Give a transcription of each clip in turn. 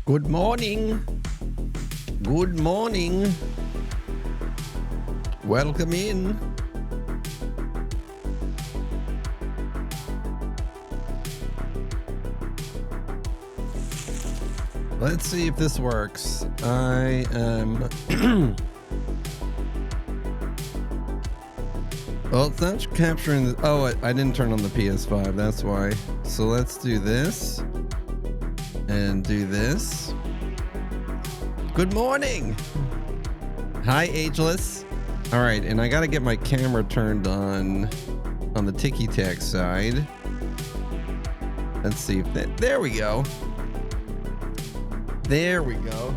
Good morning. Good morning. Welcome in. Let's see if this works. I am... Well, it's not capturing the... Oh, I didn't turn on the PS5. That's why. So let's do this. And do this. Good morning. Hi, Ageless. All right, and I got to get my camera turned on the Tiki Tac side. Let's see if that... There we go. There we go.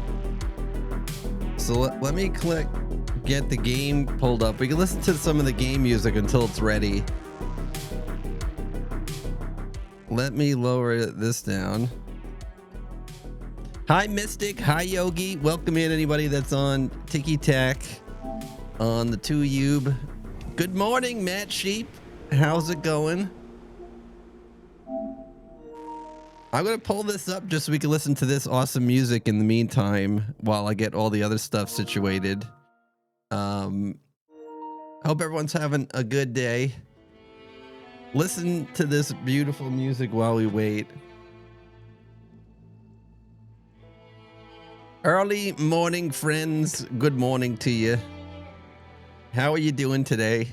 So let me click get the game pulled up. We can listen to some of the game music until it's ready. Let me lower this down. Hi, Mystic. Hi, Yogi. Welcome in anybody that's on Tiki Tac on the 2Ube. Good morning, Matt Sheep. How's it going? I'm going to pull this up just so we can listen to this awesome music in the meantime while I get all the other stuff situated. Hope everyone's having a good day. Listen to this beautiful music while we wait. Early morning, friends. Good morning to you. How are you doing today?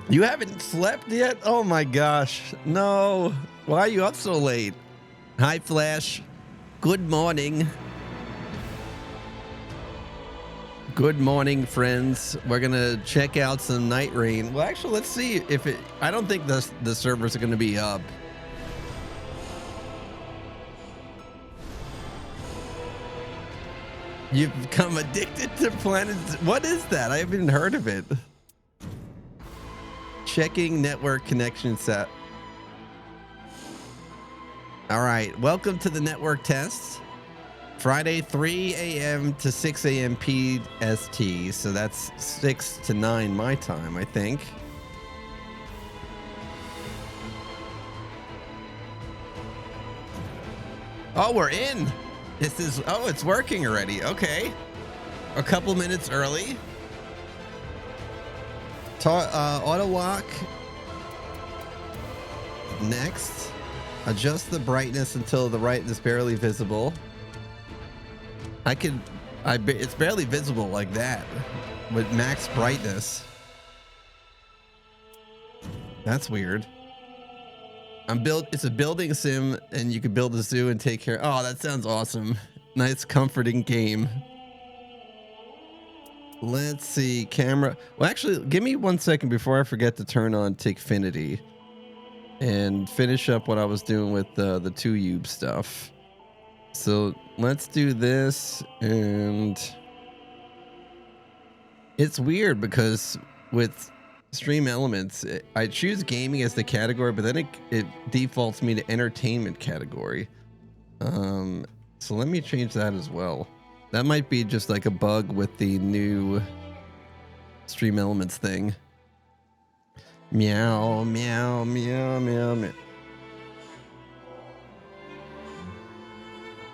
You haven't slept yet? Oh my gosh. No. Why are you up so late? Hi, Flash. Good morning. Good morning, friends. We're gonna check out some NightReign. Well, actually, let's see if it... I don't think the servers are gonna be up. You've become addicted to planets. What is that? I haven't heard of it. Checking network connection set. All right, welcome to the network test. Friday, 3 a.m. to 6 a.m. PST. So that's 6 to 9 my time, I think. Oh, we're in. This is, oh, it's working already. Okay. A couple minutes early. Auto lock. Next. Adjust the brightness until the right is barely visible. It's barely visible like that with max brightness. That's weird. It's a building sim and you can build a zoo and take care. Oh, that sounds awesome. Nice, comforting game. Let's see, camera. Well, actually, give me 1 second before I forget to turn on Tickfinity and finish up what I was doing with the 2U stuff. So let's do this. And it's weird because with Stream Elements, I choose gaming as the category, but then it defaults me to entertainment category. So let me change that as well. That might be just like a bug with the new Stream Elements thing. Meow, meow, meow, meow, meow.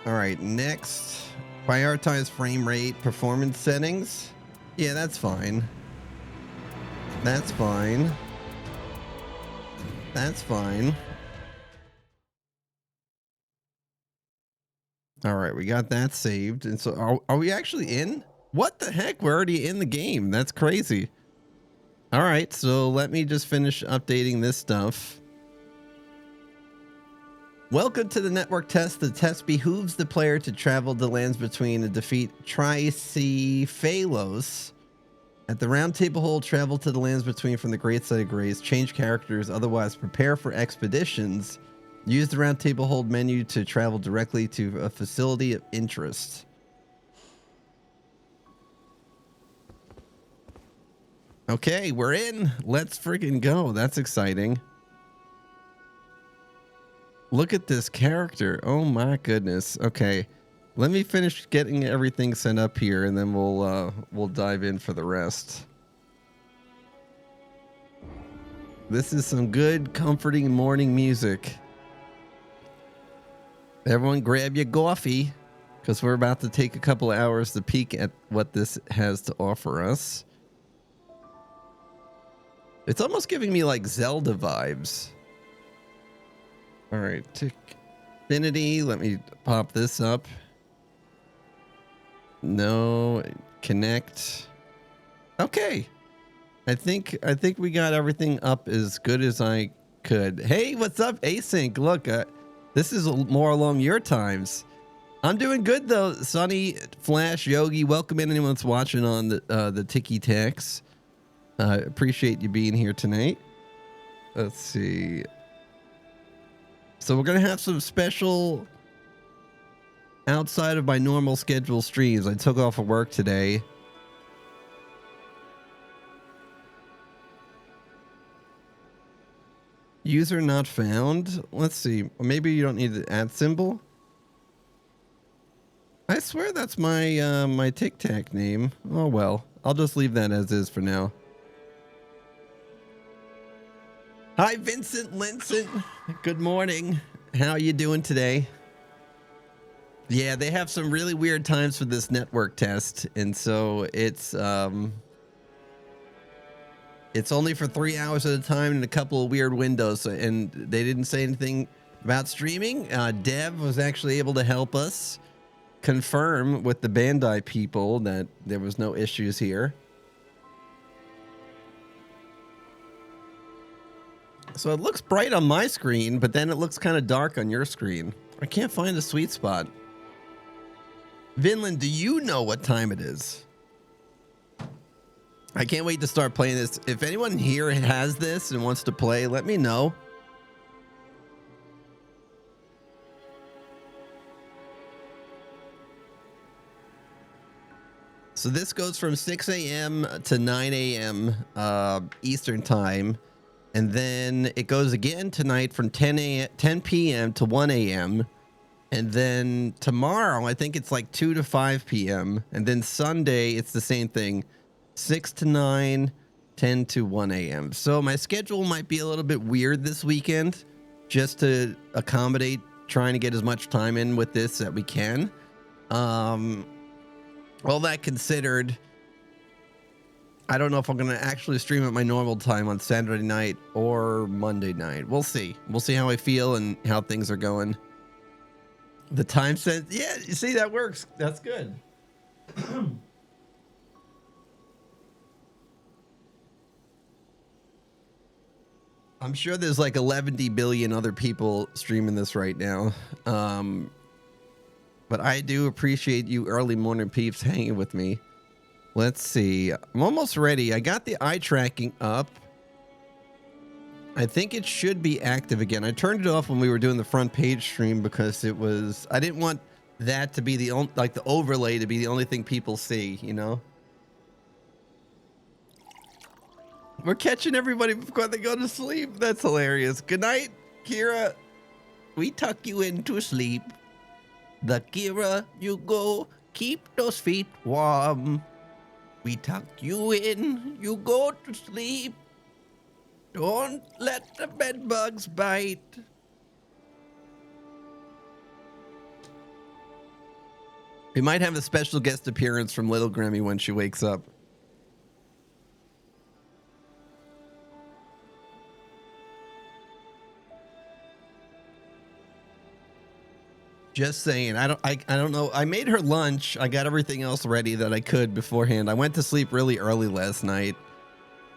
All right, next, prioritize frame rate, performance settings. Yeah, that's fine. That's fine. That's fine. All right, we got that saved. And so are we actually in? What the heck? We're already in the game. That's crazy. All right, so let me just finish updating this stuff. Welcome to the network test. The test behooves the player to travel the lands between and defeat Tricephalos. At the round table hole, travel to the lands between from the Great Site of Grace, change characters, otherwise prepare for expeditions. Use the round table hold menu to travel directly to a facility of interest. Okay, we're in. Let's freaking go. That's exciting. Look at this character. Oh my goodness. Okay. Let me finish getting everything set up here, and then we'll dive in for the rest. This is some good, comforting morning music. Everyone grab your coffee, because we're about to take a couple of hours to peek at what this has to offer us. It's almost giving me like Zelda vibes. All right, Tickfinity. Let me pop this up. No, connect. Okay. I think we got everything up as good as I could. Hey, what's up, Async? Look, this is more along your times. I'm doing good though. Sunny, Flash, Yogi, welcome in anyone that's watching on the Tiki Tax. Appreciate you being here tonight. Let's see. So we're gonna have some special outside of my normal schedule streams. I took off of work today. User not found. Let's see. Maybe you don't need the @ symbol. I swear that's my my Tic Tac name. Oh well. I'll just leave that as is for now. Hi, Vincent Linson. Good morning. How are you doing today? Yeah, they have some really weird times for this network test, and so it's only for 3 hours at a time in a couple of weird windows, and they didn't say anything about streaming. Dev was actually able to help us confirm with the Bandai people that there was no issues here. So it looks bright on my screen, but then it looks kind of dark on your screen. I can't find a sweet spot. Vinland, do you know what time it is? I can't wait to start playing this. If anyone here has this and wants to play, let me know. So this goes from 6 a.m. to 9 a.m. Eastern time. And then it goes again tonight from 10 p.m. to 1 a.m. And then tomorrow, I think it's like 2 to 5 p.m. And then Sunday, it's the same thing. 6 to 9, 10 to 1 a.m. So my schedule might be a little bit weird this weekend just to accommodate trying to get as much time in with this that we can. All that considered, I don't know if I'm going to actually stream at my normal time on Saturday night or Monday night. We'll see. We'll see how I feel and how things are going. The time sense. Yeah, you see, that works. That's good. I'm sure there's like 11 billion other people streaming this right now. But I do appreciate you early morning peeps hanging with me. Let's see. I'm almost ready. I got the eye tracking up. I think it should be active again. I turned it off when we were doing the front page stream because it was, I didn't want that to be the only, like the overlay to be the only thing people see, you know? We're catching everybody before they go to sleep. That's hilarious. Good night, Kira. We tuck you into sleep. The Kira, you go. Keep those feet warm. We tuck you in. You go to sleep. Don't let the bed bugs bite. We might have a special guest appearance from Little Grammy when she wakes up. Just saying. I don't know. I made her lunch. I got everything else ready that I could beforehand. I went to sleep really early last night.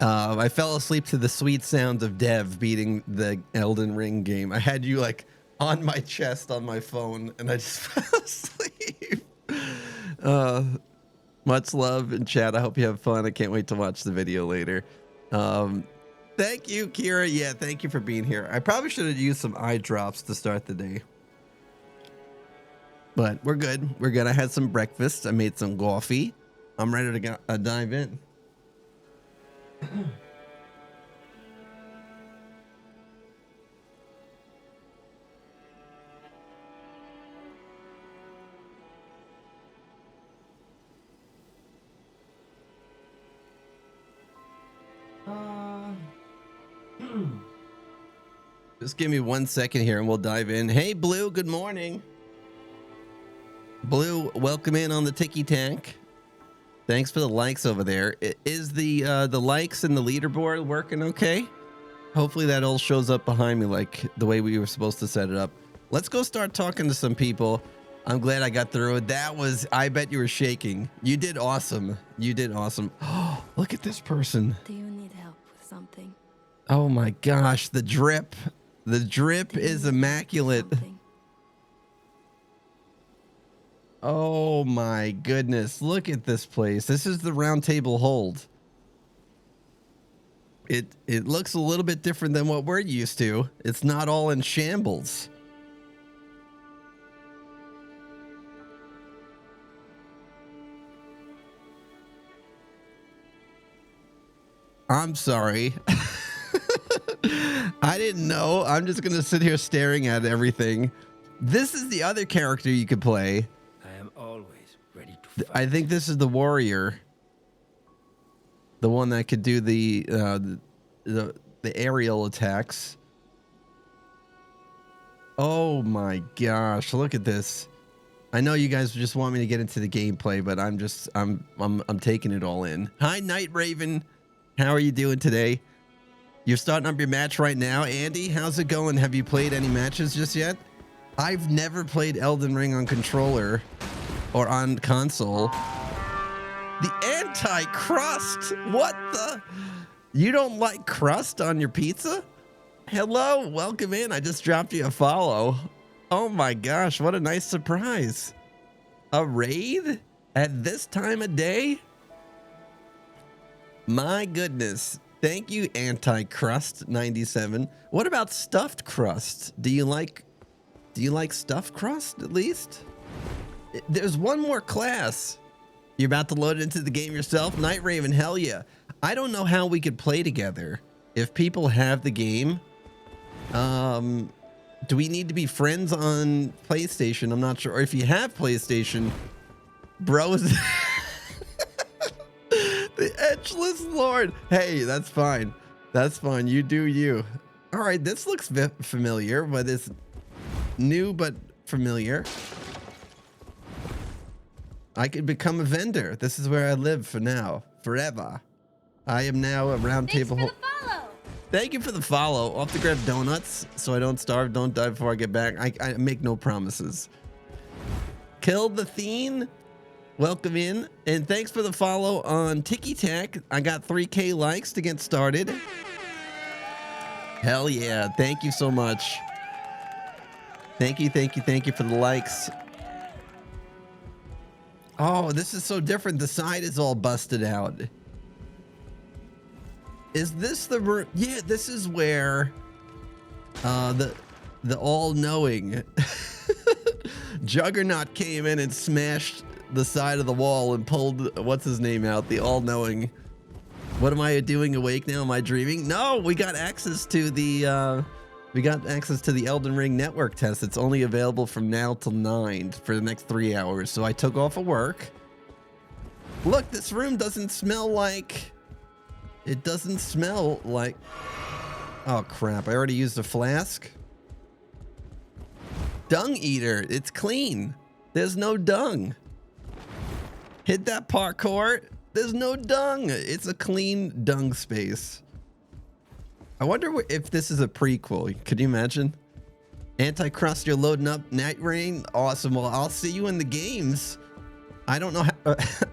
I fell asleep to the sweet sound of Dev beating the Elden Ring game. I had you like on my chest on my phone and I just fell asleep. Much love in chat. I hope you have fun. I can't wait to watch the video later. Thank you, Kira. Yeah, thank you for being here. I probably should have used some eye drops to start the day. But we're good. We're good. I had some breakfast. I made some coffee. I'm ready to dive in. Just give me 1 second here and we'll dive in. Hey, Blue, good morning. Blue, welcome in on the Tiki Tank. Thanks for the likes over there. Is the likes and the leaderboard working okay? Hopefully that all shows up behind me like the way we were supposed to set it up. Let's go start talking to some people. I'm glad I got through it. That was, I bet you were shaking. You did awesome. You did awesome. Oh, look at this person. Do you need help with something? Oh my gosh, the drip. The drip is immaculate. Oh my goodness, look at this place. This is the round table hold. It looks a little bit different than what we're used to. It's not all in shambles. I'm sorry. I didn't know. I'm just gonna sit here staring at everything. This is the other character you could play. Always ready to fight. I think this is the warrior, the one that could do the aerial attacks. Oh my gosh, look at this. I know you guys just want me to get into the gameplay, but I'm taking it all in. Hi, NightReign. How are you doing today? You're starting up your match right now. Andy, how's it going? Have you played any matches just yet? I've never played Elden Ring on controller or on console. The anti-crust. What the? You don't like crust on your pizza? Hello, welcome in. I just dropped you a follow. Oh my gosh, what a nice surprise. A raid at this time of day? My goodness. Thank you, Anti-Crust 97. What about stuffed crust? Do you like stuffed crust at least? There's one more class. You're about to load it into the game yourself? NightReign, hell yeah. I don't know how we could play together. If people have the game, do we need to be friends on PlayStation? I'm not sure. Or if you have PlayStation, bros. The Edgeless Lord. Hey, that's fine. That's fine. You do you. All right, this looks familiar, but it's New but familiar. I could become a vendor. This is where I live for now. Forever. I am now a round table. Thanks for the follow. Thank you for the follow. I'll have to grab donuts so I don't starve, don't die before I get back. I make no promises. Killed the Fiend. Welcome in. And thanks for the follow on Tiki Tac. I got 3K likes to get started. Hell yeah. Thank you so much. Thank you for the likes. Oh, this is so different. The side is all busted out. Is this the room? Yeah, this is where the all-knowing Juggernaut came in and smashed the side of the wall and pulled what's his name out, the all-knowing. What am I doing awake now? Am I dreaming? No, we got access to the Elden Ring network test. It's only available from now till 9 for the next 3 hours. So I took off of work. Look, this room doesn't smell like... It doesn't smell like... Oh, crap. I already used a flask. Dung eater. It's clean. There's no dung. Hit that parkour. There's no dung. It's a clean dung space. I wonder if this is a prequel. Could you imagine? Anticrust, you're loading up NightReign. Awesome. Well, I'll see you in the games. I don't know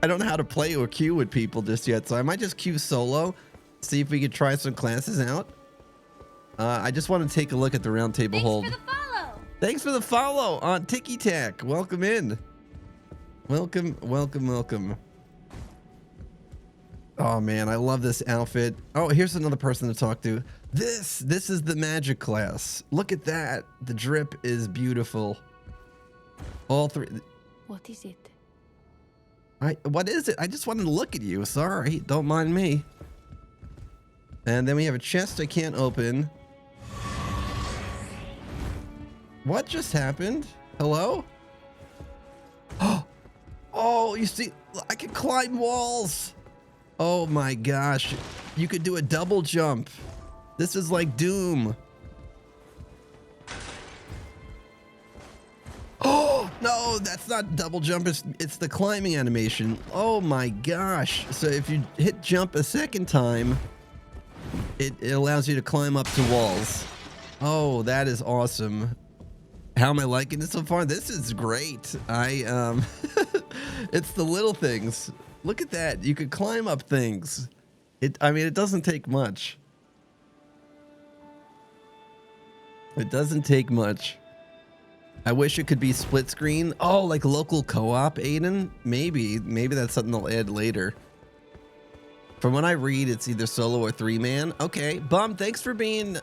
how to play or queue with people just yet, so I might just queue solo. See if we could try some classes out. I just want to take a look at the round table hold. Thanks for the follow. Thanks for the follow on Tiki Tac. Welcome in. Welcome. Oh man, I love this outfit. Oh, here's another person to talk to. This is the magic class. Look at that. The drip is beautiful. All three. What is it? What is it? I just wanted to look at you. Sorry, don't mind me. And then we have a chest I can't open. What just happened? Hello? Oh, you see, I can climb walls. Oh my gosh. You could do a double jump. This is like Doom. Oh, no, that's not double jump. It's the climbing animation. Oh my gosh. So if you hit jump a second time, it allows you to climb up to walls. Oh, that is awesome. How am I liking it so far? This is great. It's the little things. Look at that. You could climb up things. I mean, it doesn't take much. It doesn't take much. I wish it could be split screen. Oh, like local co-op, Aiden? Maybe that's something they'll add later. From what I read, it's either solo or 3-man. Okay, Bum, thanks for being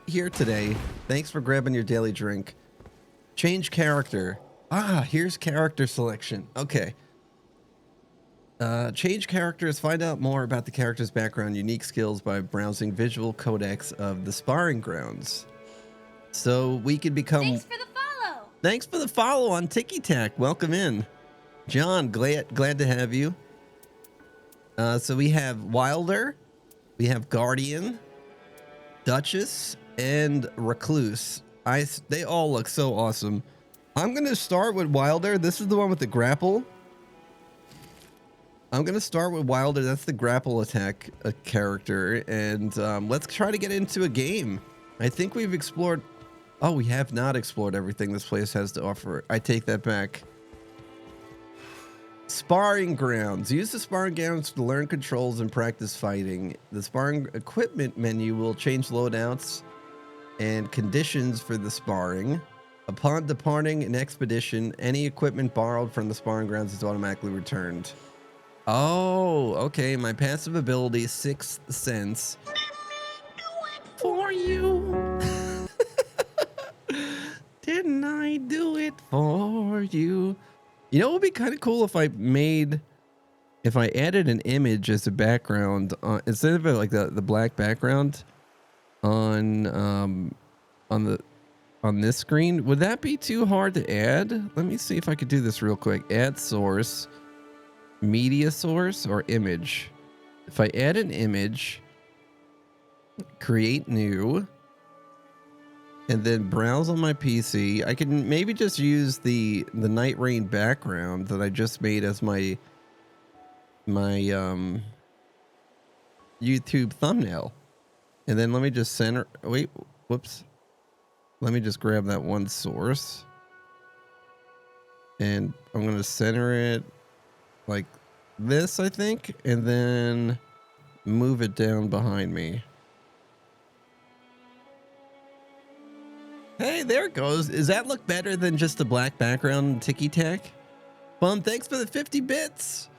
here today. Thanks for grabbing your daily drink. Change character. Ah, here's character selection. Okay. Change characters. Find out more about the character's background, unique skills by browsing visual codex of the sparring grounds. So we could become... Thanks for the follow. Thanks for the follow on Tiki Tac. Welcome in. John, glad to have you. So we have Wilder, we have Guardian, Duchess, and Recluse. They all look so awesome. I'm going to start with Wilder. This is the one with the grapple. I'm going to start with Wilder. That's the grapple attack character. And let's try to get into a game. I think we've explored... Oh, we have not explored everything this place has to offer. I take that back. Sparring grounds. Use the sparring grounds to learn controls and practice fighting. The sparring equipment menu will change loadouts and conditions for the sparring. Upon departing an expedition, any equipment borrowed from the sparring grounds is automatically returned. Oh, okay. My passive ability, Sixth Sense. Let me do it for you. Didn't I do it for you? You know, it would be kind of cool if I added an image as a background instead of like the black background on this screen. Would that be too hard to add? Let me see if I could do this real quick. Add source, media source, or image. If I add an image, create new, and then browse on my PC. I can maybe just use the NightReign background that I just made as my YouTube thumbnail. And then let me just center, wait, whoops. Let me just grab that one source. And I'm going to center it like this, I think, and then move it down behind me. Hey, there it goes. Does that look better than just a black background and ticky-tack? Bum, thanks for the 50 bits.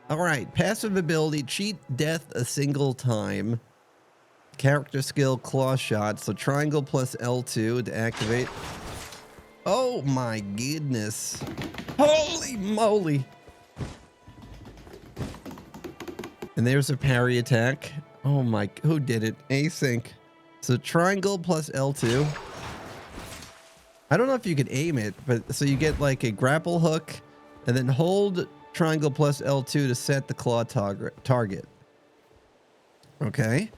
All right, passive ability, cheat death a single time. Character skill, claw shot. So triangle plus L2 to activate. Oh my goodness. Holy moly. And there's a parry attack. Oh my, who did it? Async. So triangle plus L2. I don't know if you can aim it, but so you get like a grapple hook and then hold triangle plus L2 to set the claw target. Okay.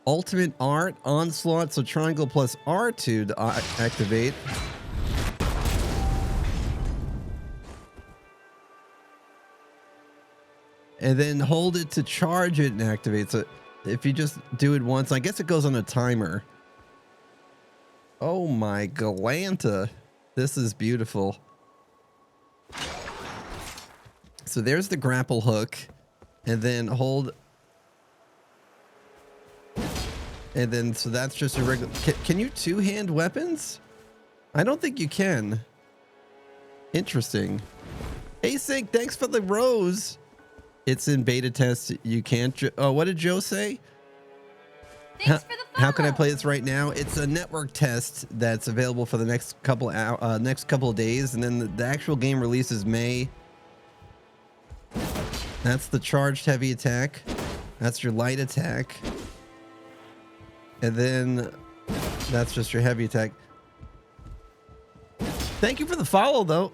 Ultimate art onslaught. So triangle plus R2 to activate. And then hold it to charge it and activate. So if you just do it once, I guess it goes on a timer. Oh my Galanta. This is beautiful. So there's the grapple hook. And then hold. And then, so that's just a regular. Can you two-hand weapons? I don't think you can. Interesting. Async, thanks for the rose. It's in beta test. You can't. Oh, what did Joe say? Thanks for the follow. How can I play this right now? It's a network test that's available for the next couple of days, and then the actual game releases May. That's the charged heavy attack. That's your light attack. And then that's just your heavy attack. Thank you for the follow, though.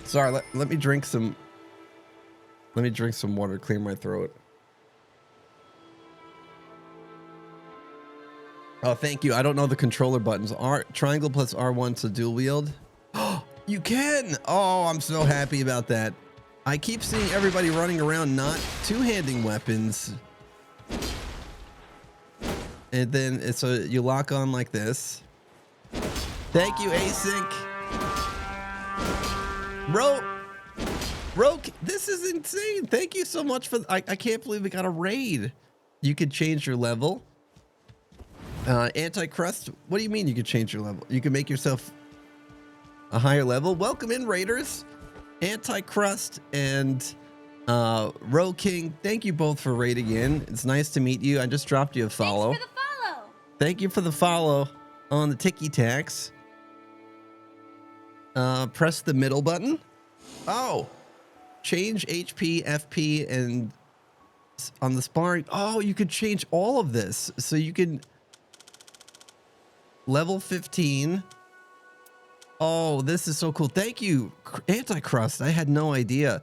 Sorry, let me drink some. Let me drink some water to clear my throat. Oh, thank you. I don't know the controller buttons. Triangle plus R1 to dual wield. Oh, you can. Oh, I'm so happy about that. I keep seeing everybody running around not two-handing weapons. And then so you lock on like this. Thank you, Async. Roke, this is insane. Thank you so much for. I can't believe we got a raid. You could change your level. Anticrust. What do you mean you could change your level? You can make yourself a higher level. Welcome in, raiders. Anticrust and Rogue King. Thank you both for raiding in. It's nice to meet you. I just dropped you a follow. Thanks for the follow. Thank you for the follow on the ticky tacks. Press the middle button. Oh, change HP, FP, and on the sparring. Oh, you could change all of this. So you can level 15. Oh, this is so cool. Thank you, Anticrust. I had no idea.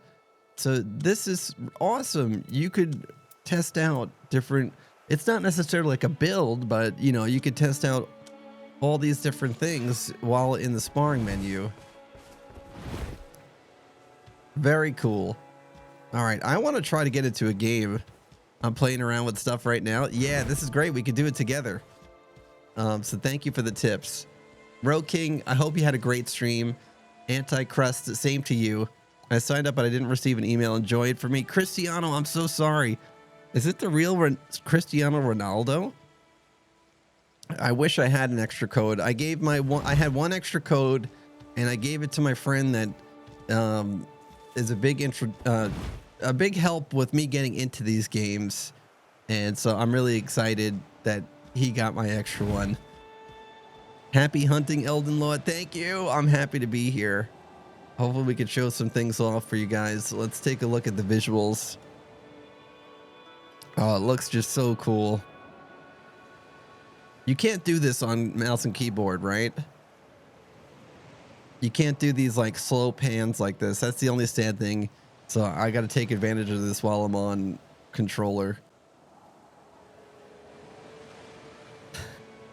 So this is awesome. You could test out different. It's not necessarily like a build, but you know, you could test out all these different things while in the sparring menu. Very cool. All right, I want to try to get into a game. I'm playing around with stuff right now. Yeah, this is great. We could do it together. So thank you for the tips. Rogue King, I hope you had a great stream. Anticrust, same to you. I signed up, but I didn't receive an email. Enjoy it for me. Cristiano, I'm so sorry. Is it the real Cristiano Ronaldo? I wish I had an extra code. I gave I had one extra code, and I gave it to my friend that is a big help with me getting into these games. And so I'm really excited that he got my extra one. Happy hunting, Elden Lord. Thank you. I'm happy to be here. Hopefully we can show some things off for you guys. Let's take a look at the visuals. Oh, it looks just so cool. You can't do this on mouse and keyboard, right? You can't do these like slow pans like this. That's the only sad thing. So I got to take advantage of this while I'm on controller.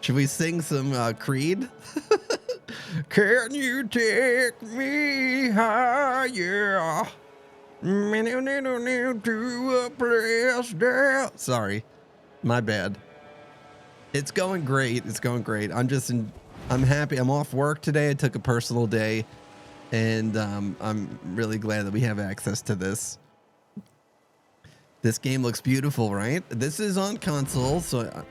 Should we sing some Creed? Can you take me higher? To a place there. Sorry, my bad. It's going great. It's going great. I'm happy. I'm off work today. I took a personal day, and I'm really glad that we have access to this. This game looks beautiful, right? This is on console, so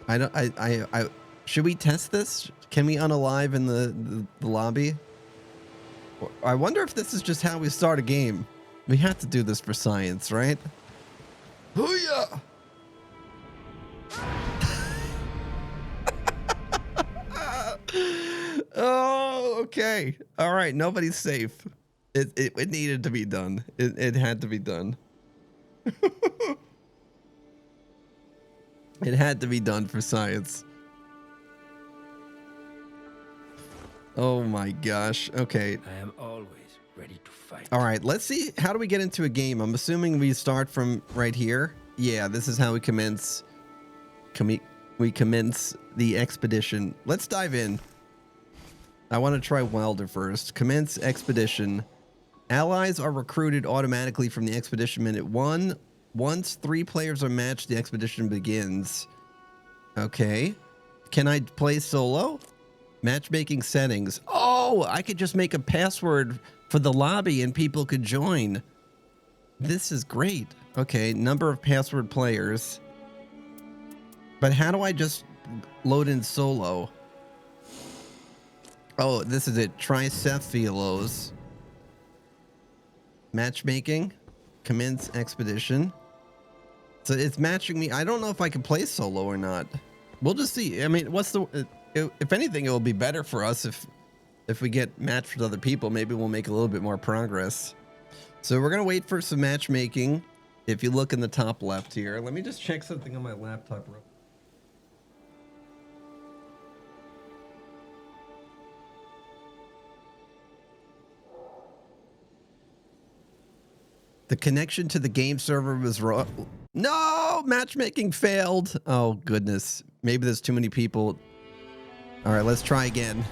I should we test this? Can we unalive in the lobby? I wonder if this is just how we start a game. We have to do this for science, right? Hoo-yah! Oh, okay. All right. Nobody's safe. It needed to be done. It had to be done. It had to be done for science. Oh my gosh. Okay. I am always ready to fight. All right. Let's see. How do we get into a game? I'm assuming we start from right here. Yeah, this is how we commence. We commence the expedition. Let's dive in. I want to try Wilder first. Commence expedition. Allies are recruited automatically from the expedition minute 1. Once 3 players are matched, the expedition begins. Okay. Can I play solo? Matchmaking settings. Oh, I could just make a password for the lobby and people could join. This is great. Okay, number of password players. But how do I just load in solo? Oh, this is it. Try Seth Philos. Matchmaking. Commence expedition. So it's matching me. I don't know if I can play solo or not. We'll just see. I mean, if anything, it will be better for us if we get matched with other people. Maybe we'll make a little bit more progress. So we're going to wait for some matchmaking. If you look in the top left here, let me just check something on my laptop real quick. The connection to the game server was wrong. No, matchmaking failed. Oh, goodness. Maybe there's too many people. All right, let's try again.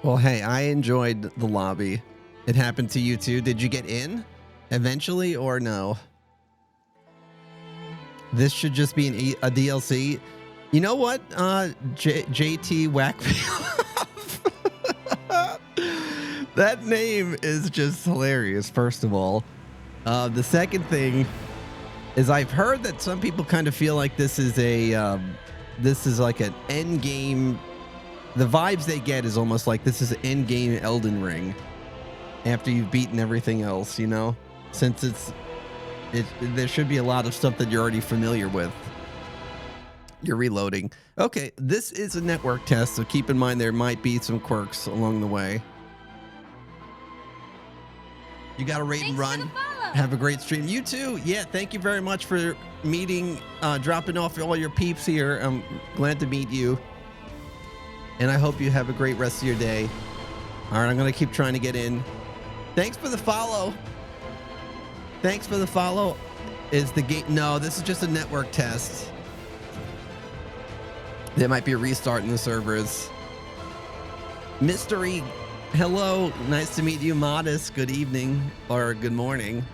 Well, hey, I enjoyed the lobby. It happened to you too. Did you get in eventually or no? This should just be a DLC. You know what? JT Wackfield. That name is just hilarious, first of all. The second thing is I've heard that some people kind of feel like this is like an end game. The vibes they get is almost like this is an end game Elden Ring after you've beaten everything else, you know, since there should be a lot of stuff that you're already familiar with. You're reloading. Okay, this is a network test, so keep in mind there might be some quirks along the way. You got to rate and run. Have a great stream. You too. Yeah, thank you very much for meeting, dropping off all your peeps here. I'm glad to meet you. And I hope you have a great rest of your day. All right, I'm going to keep trying to get in. Thanks for the follow. Thanks for the follow. Is the game? No, this is just a network test. There might be a restart in the servers. Mystery. Hello, nice to meet you. Modest, good evening or good morning.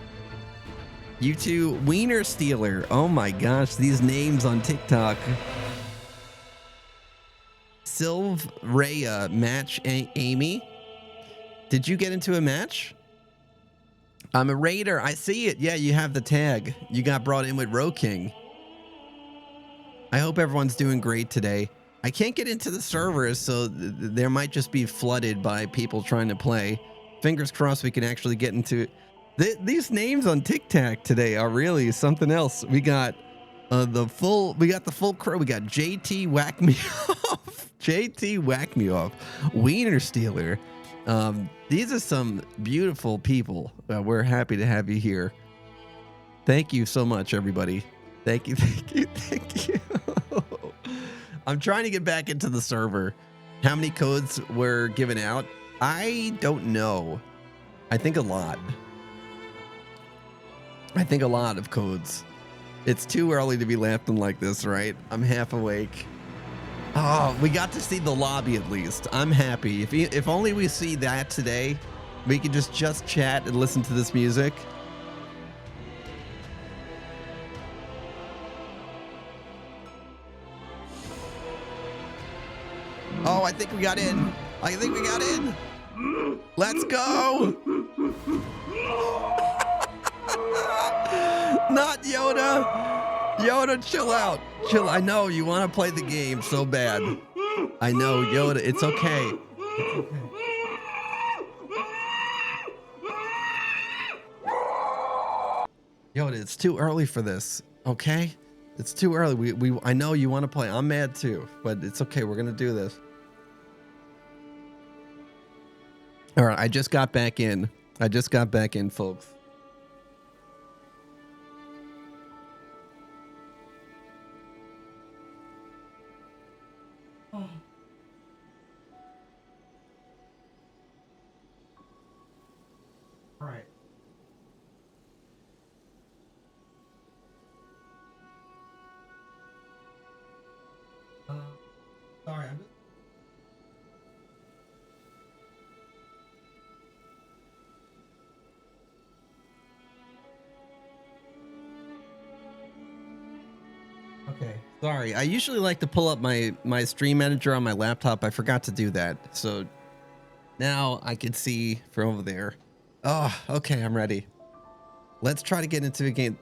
You two, Wiener Stealer. Oh my gosh, these names on TikTok. Sylv Rhea, match Amy. Did you get into a match? I'm a raider. I see it. Yeah, you have the tag. You got brought in with Ro King. I hope everyone's doing great today. I can't get into the servers, so there might just be flooded by people trying to play. Fingers crossed we can actually get into these names on TikTok today are really something else. We got the full crew. We got JT Whack Me Off, JT Whack Me Off, Wiener Stealer. These are some beautiful people. We're happy to have you here. Thank you so much, everybody. Thank you, thank you, thank you. I'm trying to get back into the server. How many codes were given out? I don't know. I think a lot. I think a lot of codes. It's too early to be laughing like this, right? I'm half awake. Oh, we got to see the lobby at least. I'm happy. If only we see that today, we could just chat and listen to this music. Oh, I think we got in. I think we got in. Let's go. Not Yoda. Yoda, chill out. Chill. I know you want to play the game so bad. I know, Yoda. It's okay. It's okay. Yoda, it's too early for this. Okay? It's too early. I know you want to play. I'm mad too, but it's okay. We're gonna do this. All right, I just got back in. Folks. Oh. All right. Sorry, I'm just... Okay, sorry. I usually like to pull up my stream manager on my laptop. I forgot to do that. So now I can see from over there. Oh, okay, I'm ready. Let's try to get into the game.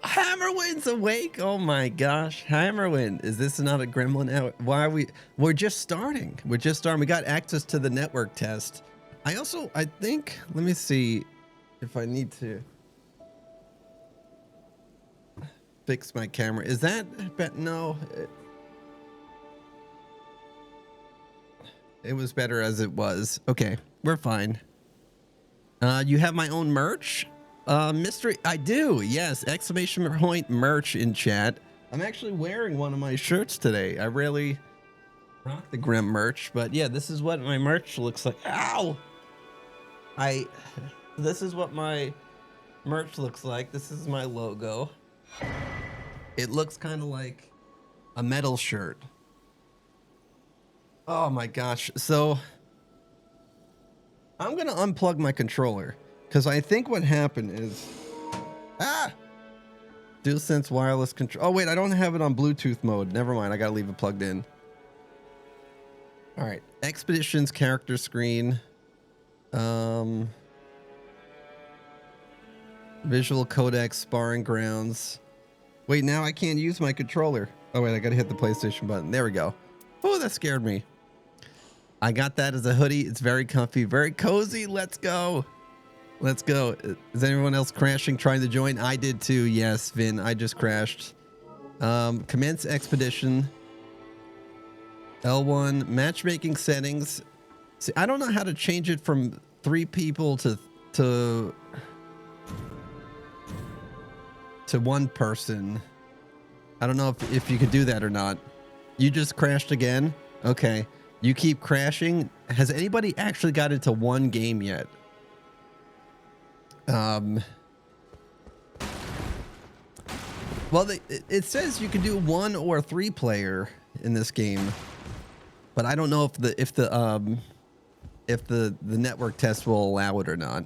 Hammerwind's awake. Oh my gosh. Hammerwind. Is this not a gremlin out? Why are we're just starting. We got access to the network test. I think, let me see if I need to fix my camera. Is that, no. It was better as it was. Okay, we're fine. You have my own merch? Mystery, I do, yes. Exclamation point merch in chat. I'm actually wearing one of my shirts today. I really rock the Grim merch, but yeah, this is what my merch looks like. Ow! This is what my merch looks like. This is my logo. It looks kind of like a metal shirt. Oh my gosh. So I'm gonna unplug my controller because I think what happened is DualSense wireless control. Oh wait, I don't have it on Bluetooth mode. Never mind, I gotta leave it plugged in. All right, Expeditions character screen. Visual codec sparring grounds. Wait, now I can't use my controller. Oh wait, I gotta hit the PlayStation button. There we go. Oh, that scared me. I got that as a hoodie. It's very comfy, very cozy. Let's go. Let's go. Is anyone else crashing, trying to join? I did too. Yes, Vin, I just crashed. Commence expedition. L1, matchmaking settings. See, I don't know how to change it from 3 people to 1 person. I don't know if you could do that or not. You just crashed again? Okay. You keep crashing. Has anybody actually got into 1 game yet? Well, it says you can do 1 or 3 player in this game, but I don't know if the network test will allow it or not.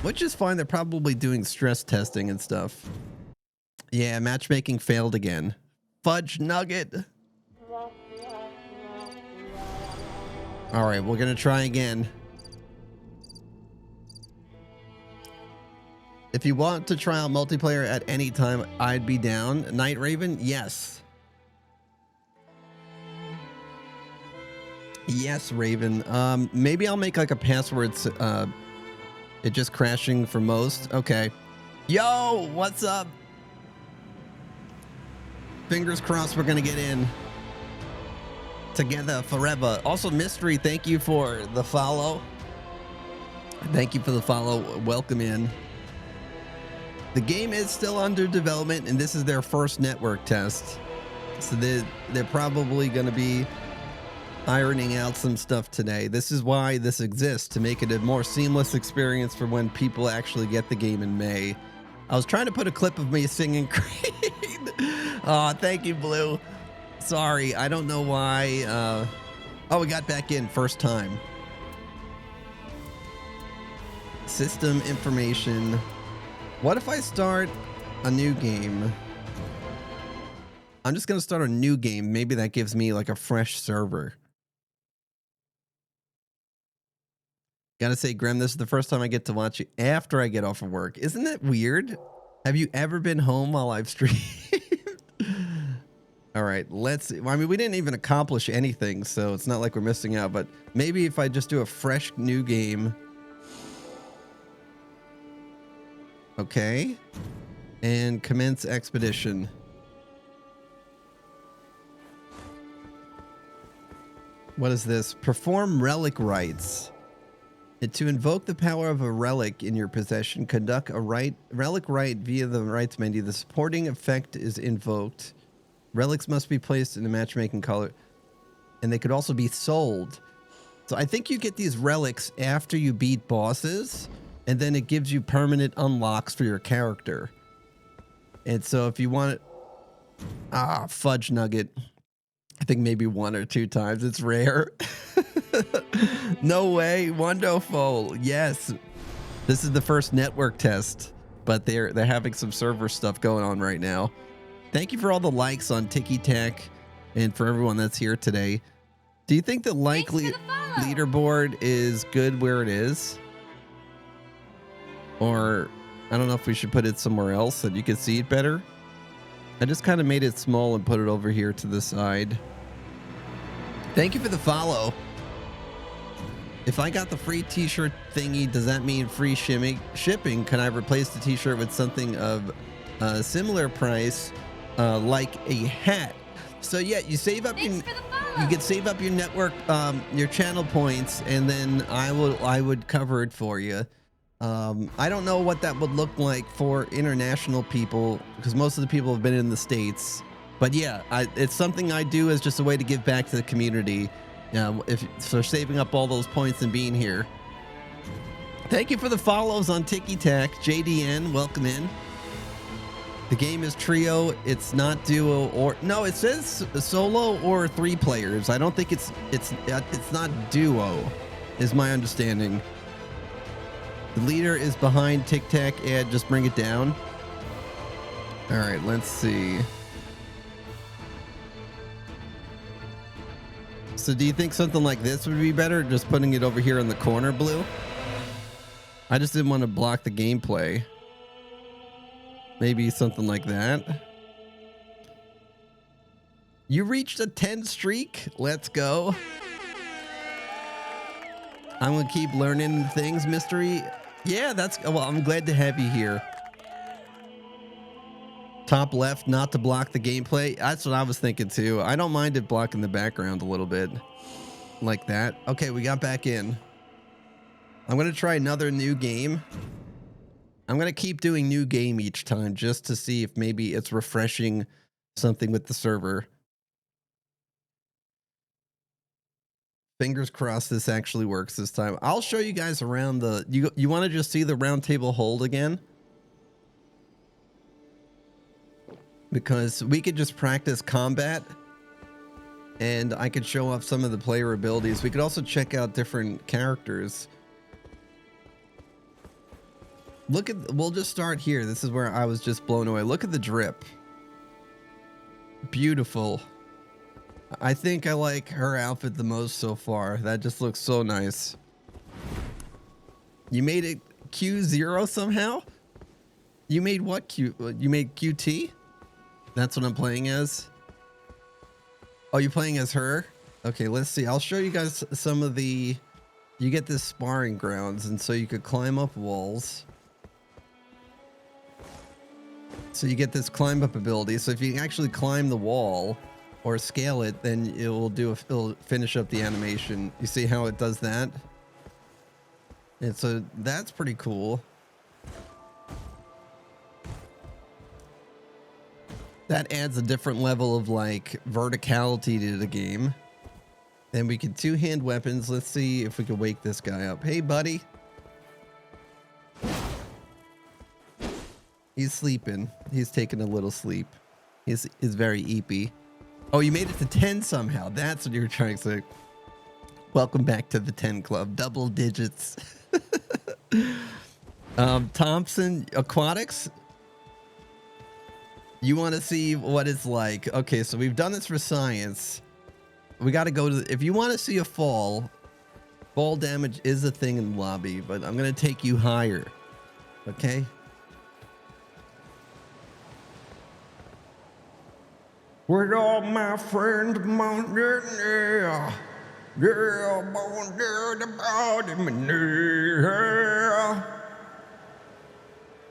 Which is fine. They're probably doing stress testing and stuff. Yeah, matchmaking failed again. Fudge nugget. All right, we're gonna try again. If you want to try out multiplayer at any time, I'd be down. NightReign, yes. Yes, Raven. Maybe I'll make like a password. It just crashing for most. Okay. Yo, what's up? Fingers crossed we're gonna get in together forever. Also, Mystery, thank you for the follow. Thank you for the follow. Welcome in. The game is still under development, and this is their first network test. So they're probably going to be ironing out some stuff today. This is why this exists, to make it a more seamless experience for when people actually get the game in May. I was trying to put a clip of me singing Creed. Oh, thank you, Blue. Sorry, I don't know why. Oh, we got back in first time. System information. What if I start a new game? I'm just going to start a new game. Maybe that gives me like a fresh server. Gotta say, Graham, this is the first time I get to watch you after I get off of work. Isn't that weird? Have you ever been home while I've streamed? All right, let's see. Well, I mean, we didn't even accomplish anything, so it's not like we're missing out. But maybe if I just do a fresh new game. Okay. And commence expedition. What is this? Perform relic rites. To invoke the power of a relic in your possession, conduct a relic rite via the rites menu. The supporting effect is invoked. Relics must be placed in a matchmaking color, and they could also be sold. So I think you get these relics after you beat bosses, and then it gives you permanent unlocks for your character. And so if you want it, fudge nugget. I think maybe 1 or 2 times. It's rare. No way. Wonderful. Yes. This is the first network test, but they're having some server stuff going on right now. Thank you for all the likes on Tiki Tac and for everyone that's here today. Do you think the likely leaderboard is good where it is? Or I don't know if we should put it somewhere else so you can see it better. I just kind of made it small and put it over here to the side. Thank you for the follow. If I got the free t-shirt thingy, does that mean free shipping? Can I replace the t-shirt with something of a similar price, like a hat? So yeah, you save up you can save up your network, your channel points, and then I would cover it for you. I don't know what that would look like for international people, because most of the people have been in the States. But yeah, it's something I do as just a way to give back to the community. So saving up all those points and being here. Thank you for the follows on Tiki Tac. JDN, welcome in. The game is trio. It's not duo or no. It says solo or 3 players. I don't think it's not duo, is my understanding. The leader is behind Tic Tac. Ed, just bring it down. All right, let's see. So do you think something like this would be better? Just putting it over here in the corner, Blue? I just didn't want to block the gameplay. Maybe something like that. You reached a 10 streak. Let's go. I'm going to keep learning things, Mystery. Yeah, well, I'm glad to have you here. Top left, not to block the gameplay. That's what I was thinking too. I don't mind it blocking the background a little bit. Like that. Okay, we got back in. I'm going to try another new game. I'm going to keep doing new game each time just to see if maybe it's refreshing something with the server. Fingers crossed this actually works this time. I'll show you guys around the... You want to just see the round table hold again? Because we could just practice combat and I could show off some of the player abilities. We could also check out different characters. We'll just start here. This is where I was just blown away. Look at the drip. Beautiful. I think I like her outfit the most so far. That just looks so nice. You made it Q0 somehow? You made what Q? You made QT? That's what I'm playing as. Oh, you're playing as her? Okay, let's see. I'll show you guys some of the... You get this sparring grounds, and so you could climb up walls. So you get this climb up ability. So if you actually climb the wall or scale it, then it'll finish up the animation. You see how it does that? And so that's pretty cool. That adds a different level of like verticality to the game. And we can two-hand weapons. Let's see if we can wake this guy up. Hey, buddy. He's sleeping. He's taking a little sleep. He's very eepy. Oh, you made it to 10 somehow. That's what you were trying to say. Welcome back to the 10 Club. Double digits. Thompson Aquatics. You want to see what it's like. Okay, so we've done this for science. We got to go to... if you want to see a fall damage is a thing in the lobby, but I'm going to take you higher. Okay? With all my friends, yeah,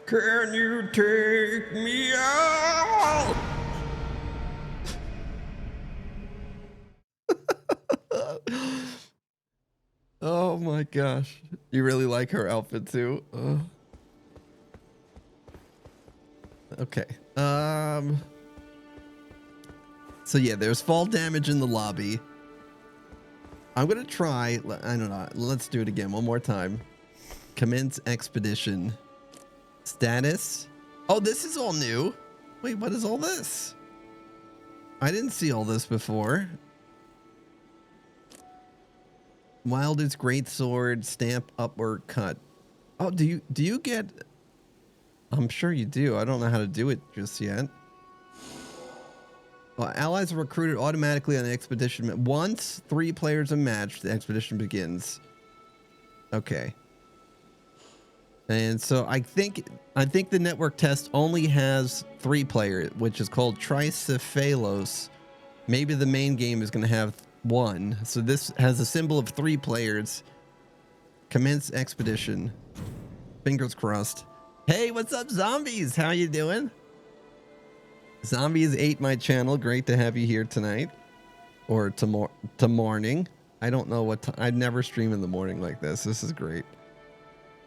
can you take me out? Oh my gosh. You really like her outfit too? Okay. So yeah, there's fall damage in the lobby. I'm gonna try, I don't know, let's do it again one more time. Commence expedition. Status. Oh, this is all new. Wait, what is all this? I didn't see all this before. Wilder's great sword, stamp upward cut. Oh, do you get... I'm sure you do. I don't know how to do it just yet. Well, allies are recruited automatically on the expedition. Once 3 players are matched, the expedition begins. Okay. And so I think the network test only has 3 players, which is called Tricephalos. Maybe the main game is going to have 1. So this has a symbol of 3 players. Commence expedition. Fingers crossed. Hey, what's up, zombies? How you doing? Zombies ate my channel. Great to have you here tonight. Or to morning. I don't know what time. I'd never stream in the morning like this. This is great.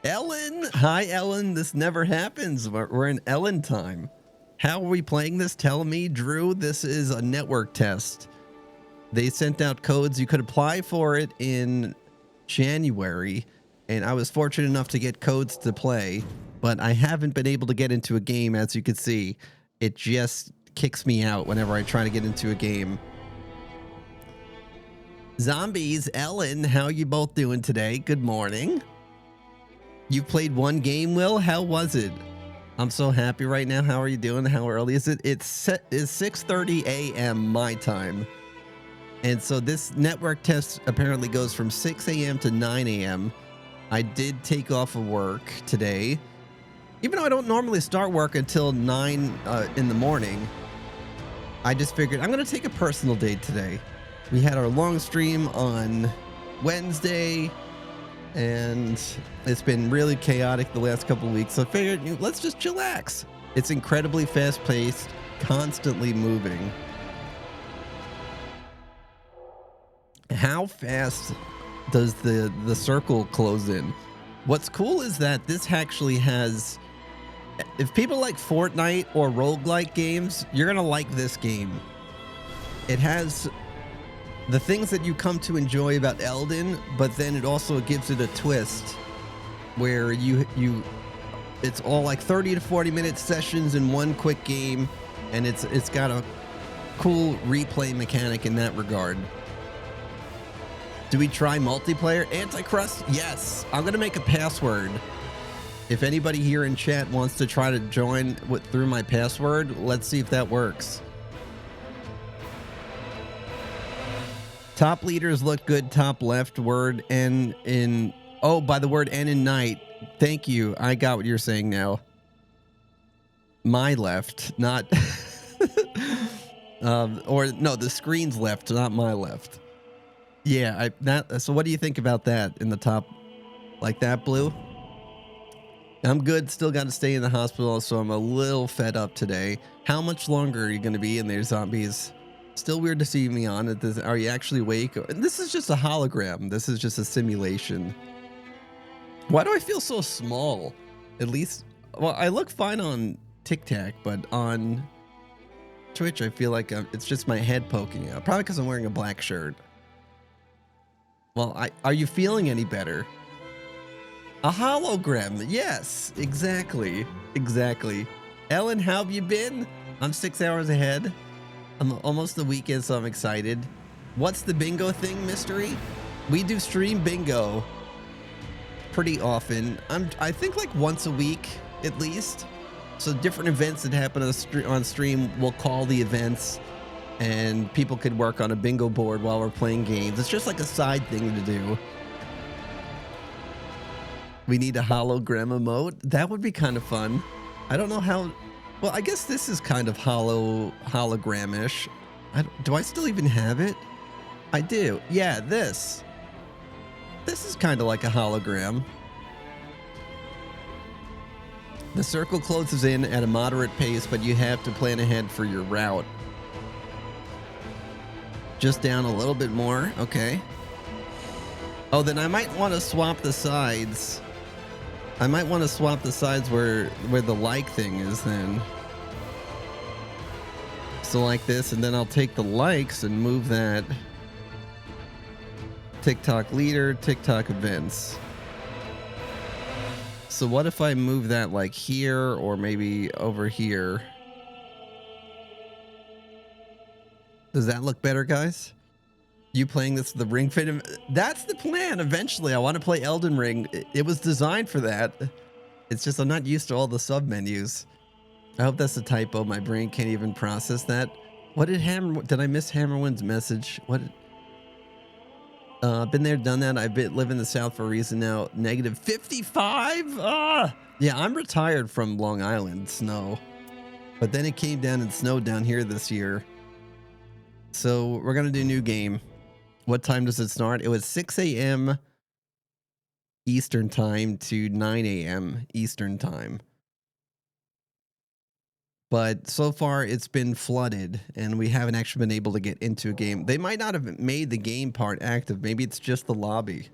Ellen! Hi, Ellen. This never happens. We're in Ellen time. How are we playing this? Tell me, Drew. This is a network test. They sent out codes. You could apply for it in January. And I was fortunate enough to get codes to play. But I haven't been able to get into a game, as you can see. It just kicks me out whenever I try to get into a game. Zombies, Ellen, how you both doing today? Good morning. You played one game, Will? How was it? I'm so happy right now. How are you doing? How early is it? It's 6:30 a.m. my time. And so this network test apparently goes from 6 a.m. to 9 a.m. I did take off of work today. Even though I don't normally start work until 9 in the morning, I just figured I'm going to take a personal day today. We had our long stream on Wednesday, and it's been really chaotic the last couple of weeks. So I figured, let's just chillax. It's incredibly fast-paced, constantly moving. How fast does the circle close in? What's cool is that this actually has... if people like Fortnite or roguelike games, you're going to like this game. It has the things that you come to enjoy about Elden, but then it also gives it a twist where it's all like 30 to 40 minute sessions in one quick game, and it's got a cool replay mechanic in that regard. Do we try multiplayer? Anticrust? Yes. I'm going to make a password. If anybody here in chat wants to try to join through my password, let's see if that works. Top leaders look good. Top left word N in... oh, by the word N in night. Thank you. I got what you're saying now. My left, not... or no, the screen's left, not my left. Yeah, so what do you think about that in the top? Like that, Blue? I'm good. Still got to stay in the hospital, so I'm a little fed up today. How much longer are you going to be in there, zombies? Still weird to see me on it. Are you actually awake? This is just a hologram. This is just a simulation. Why do I feel so small? At least, well, I look fine on TikTok, but on Twitch, I feel like it's just my head poking out. Probably because I'm wearing a black shirt. Well, are you feeling any better? A hologram. Yes, exactly. Exactly. Ellen, how have you been? I'm 6 hours ahead. I'm almost the weekend, so I'm excited. What's the bingo thing, Mystery? We do stream bingo pretty often. I think like once a week at least. So different events that happen on stream, we'll call the events, and people could work on a bingo board while we're playing games. It's just like a side thing to do. We need a hologram emote. That would be kind of fun. I don't know how. Well, I guess this is kind of hologram-ish. Do I still even have it? I do. Yeah, this. This is kind of like a hologram. The circle closes in at a moderate pace, but you have to plan ahead for your route. Just down a little bit more. Okay. Oh, then I might want to swap the sides. I might want to swap the sides where the like thing is then. So like this, and then I'll take the likes and move that. TikTok leader, TikTok events. So what if I move that like here or maybe over here? Does that look better, guys? You playing this the Ring Fit? That's the plan. Eventually, I want to play Elden Ring. It was designed for that. It's just I'm not used to all the sub menus. I hope that's a typo. My brain can't even process that. What did Did I miss Hammerwind's message? What? Been there, done that. I've been living in the South for a reason now. Negative 55. Yeah, I'm retired from Long Island snow, but then it came down and snowed down here this year. So we're gonna do a new game. What time does it start? It was 6 a.m. Eastern time to 9 a.m. Eastern time. But so far it's been flooded and we haven't actually been able to get into a game. They might not have made the game part active. Maybe it's just the lobby.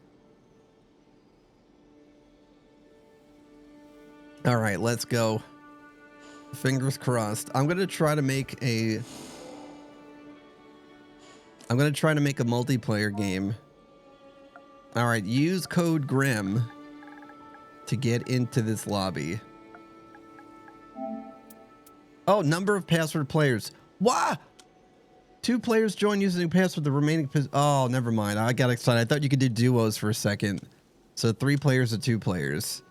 All right, let's go. Fingers crossed. I'm going to try to make a multiplayer game. All right, use code GRIM to get into this lobby. Oh, number of password players. What? 2 players join using password. The remaining. Oh, never mind. I got excited. I thought you could do duos for a second. So 3 players or 2 players.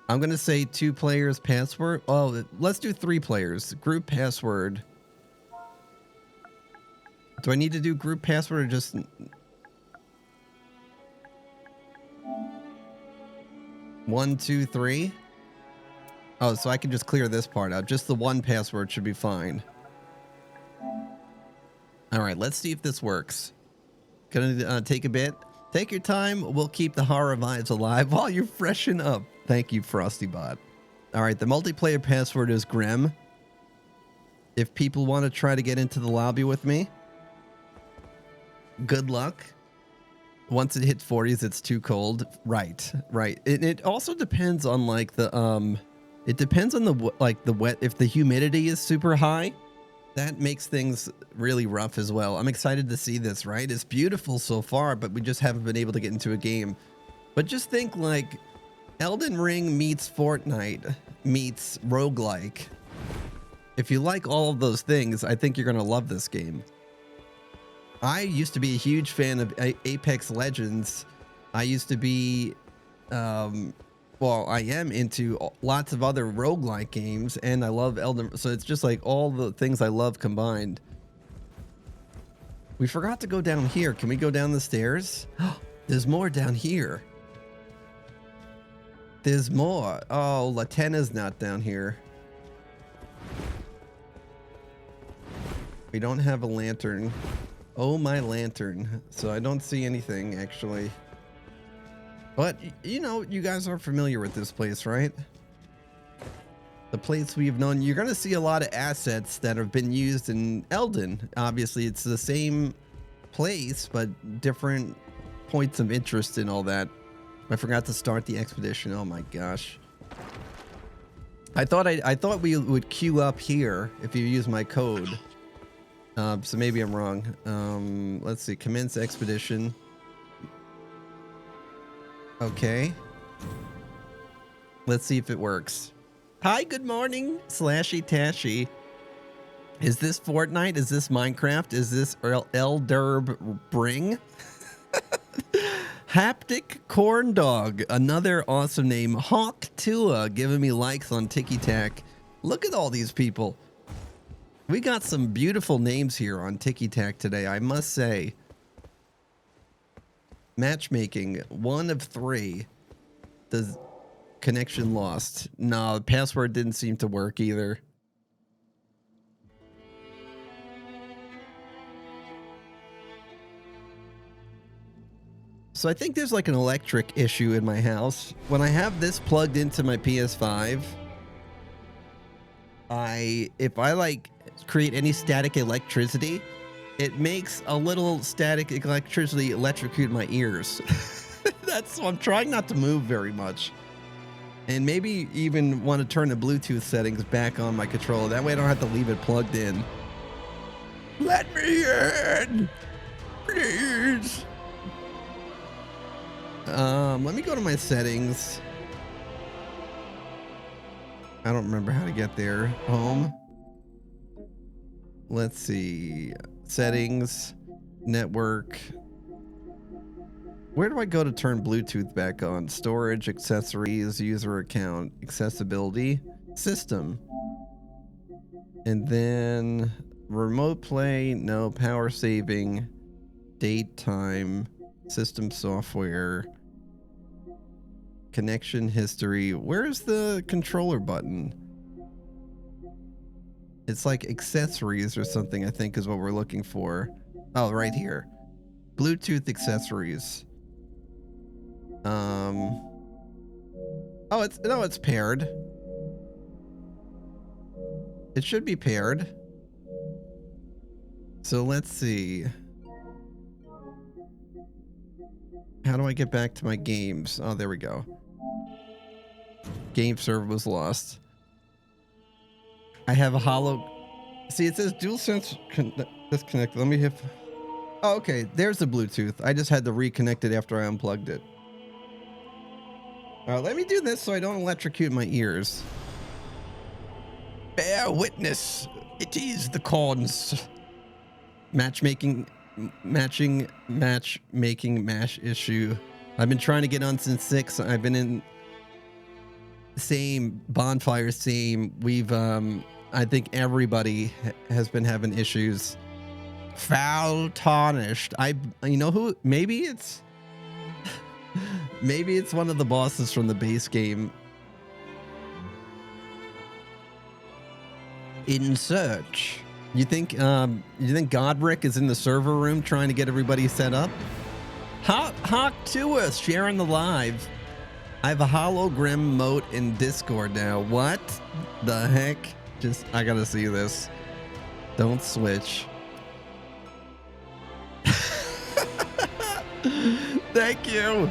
I'm going to say 2 players password. Oh, let's do 3 players. Group password. Do I need to do group password or just... 1, 2, 3? Oh, so I can just clear this part out. Just the 1 password should be fine. All right, let's see if this works. Gonna take a bit. Take your time. We'll keep the horror vibes alive while you freshen up. Thank you, FrostyBot. All right, the multiplayer password is Grim. If people want to try to get into the lobby with me, good luck. Once it hits 40s, it's too cold. Right. It also depends on like the it depends on the wet. If the humidity is super high, that makes things really rough as well. I'm excited to see this, right? It's beautiful so far, but we just haven't been able to get into a game. But just think like Elden Ring meets Fortnite meets roguelike. If you like all of those things, I think you're going to love this game. I used to be a huge fan of Apex Legends. I used to be, well, I am into lots of other roguelike games, and I love Elden. So it's just like all the things I love combined. We forgot to go down here. Can we go down the stairs? There's more down here. There's more. Oh, Latena's not down here. We don't have a lantern. Oh, my lantern. So I don't see anything, actually. But, you know, you guys are familiar with this place, right? The place we've known. You're going to see a lot of assets that have been used in Elden. Obviously, it's the same place, but different points of interest and all that. I forgot to start the expedition. Oh, my gosh. I thought we would queue up here if you use my code. So maybe I'm wrong. Let's see. Commence expedition. Okay. Let's see if it works. Hi, good morning, Slashy Tashy. Is this Fortnite? Is this Minecraft? Is this Elder Bring? Haptic Corn Dog, another awesome name. Hawk Tua giving me likes on Tiki Tac. Look at all these people. We got some beautiful names here on Tiki Tac today, I must say. Matchmaking, 1 of 3. Does connection lost? No, the password didn't seem to work either. So I think there's like an electric issue in my house. When I have this plugged into my PS5, if I like create any static electricity, it makes a little static electricity electrocute my ears. That's so I'm trying not to move very much. And maybe even want to turn the Bluetooth settings back on my controller. That way I don't have to leave it plugged in. Let me in, please. Let me go to my settings. I don't remember how to get there. Home. Let's see. Settings. Network. Where do I go to turn Bluetooth back on? Storage, accessories, user account, accessibility, system. And then remote play, no, power saving, date, time, system software, connection history. Where's the controller button? It's like accessories or something, I think is what we're looking for. Oh, right here. Bluetooth accessories. Oh, it's paired. It should be paired. So let's see. How do I get back to my games? Oh, there we go. Game server was lost. I have a hollow. See, it says DualSense disconnected. Let me hit. Oh, okay. There's the Bluetooth. I just had to reconnect it after I unplugged it. Let me do this so I don't electrocute my ears. Bear witness. It is the corns. Matchmaking mash issue. I've been trying to get on since 6. I've been in same bonfire, same. We've I think everybody has been having issues. Foul tarnished. You know who? Maybe it's one of the bosses from the base game. In search. You think Godric is in the server room trying to get everybody set up? Hawk to us, sharing the live. I have a hologram moat in Discord now. What the heck? I gotta see this. Don't switch. Thank you.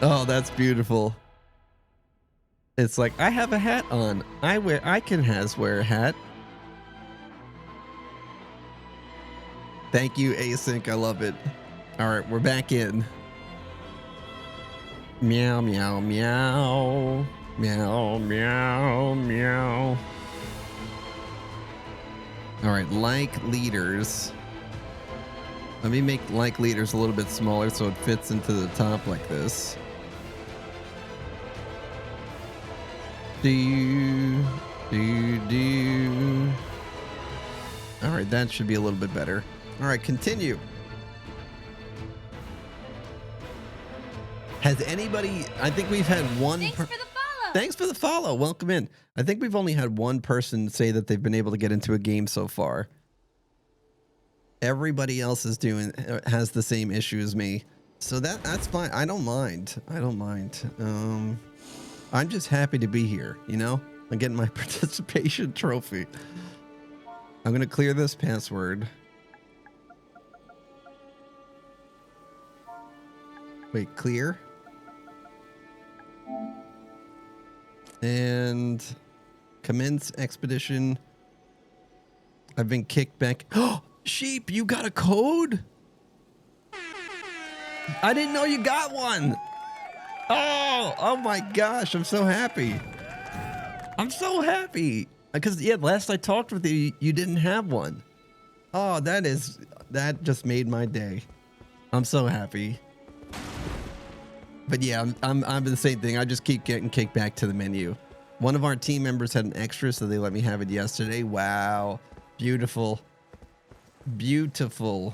Oh, that's beautiful. It's like I have a hat on. I can wear a hat. Thank you, Async. I love it. All right, we're back in. Meow, meow, meow. Meow, meow, meow. All right, like leaders. Let me make like leaders a little bit smaller so it fits into the top like this. Do. All right, that should be a little bit better. All right, continue. Has anybody... I think we've had one... Thanks for the follow. Thanks for the follow. Welcome in. I think we've only had one person say that they've been able to get into a game so far. Everybody else has the same issue as me. So that's fine. I don't mind. I'm just happy to be here, you know? I'm getting my participation trophy. I'm going to clear this password. Wait, clear? And commence expedition. I've been kicked back. Oh, Sheep, you got a code? I didn't know you got one. Oh my gosh, I'm so happy. I'm so happy. Because, yeah, last I talked with you, you didn't have one. Oh, that just made my day. I'm so happy. But yeah, I'm the same thing. I just keep getting kicked back to the menu. One of our team members had an extra, so they let me have it yesterday. Wow. Beautiful. Beautiful.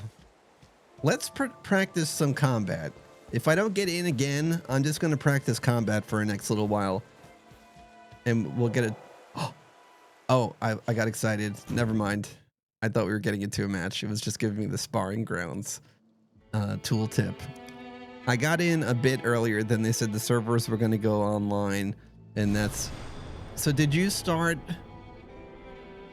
Let's practice some combat. If I don't get in again, I'm just going to practice combat for the next little while. And we'll get it. Oh, I got excited. Never mind. I thought we were getting into a match. It was just giving me the sparring grounds tooltip. I got in a bit earlier than they said the servers were going to go online. And that's... So did you start...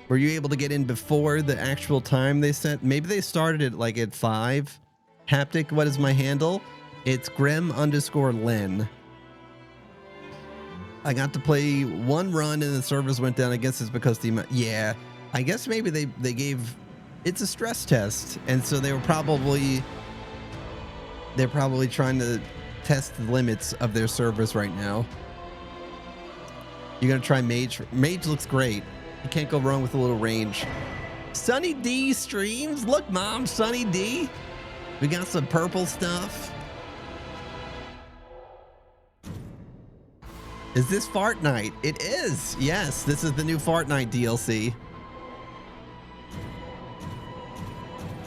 Were you able to get in before the actual time they set? Maybe they started it like at 5. Haptic, what is my handle? It's Grem_Len. I got to play one run and the servers went down. I guess it's because yeah, I guess maybe they gave, it's a stress test. And so they're probably trying to test the limits of their servers right now. You're going to try Mage. Mage looks great. You can't go wrong with a little range. Sunny D streams. Look, Mom, Sunny D. We got some purple stuff. Is this Fortnite? It is. Yes, this is the new Fortnite DLC.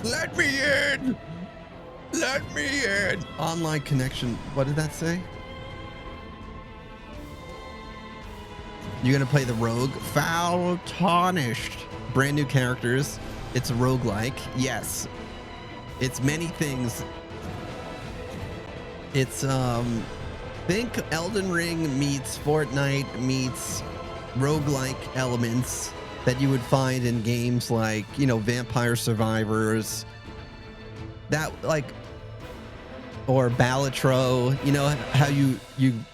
Let me in. Let me in. Online connection. What did that say? You're gonna play the rogue. Foul Tarnished. Brand new characters. It's a roguelike. Yes. It's many things. It's think Elden Ring meets Fortnite meets roguelike elements that you would find in games like, you know, Vampire Survivors. That like, or Balatro, you know, how you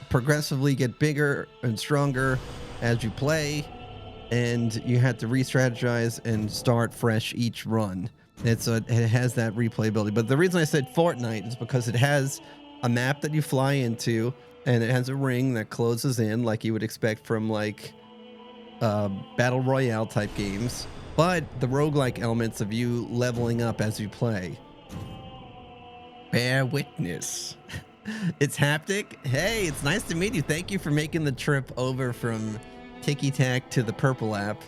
progressively get bigger and stronger as you play, and you have to re-strategize and start fresh each run. It has that replayability. But the reason I said Fortnite is because it has a map that you fly into, and it has a ring that closes in like you would expect from like battle royale type games, but the roguelike elements of you leveling up as you play. Bear witness. It's Haptic. Hey, it's nice to meet you. Thank you for making the trip over from Tiki Tac to the purple app.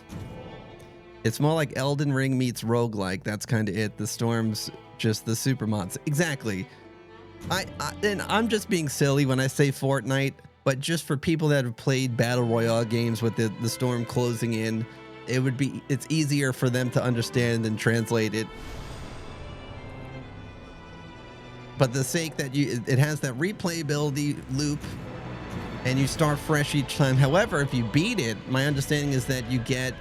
It's more like Elden Ring meets roguelike. That's kind of it. The storm's just the super mods. Exactly. And I'm just being silly when I say Fortnite, but just for people that have played battle royale games with the storm closing in, it's easier for them to understand and translate it. But the sake that it has that replayability loop, and you start fresh each time. However, if you beat it, my understanding is that you get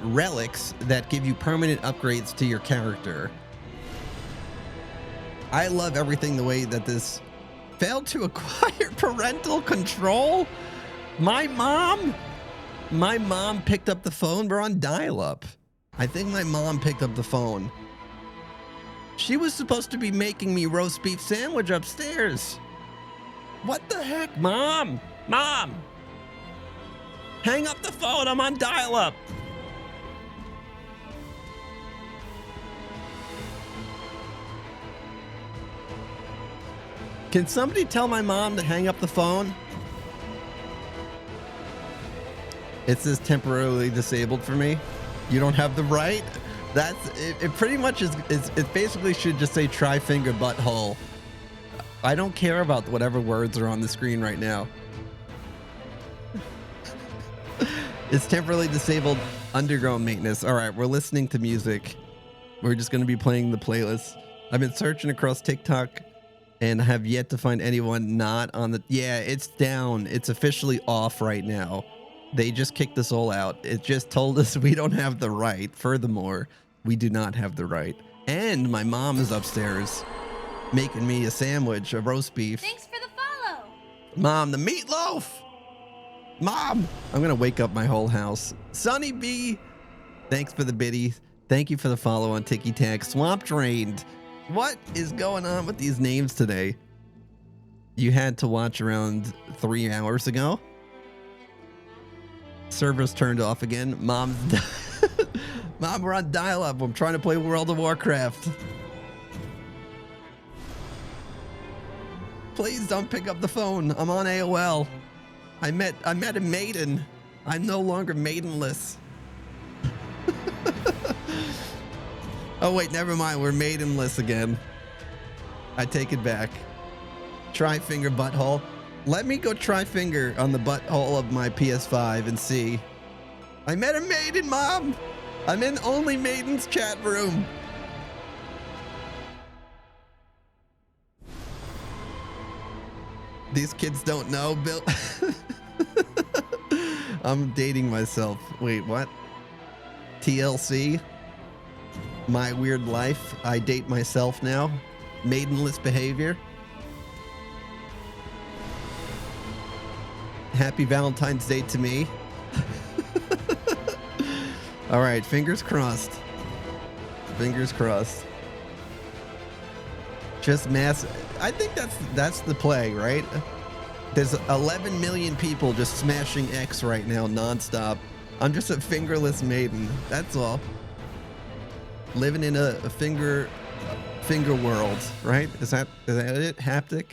relics that give you permanent upgrades to your character. I love everything the way that this failed to acquire parental control. My mom picked up the phone. We're on dial-up. I think my mom picked up the phone. She was supposed to be making me roast beef sandwich upstairs. What the heck, Mom? Mom! Hang up the phone. I'm on dial-up. Can somebody tell my mom to hang up the phone? It says temporarily disabled for me. You don't have the right? That's it. Pretty much is. It basically should just say try finger butthole. I don't care about whatever words are on the screen right now. It's temporarily disabled underground maintenance. All right, we're listening to music. We're just going to be playing the playlist. I've been searching across TikTok and have yet to find anyone not on the... Yeah, it's down. It's officially off right now. They just kicked us all out. It just told us we don't have the right. Furthermore, we do not have the right. And my mom is upstairs making me a sandwich of roast beef. Thanks for the follow. Mom, the meatloaf. Mom, I'm going to wake up my whole house. Sunny B, thanks for the biddy. Thank you for the follow on Tiki Tac. Swamp Drained. What is going on with these names today? You had to watch around 3 hours ago. Servers turned off again. Mom, we're on dial-up. I'm trying to play World of Warcraft. Please don't pick up the phone. I'm on AOL. I met a maiden. I'm no longer maidenless. Oh wait, never mind. We're maidenless again. I take it back. Try finger butthole. Let me go try finger on the butthole of my PS5 and see. I met a maiden, Mom. I'm in only maiden's chat room. These kids don't know, Bill. I'm dating myself. Wait, what? TLC? My weird life. I date myself now. Maidenless behavior. Happy Valentine's Day to me. All right, fingers crossed. Fingers crossed. Just mass. I think that's the play, right? There's 11 million people just smashing X right now nonstop. I'm just a fingerless maiden. That's all. Living in a finger world, right? Is that it? Haptic?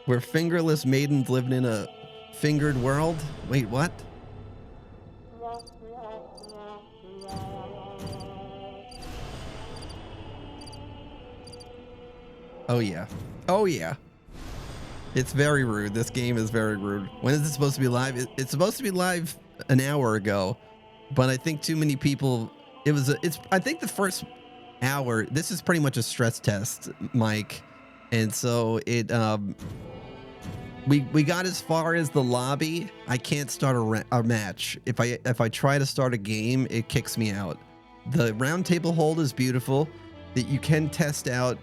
We're fingerless maidens living in a fingered world? Wait, what? Oh yeah. Oh yeah. It's very rude. This game is very rude. When is it supposed to be live? It's supposed to be live an hour ago, but I think too many people. I think the first hour. This is pretty much a stress test, Mike, and so it. We got as far as the lobby. I can't start a match. If I try to start a game, it kicks me out. The round table hold is beautiful. That you can test out.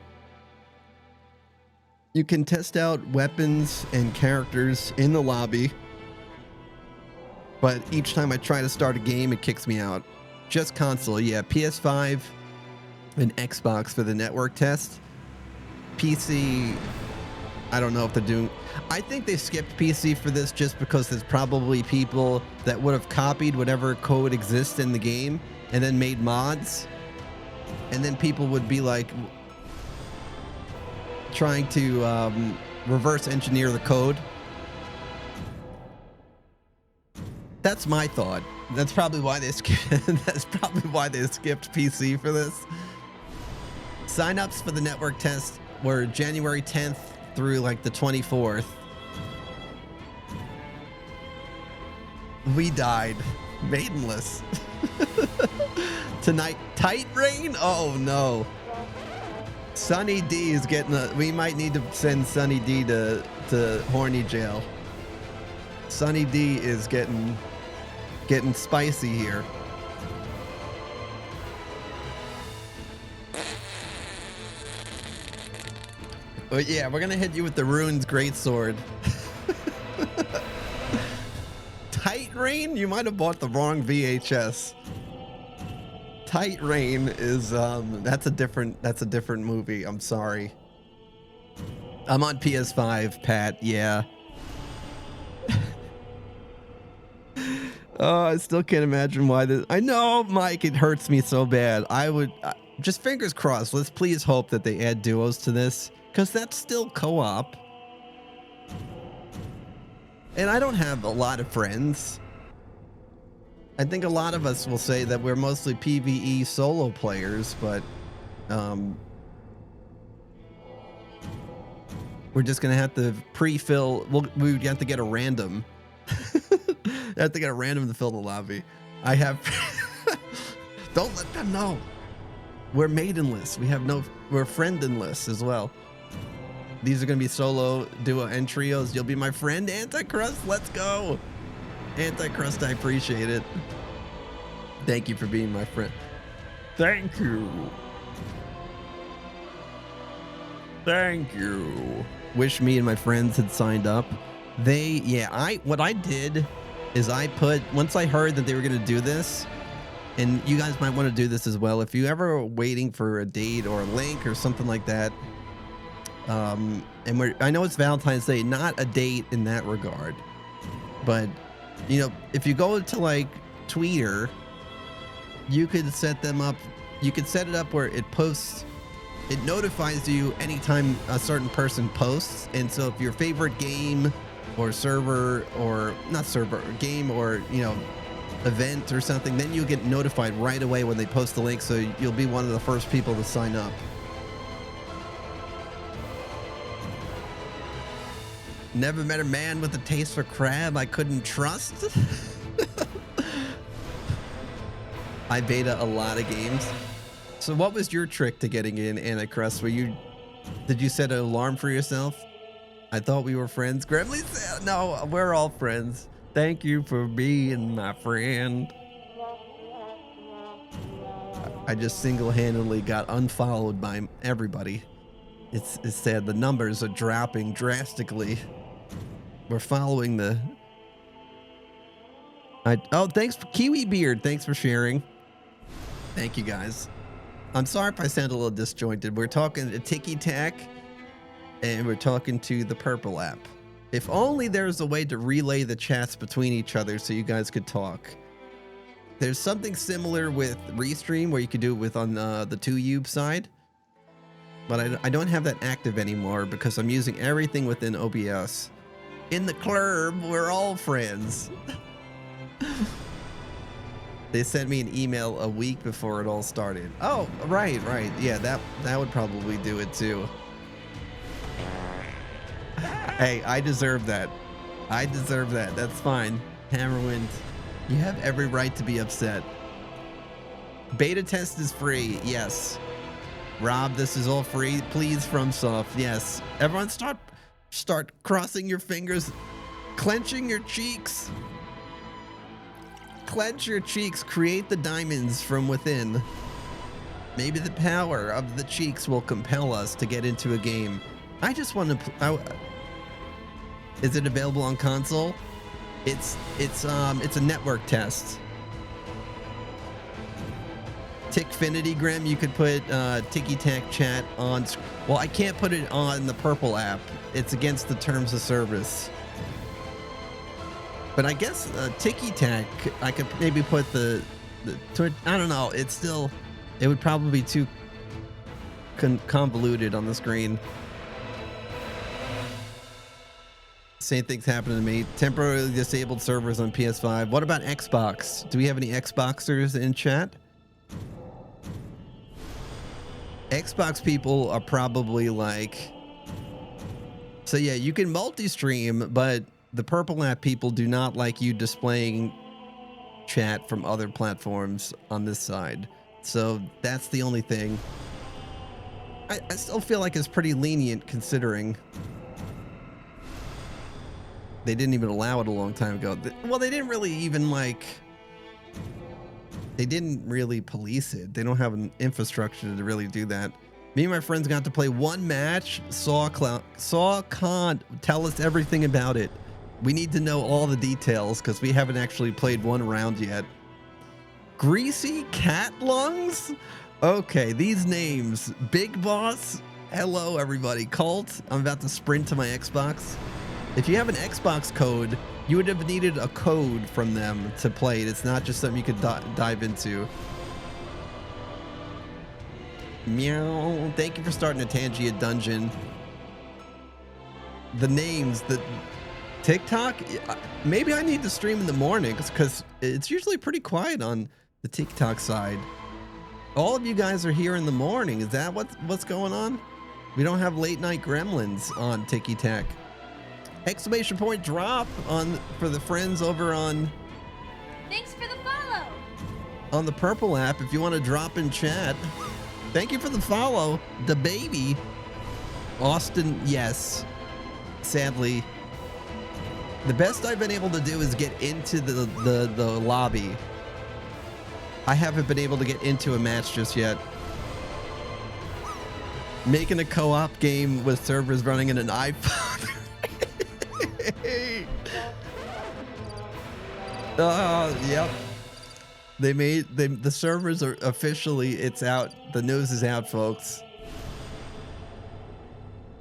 You can test out weapons and characters in the lobby, but each time I try to start a game, it kicks me out. Just console, yeah. PS5 and Xbox for the network test. PC, I don't know if they're doing. I think they skipped PC for this just because there's probably people that would have copied whatever code exists in the game and then made mods, and then people would be like trying to reverse engineer the code. That's my thought. That's probably why they that's probably why they skipped PC for this. Sign-ups for the network test were January 10th through like the 24th. We died. Maidenless. Tonight, NightReign? Oh no. Sunny D is getting we might need to send Sunny D to horny jail. Sunny D is getting spicy here. But yeah, we're gonna hit you with the Rune's Greatsword. NightReign? You might have bought the wrong VHS. NightReign is that's a different movie. I'm sorry. I'm on PS5, Pat. Yeah. Oh, I still can't imagine why this. I know, Mike. It hurts me so bad. I would just fingers crossed. Let's please hope that they add duos to this, because that's still co-op. And I don't have a lot of friends. I think a lot of us will say that we're mostly PvE solo players, but we're just gonna have to pre-fill. We would have to get a random. I have to get a random to fill the lobby. I have. Don't let them know. We're maidenless. We're friendless as well. These are gonna be solo, duo, and trios. You'll be my friend, Anticrust. Let's go. Anticrust, I appreciate it. Thank you for being my friend. Thank you. Thank you. Wish me and my friends had signed up. What I did is once I heard that they were gonna do this, and you guys might want to do this as well. If you ever are waiting for a date or a link or something like that, And I know it's Valentine's Day, not a date in that regard, but you know, if you go to like Twitter, you could set them up. You could set it up where it posts, it notifies you anytime a certain person posts. And so if your favorite game or server, or not server, game, or, you know, event or something, then you'll get notified right away when they post the link. So you'll be one of the first people to sign up. Never met a man with a taste for crab I couldn't trust. I beta a lot of games. So what was your trick to getting in Anticrust? Did you set an alarm for yourself? I thought we were friends. Gremlin said, no, we're all friends. Thank you for being my friend. I just single-handedly got unfollowed by everybody. It's sad. The numbers are dropping drastically. We're following the... Oh, thanks, Kiwi Beard. Thanks for sharing. Thank you, guys. I'm sorry if I sound a little disjointed. We're talking to Tiki Tack, and we're talking to the Purple app. If only there's a way to relay the chats between each other so you guys could talk. There's something similar with Restream where you could do it with on the 2U side. But I don't have that active anymore because I'm using everything within OBS. In the club, we're all friends. They sent me an email a week before it all started. Oh, right. Yeah, that would probably do it too. Hey, I deserve that. That's fine. Hammerwind, you have every right to be upset. Beta test is free. Yes. Rob, this is all free. Please, FromSoft. Yes. Everyone start crossing your fingers, clenching your cheeks. Clench your cheeks, create the diamonds from within. Maybe the power of the cheeks will compel us to get into a game. I just want to. Is it available on console? It's a network test. Tickfinity, Grim, you could put Tiki Tack chat on. Well, I can't put it on the Purple app. It's against the terms of service. But I guess Tiki Tack, I could maybe put I don't know. It would probably be too convoluted on the screen. Same thing's happening to me. Temporarily disabled servers on PS5. What about Xbox? Do we have any Xboxers in chat? Xbox people are probably like... So yeah, you can multi-stream, but the Purple app people do not like you displaying chat from other platforms on this side. So that's the only thing. I still feel like it's pretty lenient considering they didn't even allow it a long time ago. Well, they didn't really even they didn't really police it. They don't have an infrastructure to really do that. Me and my friends got to play one match. Saw can't tell us everything about it. We need to know all the details because we haven't actually played one round yet. Greasy cat lungs? Okay, these names. Big Boss. Hello, everybody. Cult. I'm about to sprint to my Xbox. If you have an Xbox code, you would have needed a code from them to play it. It's not just something you could dive into. Meow. Thank you for starting a Tangia dungeon. The names, the TikTok, maybe I need to stream in the morning because it's usually pretty quiet on the TikTok side. All of you guys are here in the morning. Is that what's going on? We don't have late night gremlins on Tiki Tack. Exclamation point drop for the friends over on. Thanks for the follow. On the Purple app, if you want to drop in chat. Thank you for the follow, the baby. Austin, yes. Sadly, the best I've been able to do is get into the lobby. I haven't been able to get into a match just yet. Making a co-op game with servers running in an iPhone. Yep. The servers are officially, it's out. The news is out, folks.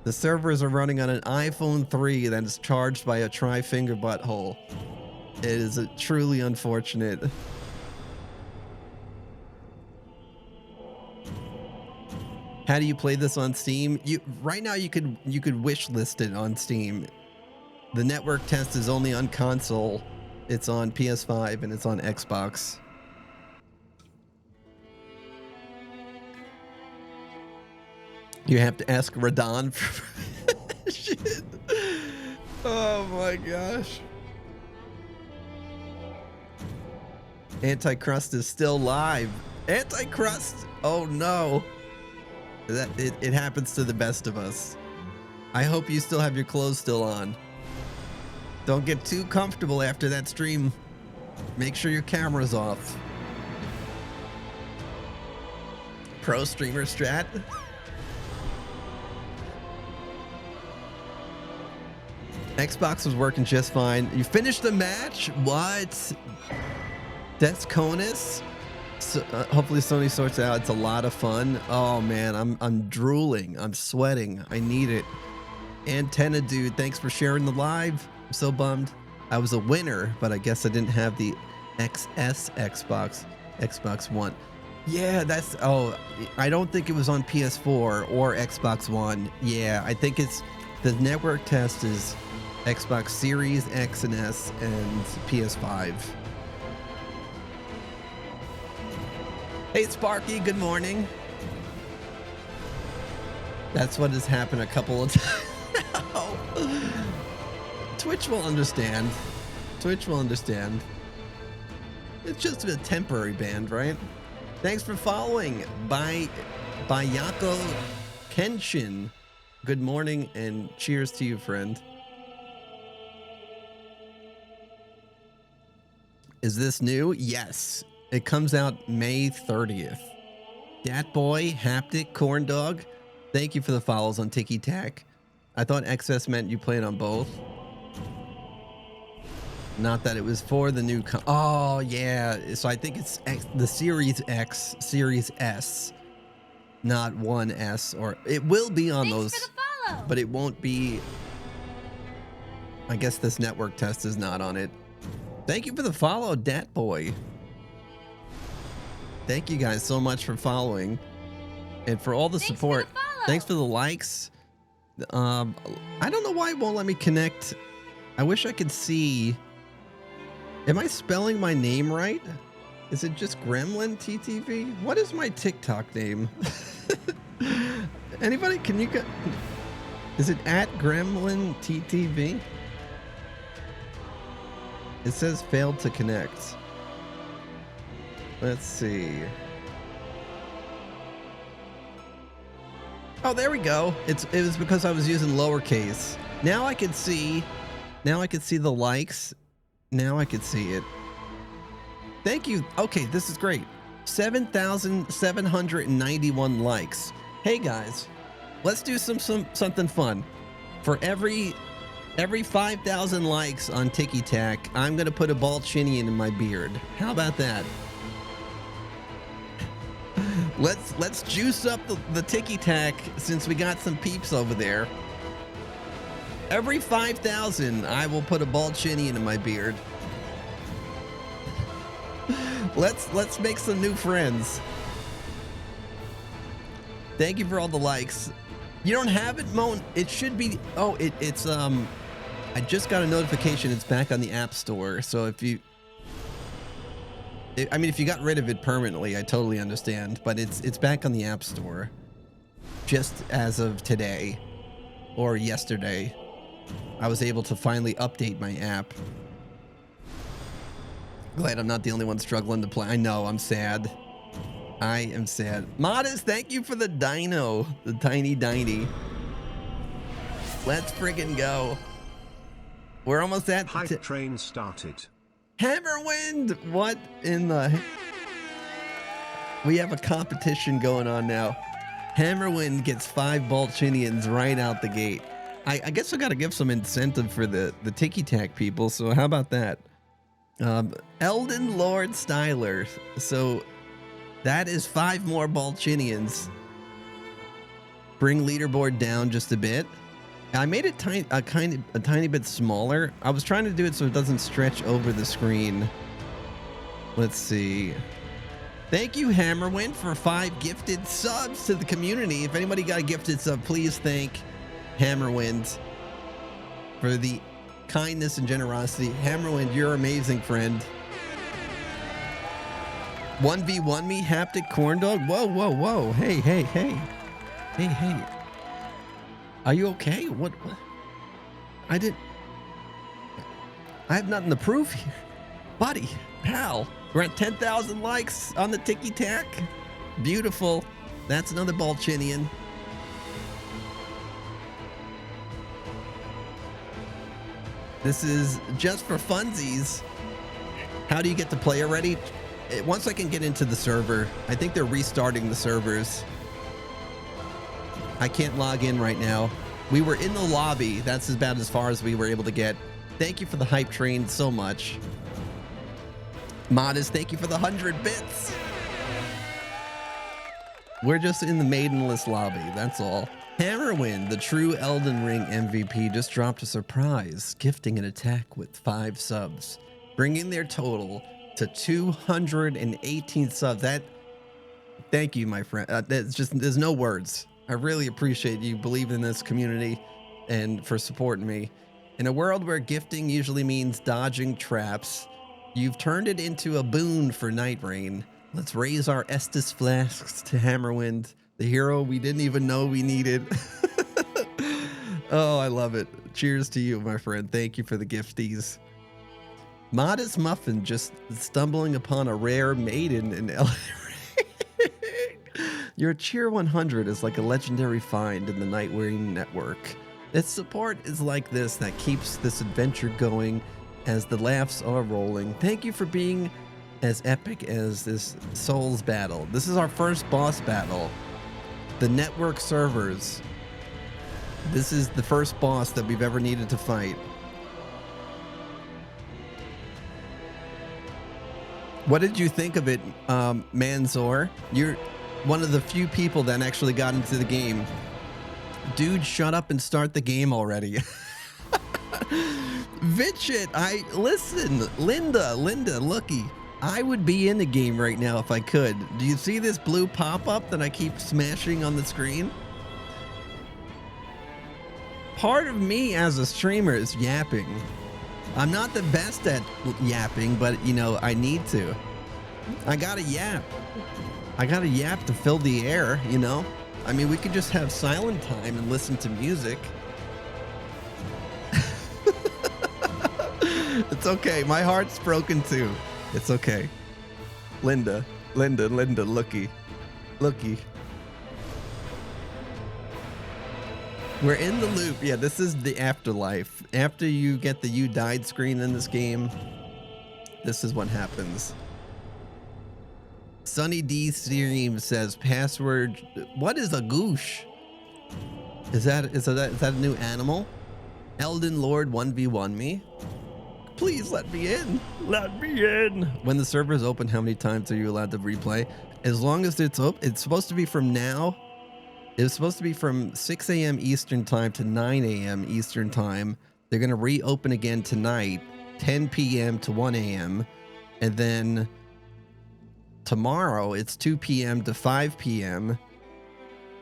The servers are running on an iPhone 3 that is charged by a tri-finger butthole. It is truly unfortunate. How do you play this on Steam? Right now you could wish list it on Steam. The network test is only on console. It's on PS5 and it's on Xbox. You have to ask Radon for shit. Oh my gosh. Anticrust is still live. Anticrust. Oh no. It happens to the best of us. I hope you still have your clothes still on. Don't get too comfortable after that stream. Make sure your camera's off. Pro streamer strat. Xbox was working just fine. You finished the match? What? That's Conus? So, hopefully Sony sorts it out. It's a lot of fun. Oh man, I'm drooling. I'm sweating. I need it. Antenna dude, thanks for sharing the live. I'm so bummed. I was a winner, but I guess I didn't have the XS Xbox One. Yeah, that's, oh, I don't think it was on PS4 or Xbox One. Yeah, I think it's, the network test is Xbox Series X and S and PS5. Hey Sparky, good morning. That's what has happened a couple of times. Twitch will understand. Twitch will understand. It's just a temporary band, right? Thanks for following. Bayako Kenshin. Good morning and cheers to you, friend. Is this new? Yes. It comes out May 30th. Dat Boy, Haptic, Corn Dog. Thank you for the follows on Tiki Tac. I thought XS meant you played on both. Not that it was for the new. Oh yeah. So I think it's the Series X, Series S, not 1S, or it will be on those, for the follow. but it won't be. I guess this network test is not on it. Thank you for the follow, Dat Boy. Thank you guys so much for following and for all the support. Thanks for the likes. I don't know why it won't let me connect. I wish I could see. Am I spelling my name right? Is it just Gremlin TTV? What is my TikTok name? Anybody? Can you get? Is it at Gremlin TTV? It says failed to connect. Let's see. Oh, there we go. It was because I was using lowercase. Now I can see. Now I can see the likes. Now I can see it. Thank you. Okay, this is great. 7,791 likes. Hey guys, let's do something fun. For every 5,000 likes on Tiki Tac, I'm gonna put a ball chinian in my beard. How about that? Let's juice up the Tiki Tac since we got some peeps over there. Every 5,000, I will put a bald chinian in my beard. Let's make some new friends. Thank you for all the likes. You don't have it, Moan? It should be. Oh, it's I just got a notification. It's back on the App Store. So if you. I mean, if you got rid of it permanently, I totally understand. But it's back on the App Store, just as of today, or yesterday. I was able to finally update my app. Glad I'm not the only one struggling to play. I know, I'm sad. I am sad. Modest, thank you for the dino, the tiny diny. Let's friggin' go. We're almost at Hype train started. Hammerwind! What in the... We have a competition going on now. Hammerwind gets 5 Balchinians right out the gate. I guess I gotta give some incentive for the Tiki Tac people, so how about that? Elden Lord Styler. So that is 5 more Balchinians. bring leaderboard down just a bit. I made it a tiny bit smaller. I was trying to do it so it doesn't stretch over the screen. Let's see. Thank you, Hammerwind, for 5 gifted subs to the community. If anybody got a gifted sub, please thank Hammerwind for the kindness and generosity. Hammerwind, you're amazing, friend. 1v1 me, haptic corn dog. Whoa, whoa, whoa. Hey, hey, hey. Hey, hey. Are you okay? What? I have nothing to prove here. Buddy, pal. We're at 10,000 likes on the Tiki Tac. Beautiful. That's another Balchinian. This is just for funsies. How do you get to play already? Once I can get into the server, I think they're restarting the servers. I can't log in right now. We were in the lobby. That's about as far as we were able to get. Thank you for the hype train so much. Modest, thank you for the 100 bits. We're just in the maidenless lobby, that's all. Hammerwind, the true Elden Ring MVP, just dropped a surprise, gifting an attack with 5 subs, bringing their total to 218 subs. Thank you, my friend. There's no words. I really appreciate you believing in this community and for supporting me. In a world where gifting usually means dodging traps, you've turned it into a boon for NightReign. Let's raise our Estus flasks to Hammerwind, the hero we didn't even know we needed. Oh, I love it. Cheers to you, my friend. Thank you for the gifties. Modest Muffin just stumbling upon a rare maiden in Elden. Your Cheer 100 is like a legendary find in the NightReign network. Its support is like this that keeps this adventure going as the laughs are rolling. Thank you for being as epic as this Souls battle. This is our first boss battle. The network servers. This is the first boss that we've ever needed to fight. What did you think of it, Manzor? You're one of the few people that actually got into the game. Dude, shut up and start the game already. Vitchit, listen, Linda, looky. I would be in the game right now if I could. Do you see this blue pop-up that I keep smashing on the screen? Part of me as a streamer is yapping. I'm not the best at yapping, but you know, I need to. I gotta yap. I gotta yap to fill the air, you know? I mean, we could just have silent time and listen to music. It's okay. My heart's broken too. It's okay. Linda, looky. We're in the loop. Yeah, this is the afterlife. After you get the "you died" screen in this game, this is what happens. Sunny D Stream says password. What is a goosh? Is that a new animal? Elden Lord 1v1 me. Please let me in. Let me in. When the server is open, how many times are you allowed to replay? As long as it's open. It's supposed to be from now. It's supposed to be from 6 a.m. Eastern time to 9 a.m. Eastern time. They're going to reopen again tonight, 10 p.m. to 1 a.m. And then tomorrow it's 2 p.m. to 5 p.m.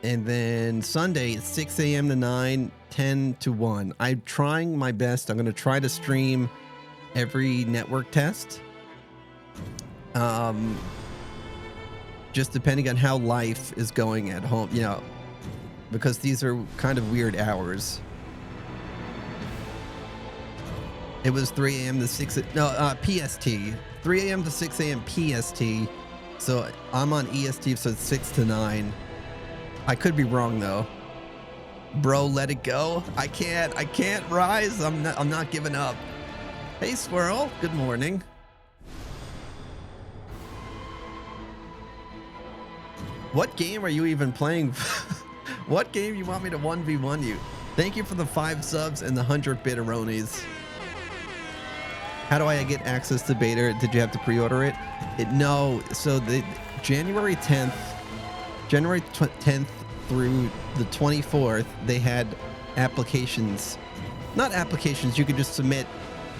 And then Sunday it's 6 a.m. to 9, 10 to 1. I'm trying my best. I'm going to try to stream every network test. Just depending on how life is going at home, you know, because these are kind of weird hours. It was 3 a.m. to 6, no, PST. 3 a.m. to 6 a.m. PST. So I'm on EST, so it's 6 to 9. I could be wrong though. Bro, let it go. I can't rise. I'm not giving up. Hey Squirrel, good morning. What game are you even playing? What game you want me to 1v1 you? Thank you for the 5 subs and the 100 bitteronies. How do I get access to beta? Did you have to pre-order it? No. So the January 10th through the 24th, they had applications, not applications, you could just submit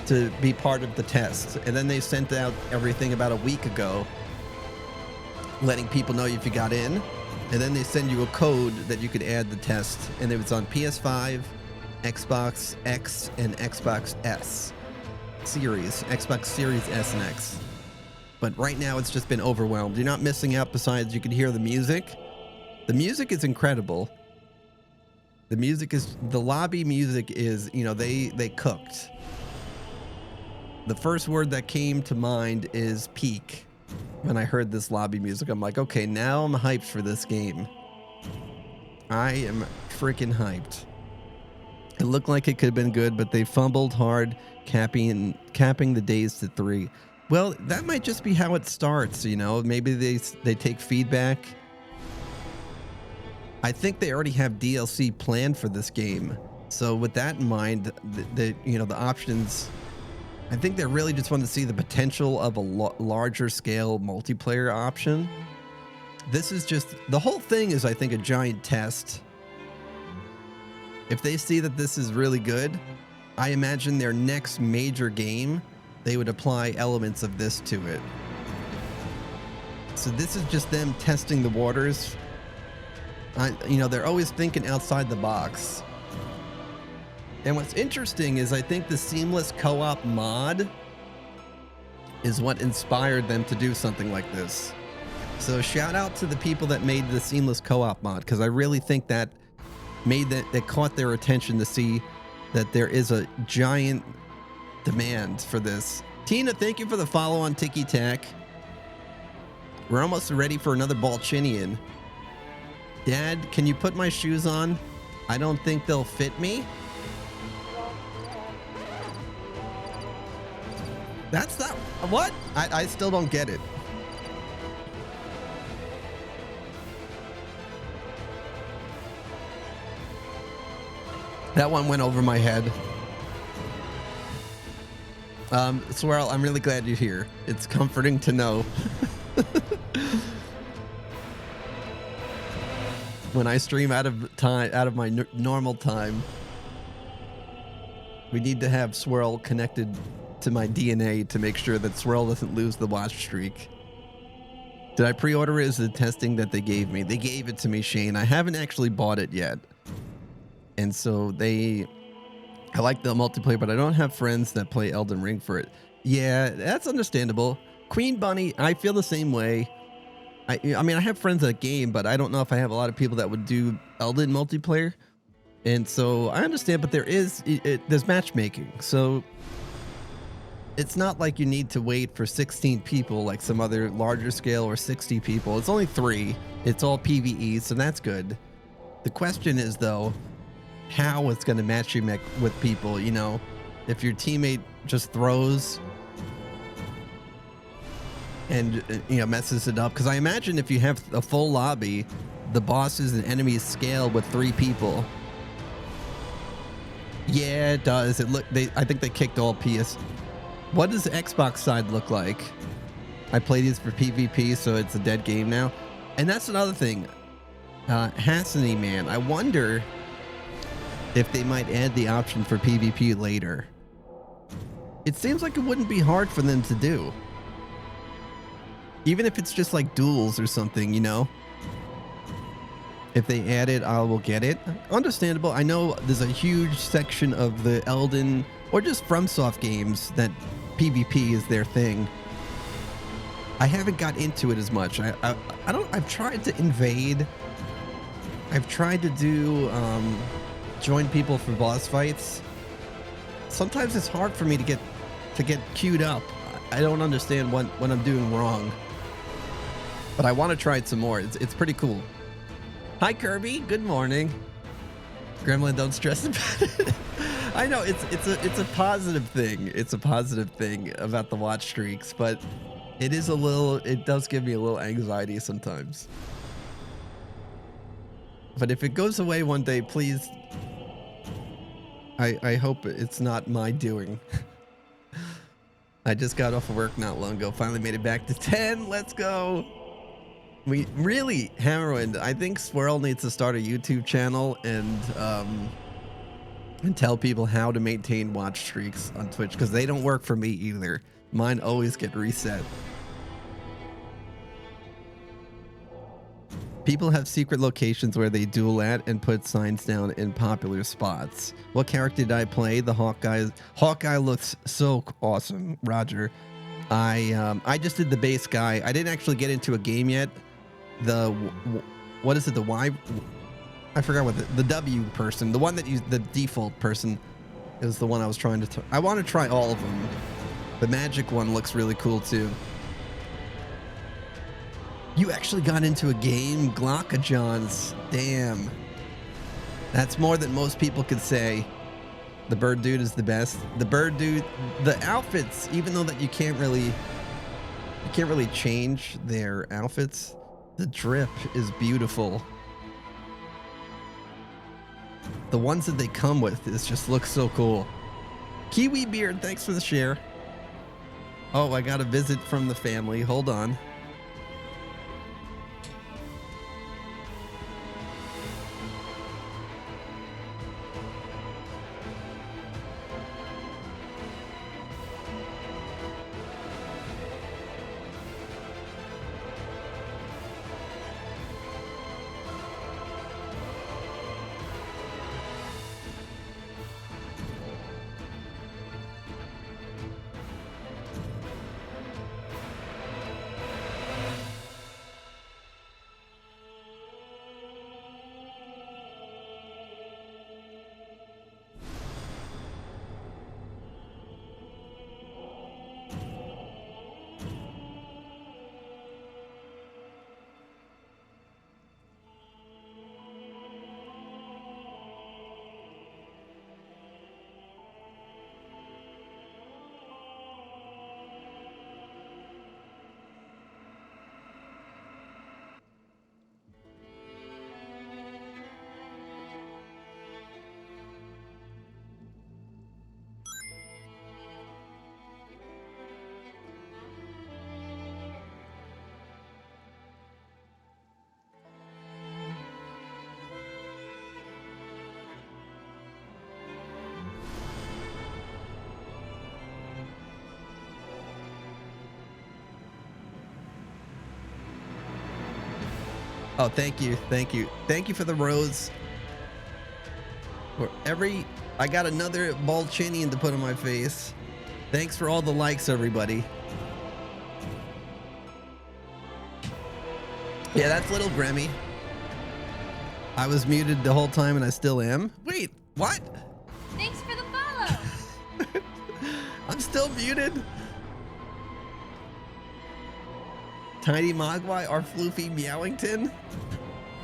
to be part of the test. And then they sent out everything about a week ago, letting people know if you got in. And then they send you a code that you could add the test. And it was on PS5, Xbox X, and Xbox S series, Xbox Series S and X. But right now it's just been overwhelmed. You're not missing out, besides you can hear the music. The music is incredible. The lobby music is, you know, they cooked. The first word that came to mind is peak. When I heard this lobby music, I'm like, okay, now I'm hyped for this game. I am freaking hyped. It looked like it could have been good, but they fumbled hard, capping the days to 3. Well, that might just be how it starts, you know. Maybe they take feedback. I think they already have DLC planned for this game. So with that in mind, the options, I think they really just want to see the potential of a larger scale multiplayer option. This is just, the whole thing is, I think, a giant test. If they see that this is really good, I imagine their next major game, they would apply elements of this to it. So this is just them testing the waters. They're always thinking outside the box. And what's interesting is I think the seamless co-op mod is what inspired them to do something like this. So shout out to the people that made the seamless co-op mod, because I really think that it caught their attention to see that there is a giant demand for this. Tina, thank you for the follow on Tiki Tac. We're almost ready for another Balchinian. Dad, can you put my shoes on? I don't think they'll fit me. That's not what? I still don't get it. That one went over my head. Swirl, I'm really glad you're here. It's comforting to know. When I stream out of my normal time, we need to have Swirl connected to my DNA to make sure that Swirl doesn't lose the watch streak. Did I pre-order it as the testing that they gave me? They gave it to me, Shane. I haven't actually bought it yet. And so I like the multiplayer, but I don't have friends that play Elden Ring for it. Yeah, that's understandable. Queen Bunny, I feel the same way. I mean, I have friends that game, but I don't know if I have a lot of people that would do Elden multiplayer. And so I understand, but there's matchmaking. So it's not like you need to wait for 16 people like some other larger scale, or 60 people. It's only 3. It's all PvE, so that's good. The question is, though, how it's going to match you with people. You know, if your teammate just throws and messes it up, because I imagine if you have a full lobby, the bosses and enemies scale with 3 people. Yeah, it does. I think they kicked all PS. What does the Xbox side look like? I play these for PvP, so it's a dead game now. And that's another thing. Hassany, man, I wonder if they might add the option for PvP later. It seems like it wouldn't be hard for them to do. Even if it's just like duels or something, you know? If they add it, I will get it. Understandable. I know there's a huge section of the Elden, or just FromSoft games, that PvP is their thing. I haven't got into it as much. I've tried to invade. I've tried to do join people for boss fights. Sometimes it's hard for me to get queued up. I don't understand what I'm doing wrong. But I want to try it some more. It's pretty cool. Hi Kirby, good morning. Gremlin, don't stress about it. I know it's a positive thing. It's a positive thing about the watch streaks, but it does give me a little anxiety sometimes. But if it goes away one day, please, I hope it's not my doing. I just got off of work not long ago. Finally made it back to 10. Let's go. We really, Heroin, I think Swirl needs to start a YouTube channel and tell people how to maintain watch streaks on Twitch, because they don't work for me either. Mine always get reset. People have secret locations where they duel at and put signs down in popular spots. What character did I play? The Hawkeye. Hawkeye looks so awesome, Roger. I just did the base guy. I didn't actually get into a game yet. What is it? The Y? I forgot what the W person. The one that used the default person is the one I was trying to. I want to try all of them. The magic one looks really cool too. You actually got into a game, Glockajohns. Damn. That's more than most people could say. The bird dude is the best. The bird dude, the outfits, even though that you can't really change their outfits, the drip is beautiful. The ones that they come with just look so cool. Kiwi Beard, thanks for the share. Oh, I got a visit from the family. Hold on. Oh, thank you. Thank you. Thank you for the rose. I got another Balchinian to put on my face. Thanks for all the likes, everybody. Yeah, that's little Grammy. I was muted the whole time and I still am. Wait, what? Thanks for the follow. I'm still muted. Tiny Mogwai or Floofy Meowington?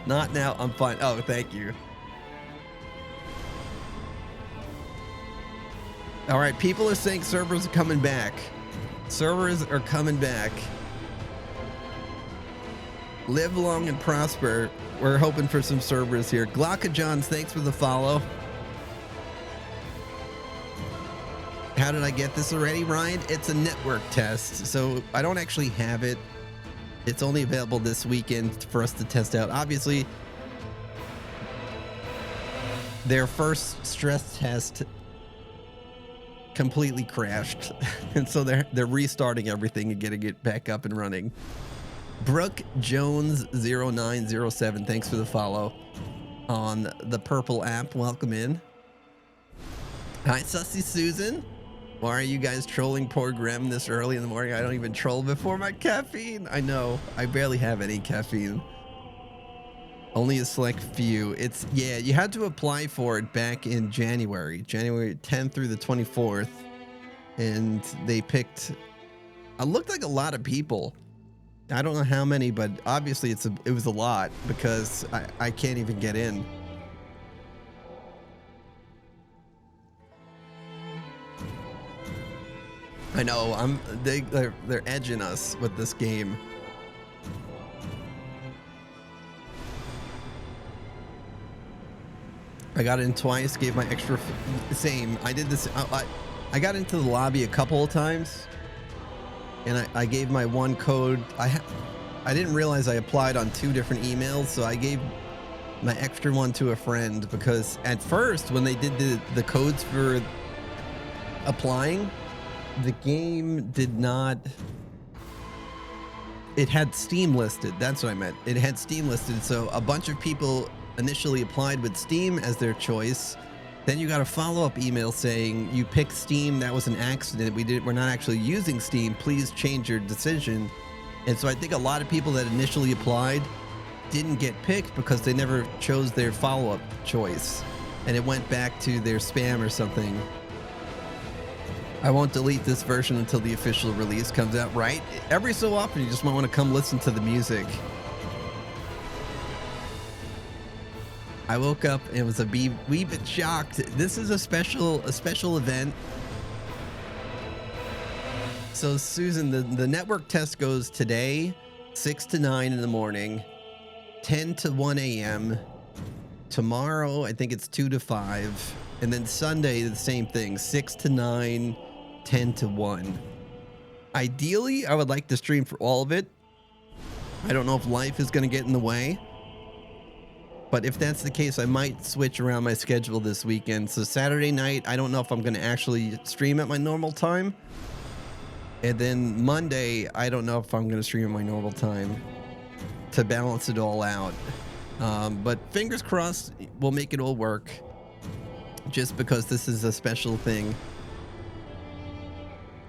Not now, I'm fine. Oh, thank you. All right, people are saying servers are coming back. Servers are coming back. Live long and prosper. We're hoping for some servers here. Glockajohns, thanks for the follow. How did I get this already, Ryan? It's a network test, so I don't actually have it. It's only available this weekend for us to test out. Obviously, their first stress test completely crashed, and so they're restarting everything and getting it back up and running. Brooke Jones 0907, thanks for the follow on the purple app. Welcome in. Hi, Sussy Susan. Why are you guys trolling poor Grem this early in the morning? I don't even troll before my caffeine. I know. I barely have any caffeine. Only a select few. Yeah, you had to apply for it back in January 10th through the 24th. And they picked, it looked like a lot of people. I don't know how many, but obviously it was a lot because I can't even get in. I know, they're edging us with this game. I got in twice, gave my extra, same. I did this, I got into the lobby a couple of times, and I gave my one code. I didn't realize I applied on 2 different emails, so I gave my extra one to a friend because at first when they did the codes for applying, the game did not, it had Steam listed. That's what I meant. It had Steam listed, so a bunch of people initially applied with Steam as their choice. Then you got a follow-up email saying you picked Steam, that was an accident, we're not actually using Steam, please change your decision. And so I think a lot of people that initially applied didn't get picked because they never chose their follow-up choice, and it went back to their spam or something. I won't delete this version until the official release comes out, right? Every so often you just might want to come listen to the music. I woke up and was a wee bit shocked. This is a special event. So Susan, the network test goes today, 6 to 9 in the morning, 10 to 1 a.m. Tomorrow, I think it's 2 to 5. And then Sunday, the same thing, 6 to 9, 10 to 1. Ideally, I would like to stream for all of it. I don't know if life is going to get in the way. But if that's the case, I might switch around my schedule this weekend. So Saturday night, I don't know if I'm going to actually stream at my normal time. And then Monday, I don't know if I'm going to stream at my normal time to balance it all out. But fingers crossed, we'll make it all work. Just because this is a special thing.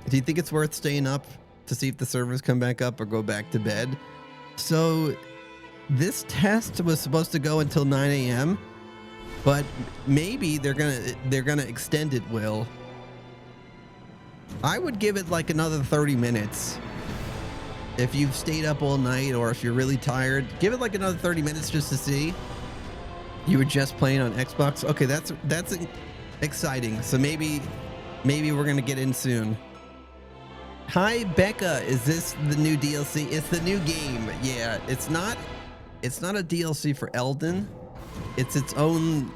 Do you think it's worth staying up to see if the servers come back up or go back to bed? So this test was supposed to go until 9 a.m. but maybe they're gonna extend it, Will. I would give it like another 30 minutes. If you've stayed up all night or if you're really tired, give it like another 30 minutes just to see. You were just playing on Xbox? Okay, that's exciting. So maybe we're gonna get in soon. Hi, Becca. Is this the new DLC? It's the new game. Yeah, it's not a DLC for Elden. It's its own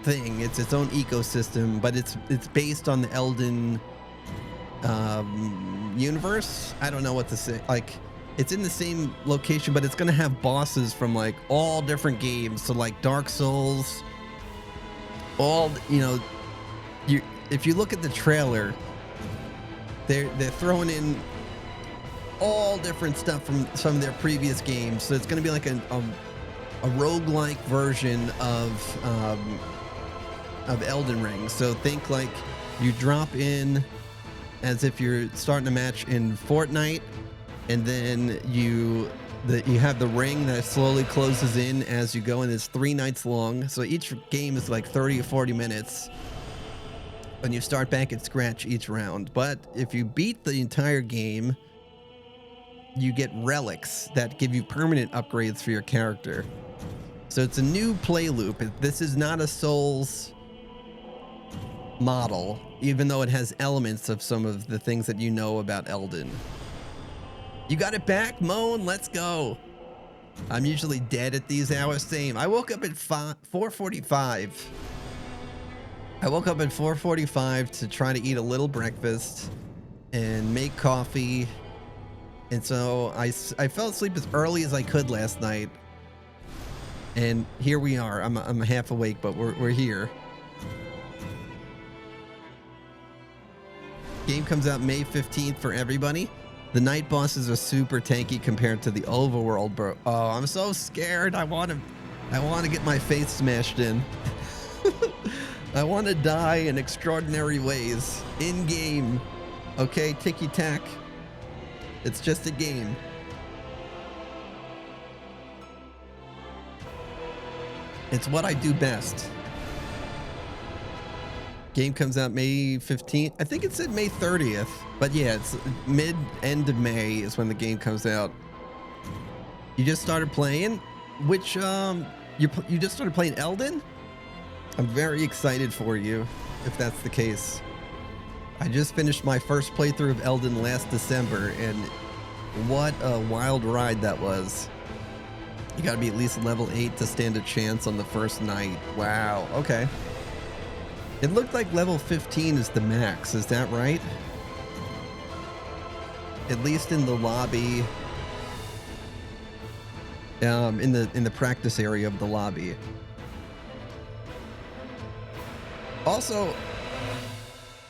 thing. It's its own ecosystem, but it's based on the Elden universe. I don't know what to say. Like, it's in the same location, but it's gonna have bosses from like all different games. So like Dark Souls, if you look at the trailer, they're throwing in all different stuff from some of their previous games. So it's gonna be like a roguelike version of Elden Ring. So think like you drop in as if you're starting a match in Fortnite, and then you have the ring that slowly closes in as you go, and it's 3 nights long. So each game is like 30 or 40 minutes. And you start back at scratch each round. But if you beat the entire game, you get relics that give you permanent upgrades for your character. So it's a new play loop. This is not a Souls model, even though it has elements of some of the things that you know about Elden. You got it back, Moan. Let's go. I'm usually dead at these hours. Same. I woke up at 4:45. I woke up at 4:45 to try to eat a little breakfast and make coffee. And so I fell asleep as early as I could last night. And here we are. I'm half awake, but we're here. Game comes out May 15th for everybody. The night bosses are super tanky compared to the overworld, bro. Oh, I'm so scared. I want to get my face smashed in. I want to die in extraordinary ways. In game. Okay, ticky tack. It's just a game. It's what I do best. Game comes out May 15th. I think it said May 30th. But yeah, it's end of May is when the game comes out. You just started playing? Which, you just started playing Elden? I'm very excited for you, if that's the case. I just finished my first playthrough of Elden last December, and what a wild ride that was. You gotta be at least level 8 to stand a chance on the first night. Wow, okay. It looked like level 15 is the max, is that right? At least in the lobby. in the practice area of the lobby. Also,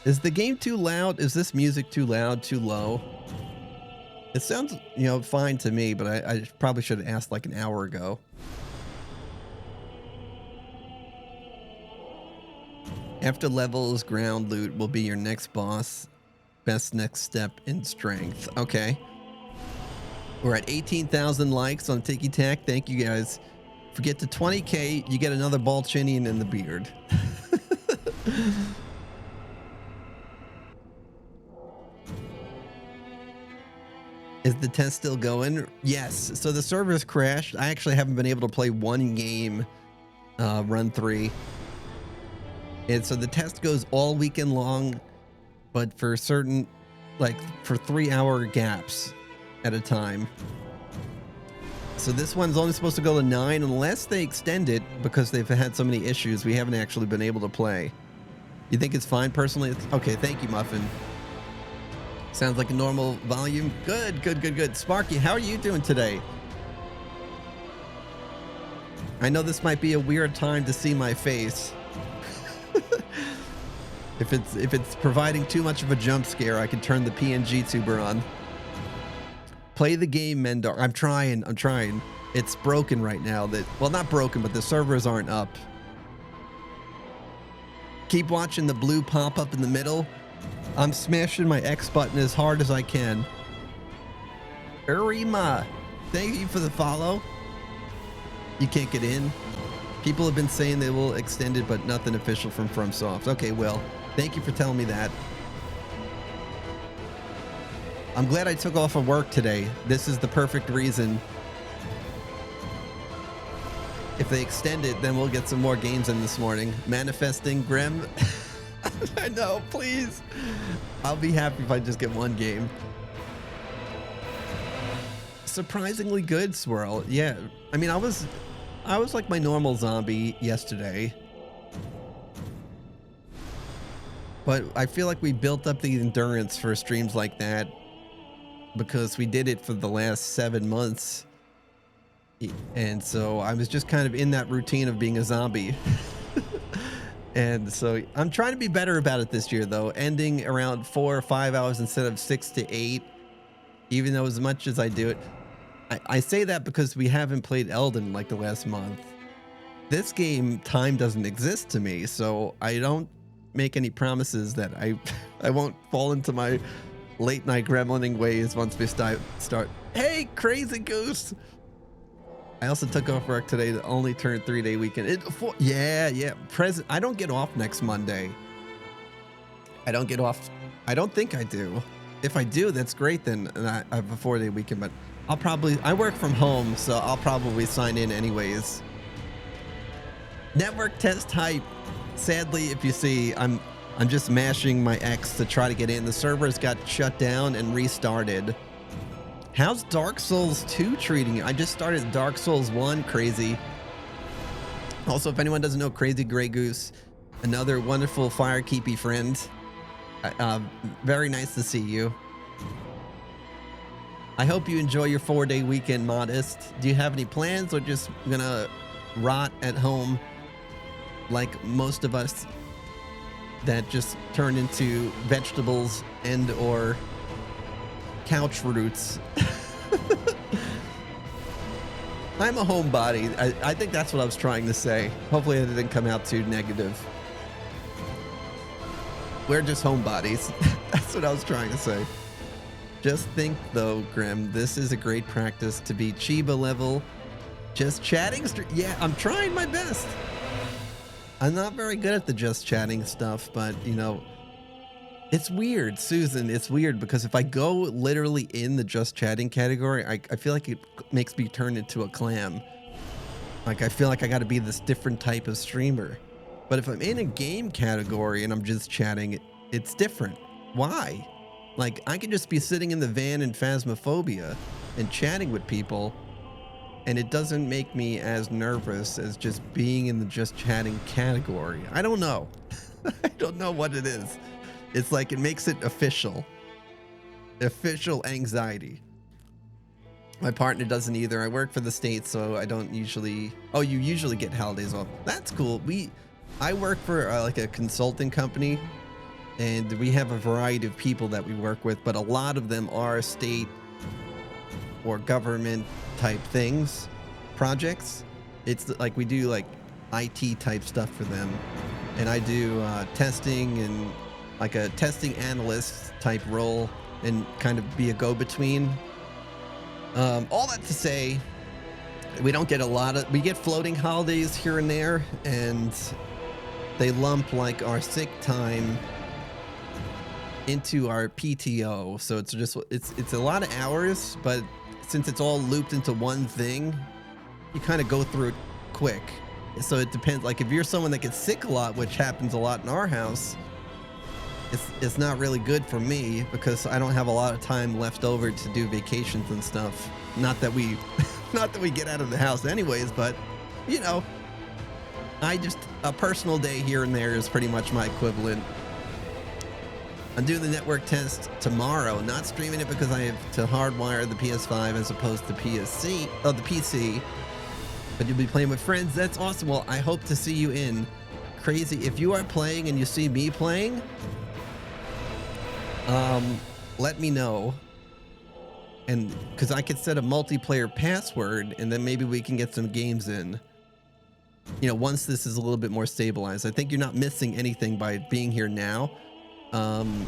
is the game too loud? Is this music too loud, too low? It sounds, you know, fine to me, but I probably should have asked like an hour ago. After levels, ground loot will be your next boss. Best next step in strength. Okay. We're at 18,000 likes on Tiki Tac. Thank you guys. If we get to 20K, you get another Balchinian in the beard. Is the test still going? Yes. So the servers crashed. I actually haven't been able to play one game, run 3. And so the test goes all weekend long, but for certain, like for 3-hour gaps at a time. So this one's only supposed to go to 9 unless they extend it, because they've had so many issues. We haven't actually been able to play. You think it's fine personally? Okay, thank you, Muffin. Sounds like a normal volume. Good, good, good, good. Sparky, how are you doing today? I know this might be a weird time to see my face. If it's providing too much of a jump scare, I can turn the PNG tuber on. Play the game, Mendar. I'm trying. It's broken right now. Well, not broken, but the servers aren't up. Keep watching the blue pop up in the middle. I'm smashing my X button as hard as I can. Urima, thank you for the follow. You can't get in. People have been saying they will extend it, but nothing official from FromSoft. Okay, well, thank you for telling me that. I'm glad I took off of work today. This is the perfect reason. If they extend it, then we'll get some more games in this morning. Manifesting Grim. I know, please. I'll be happy if I just get one game. Surprisingly good, Swirl. Yeah, I mean, I was like my normal zombie yesterday. But I feel like we built up the endurance for streams like that because we did it for the last 7 months. And so I was just kind of in that routine of being a zombie. And so I'm trying to be better about it this year, though, ending around 4 or 5 hours instead of 6 to 8, even though as much as I do it. I say that because we haven't played Elden like the last month. This game, time doesn't exist to me, so I don't make any promises that I won't fall into my late night gremlining ways once we start. Hey, Crazy Goose! I also took off work today to only turn 3-day weekend. Yeah. I don't get off next Monday. I don't get off. I don't think I do. If I do, that's great then. And I have a 4-day weekend, but I work from home, so I'll probably sign in anyways. Network test hype. Sadly, if you see, I'm just mashing my X to try to get in. The servers got shut down and restarted. How's Dark Souls 2 treating you? I just started Dark Souls 1, Crazy. Also, if anyone doesn't know Crazy Grey Goose, another wonderful firekeepy friend. Very nice to see you. I hope you enjoy your 4-day weekend, Modest. Do you have any plans or just gonna rot at home like most of us that just turn into vegetables and or couch roots? I'm a homebody. I think that's what I was trying to say. Hopefully it didn't come out too negative. We're just homebodies. That's what I was trying to say. Just think though, Grim, this is a great practice to be Chiba level. Just chatting. Yeah, I'm trying my best. I'm not very good at the just chatting stuff, but you know, it's weird, Susan. It's weird because if I go literally in the just chatting category, I feel like it makes me turn into a clam. Like I feel like I got to be this different type of streamer. But if I'm in a game category and I'm just chatting, it's different. Why? Like I can just be sitting in the van in Phasmophobia and chatting with people, and it doesn't make me as nervous as just being in the just chatting category. I don't know. I don't know what it is. It's like it makes it official. Official anxiety. My partner doesn't either. I work for the state, so I don't usually. Oh, you usually get holidays off. That's cool. I work for like a consulting company, and we have a variety of people that we work with, but a lot of them are state or government type things, projects. It's like we do like IT type stuff for them, and I do testing and like a testing analyst type role, and kind of be a go-between. All that to say, we don't get we get floating holidays here and there, and they lump like our sick time into our PTO. So it's a lot of hours, but since it's all looped into one thing, you kind of go through it quick. So it depends. Like if you're someone that gets sick a lot, which happens a lot in our house, it's not really good for me because I don't have a lot of time left over to do vacations and stuff. Not that we get out of the house anyways, but you know, a personal day here and there is pretty much my equivalent. I'm doing the network test tomorrow, not streaming it because I have to hardwire the PS5 as opposed to the PC. But you'll be playing with friends. That's awesome. Well, I hope to see you in. Crazy. If you are playing and you see me playing, let me know, and because I could set a multiplayer password, and then maybe we can get some games in, you know, once this is a little bit more stabilized. I think you're not missing anything by being here now, and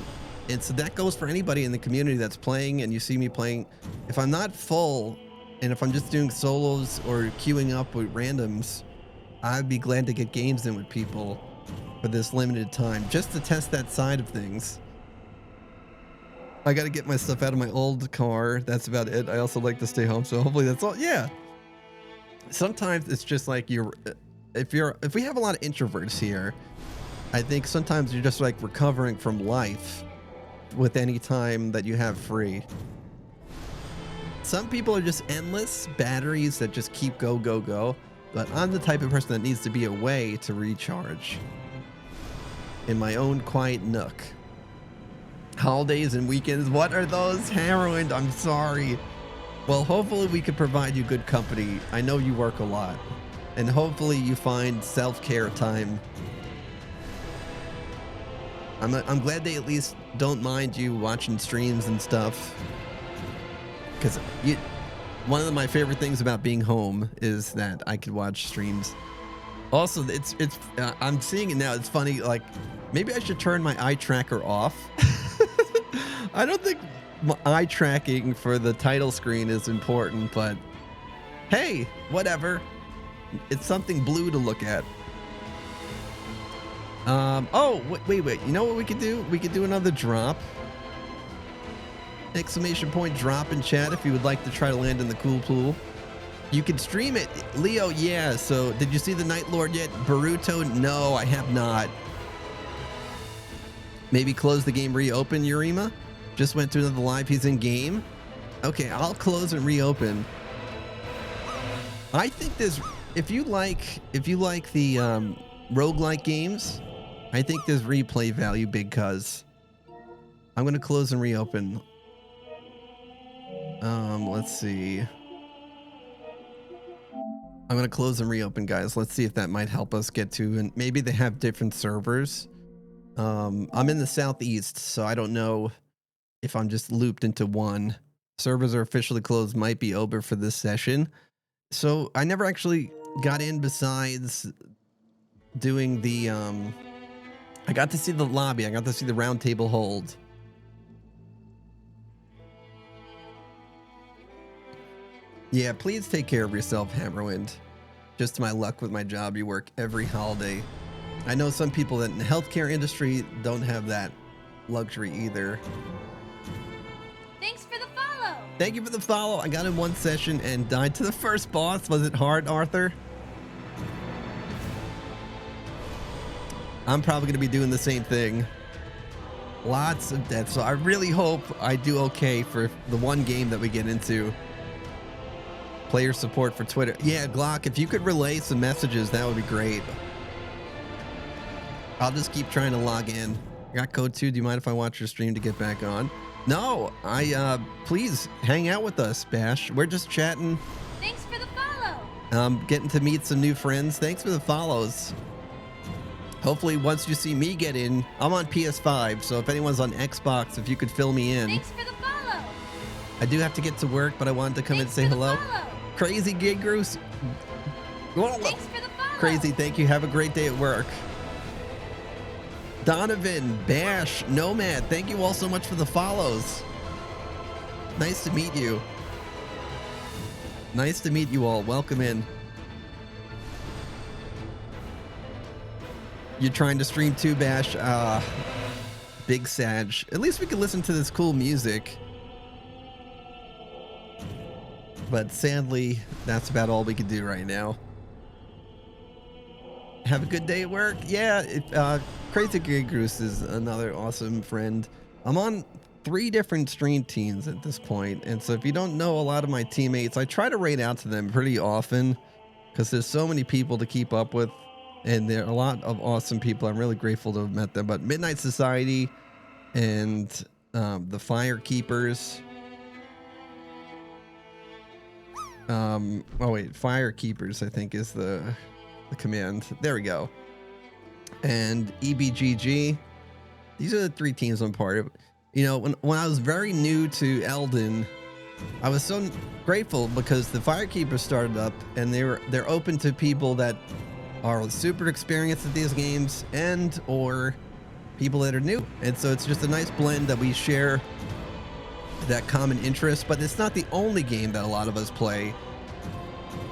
so that goes for anybody in the community that's playing and you see me playing. If I'm not full, and if I'm just doing solos or queuing up with randoms, I'd be glad to get games in with people for this limited time, just to test that side of things. I got to get my stuff out of my old car. That's about it. I also like to stay home, so hopefully that's all. Yeah. Sometimes it's just like if we have a lot of introverts here, I think sometimes you're just like recovering from life with any time that you have free. Some people are just endless batteries that just keep go, go, go. But I'm the type of person that needs to be away to recharge in my own quiet nook. Holidays and weekends, what are those? Heroin, I'm sorry. Well, hopefully we can provide you good company. I know you work a lot, and hopefully you find self-care time. I'm glad they at least don't mind you watching streams and stuff, because one of my favorite things about being home is that I could watch streams. Also, I'm seeing it now. It's funny. Like, maybe I should turn my eye tracker off. I don't think eye tracking for the title screen is important, but hey, whatever. It's something blue to look at. Oh, wait. You know what we could do? We could do another drop. Exclamation point drop in chat if you would like to try to land in the cool pool. You can stream it. Leo, yeah. So did you see the Night Lord yet? Baruto? No, I have not. Maybe close the game, reopen, Yurima? Just went through another live. He's in game. Okay, I'll close and reopen. I think there's, if you like the roguelike games, I think there's replay value big cuz. I'm gonna close and reopen. Let's see. I'm gonna close and reopen, guys. Let's see if that might help us get to, and maybe they have different servers. I'm in the southeast, so I don't know if I'm just looped into one. Servers are officially closed, might be over for this session. So I never actually got in besides doing the, I got to see the lobby. I got to see the round table hold. Yeah, please take care of yourself, Hammerwind. Just my luck with my job, you work every holiday. I know some people that in the healthcare industry don't have that luxury either. Thanks for the follow. Thank you for the follow. I got in one session and died to the first boss. Was it hard, Arthur? I'm probably going to be doing the same thing. Lots of deaths. So I really hope I do okay for the one game that we get into. Player support for Twitter. Yeah, Glock, if you could relay some messages, that would be great. I'll just keep trying to log in. I got code 2. Do you mind if I watch your stream to get back on? No, please hang out with us, Bash. We're just chatting. Thanks for the follow. Getting to meet some new friends. Thanks for the follows. Hopefully, once you see me get in, I'm on PS5, so if anyone's on Xbox, if you could fill me in. Thanks for the follow. I do have to get to work, but I wanted to come and say hello. Crazy Gig Goose. Thanks for the follow. Crazy, thank you. Have a great day at work. Donovan, Bash, Nomad, thank you all so much for the follows. Nice to meet you. Nice to meet you all. Welcome in. You're trying to stream too, Bash? Big Sag. At least we can listen to this cool music. But sadly, that's about all we can do right now. Have a good day at work. Yeah, Crazy Gig Goose is another awesome friend. I'm on 3 different stream teams at this point, and so if you don't know a lot of my teammates, I try to raid out to them pretty often because there's so many people to keep up with, and there are a lot of awesome people. I'm really grateful to have met them. But Midnight Society and the Fire Keepers. Oh wait, Fire Keepers I think is the command. There we go. And EBGG. These are the 3 teams I'm part of. You know, when I was very new to Elden, I was so grateful because the Fire Keepers started up and they're open to people that are super experienced at these games and or people that are new. And so it's just a nice blend that we share that common interest, but it's not the only game that a lot of us play.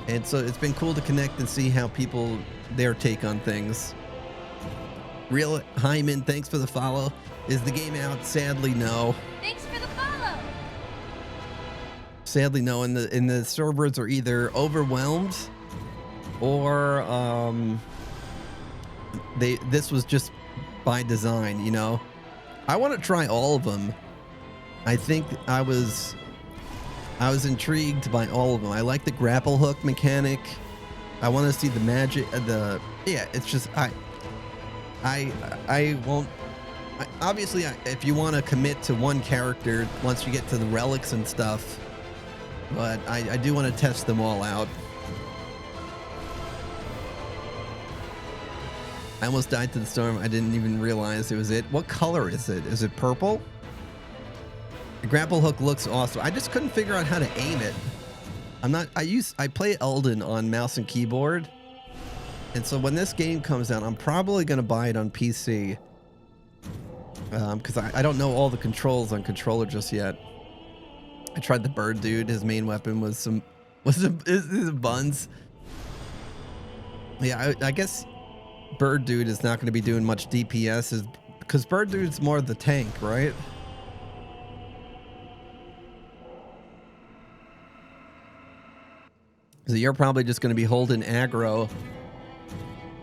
And so it's been cool to connect and see how people, their take on things. Real Hyman, thanks for the follow. Is the game out? Sadly, no. Thanks for the follow. Sadly, no. And the servers are either overwhelmed or this was just by design, you know. I want to try all of them. I think I was intrigued by all of them. I like the grapple hook mechanic. I want to see the magic. It's just I won't. Obviously, if you want to commit to one character once you get to the relics and stuff, but I do want to test them all out. I almost died to the storm. I didn't even realize it was it. What color is it? Is it purple? The grapple hook looks awesome. I just couldn't figure out how to aim it. I play Elden on mouse and keyboard. And so when this game comes out, I'm probably going to buy it on PC. Because I don't know all the controls on controller just yet. I tried the bird dude. His main weapon was his buns. Yeah, I guess bird dude is not going to be doing much DPS because bird dude's more the tank, right? So you're probably just going to be holding aggro.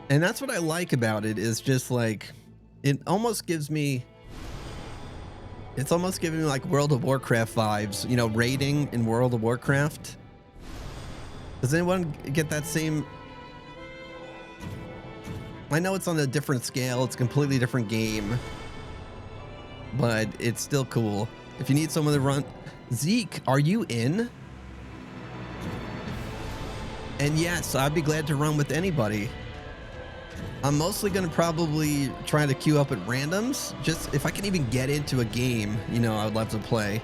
And that's what I like about it, is just like, it almost gives me, it's almost giving me like World of Warcraft vibes, you know, raiding in World of Warcraft. Does anyone get that same? I know it's on a different scale, it's a completely different game, but it's still cool. If you need someone to run, Zeke, are you in? And yes, I'd be glad to run with anybody. I'm mostly going to probably try to queue up at randoms. Just if I can even get into a game, you know, I would love to play.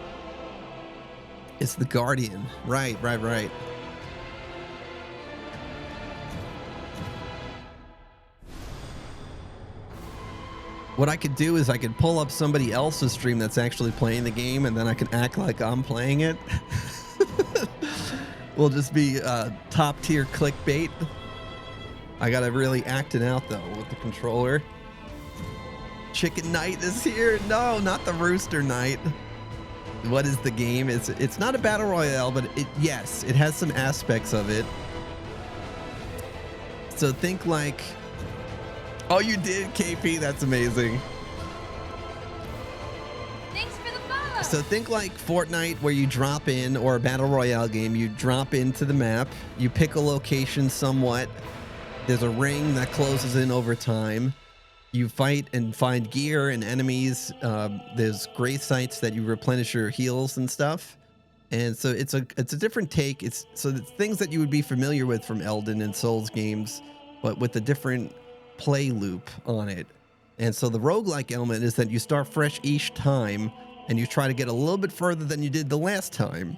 It's the Guardian. Right. What I could do is I could pull up somebody else's stream that's actually playing the game, and then I can act like I'm playing it. Will just be top tier clickbait. I gotta really act it out though with the controller. Chicken Knight is here. No, not the Rooster Knight. What is the game? It's not a battle royale, but yes, it has some aspects of it. So think like, oh, you did, KP. That's amazing. So think like Fortnite, where you drop in, or a battle royale game, you drop into the map, you pick a location somewhat, there's a ring that closes in over time, you fight and find gear and enemies. There's gray sites that you replenish your heals and stuff. And so it's a different take. It's things that you would be familiar with from Elden and Souls games, but with a different play loop on it. And so the roguelike element is that you start fresh each time and you try to get a little bit further than you did the last time,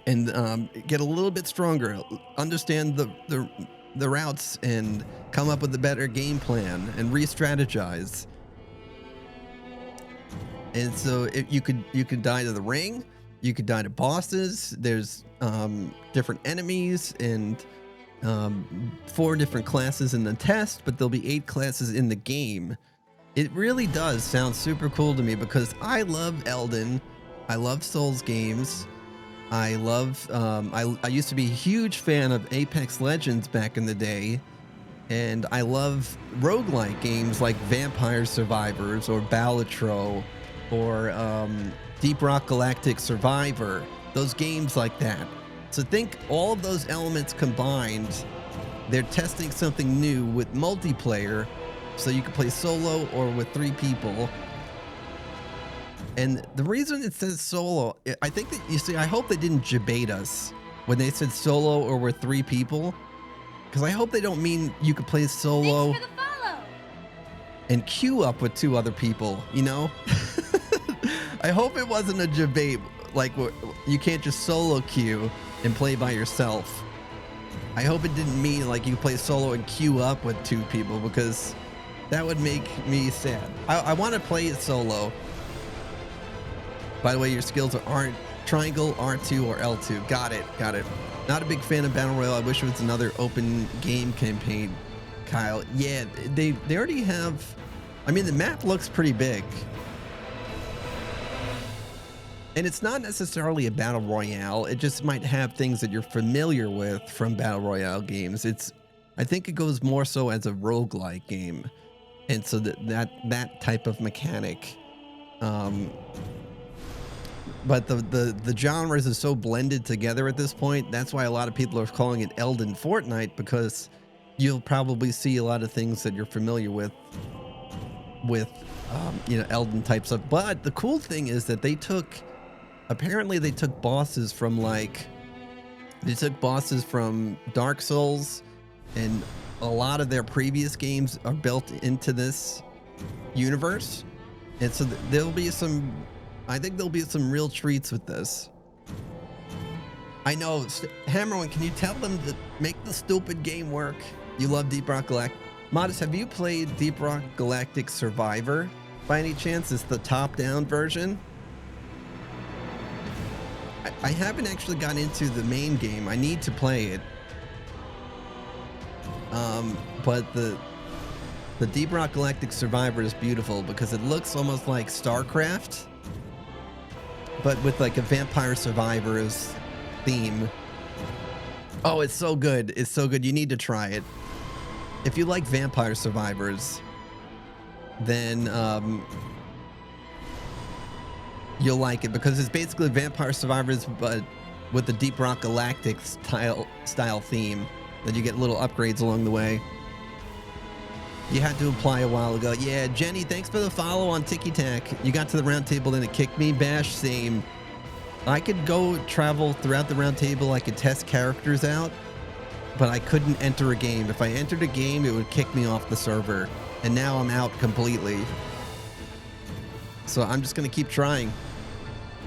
and get a little bit stronger, understand the routes, and come up with a better game plan and re-strategize. And so if you could die to the ring, you could die to bosses. There's different enemies and 4 different classes in the test, but there'll be 8 classes in the game. It really does sound super cool to me because I love Elden. I love Souls games. I love, I used to be a huge fan of Apex Legends back in the day. And I love roguelike games like Vampire Survivors or Balatro or Deep Rock Galactic Survivor. Those games like that. So think all of those elements combined, they're testing something new with multiplayer, so you can play solo or with 3 people. And the reason it says solo, I think that, you see, I hope they didn't debate us when they said solo or with 3 people, because I hope they don't mean you could play solo Thanks for the follow. and queue up with 2 other people, you know? I hope it wasn't a debate, like you can't just solo queue and play by yourself. I hope it didn't mean like you play solo and queue up with 2 people, because that would make me sad. I want to play it solo. By the way, your skills are triangle, R2, or L2. Got it. Not a big fan of Battle Royale. I wish it was another open game campaign, Kyle. Yeah, they already have... I mean, the map looks pretty big. And it's not necessarily a Battle Royale. It just might have things that you're familiar with from Battle Royale games. I think it goes more so as a roguelike game. And so that type of mechanic. But the genres are so blended together at this point. That's why a lot of people are calling it Elden Fortnite, because you'll probably see a lot of things that you're familiar with you know, Elden type stuff. But the cool thing is that apparently they took bosses from Dark Souls, and a lot of their previous games are built into this universe. And so I think there'll be some real treats with this. I know, Hammerwin, can you tell them to make the stupid game work? You love Deep Rock Galactic. Modest, have you played Deep Rock Galactic Survivor by any chance? It's the top-down version. I haven't actually gotten into the main game. I need to play it. But the Deep Rock Galactic Survivor is beautiful because it looks almost like StarCraft, but with like a Vampire Survivors theme. Oh, it's so good. It's so good. You need to try it. If you like Vampire Survivors, then you'll like it, because it's basically Vampire Survivors, but with the Deep Rock Galactic style theme, that you get little upgrades along the way. You had to apply a while ago. Yeah, Jenny, thanks for the follow on Tiki Tac. You got to the round table, then it kicked me. Bash, same. I could go travel throughout the round table. I could test characters out, but I couldn't enter a game. If I entered a game, it would kick me off the server. And now I'm out completely. So I'm just going to keep trying.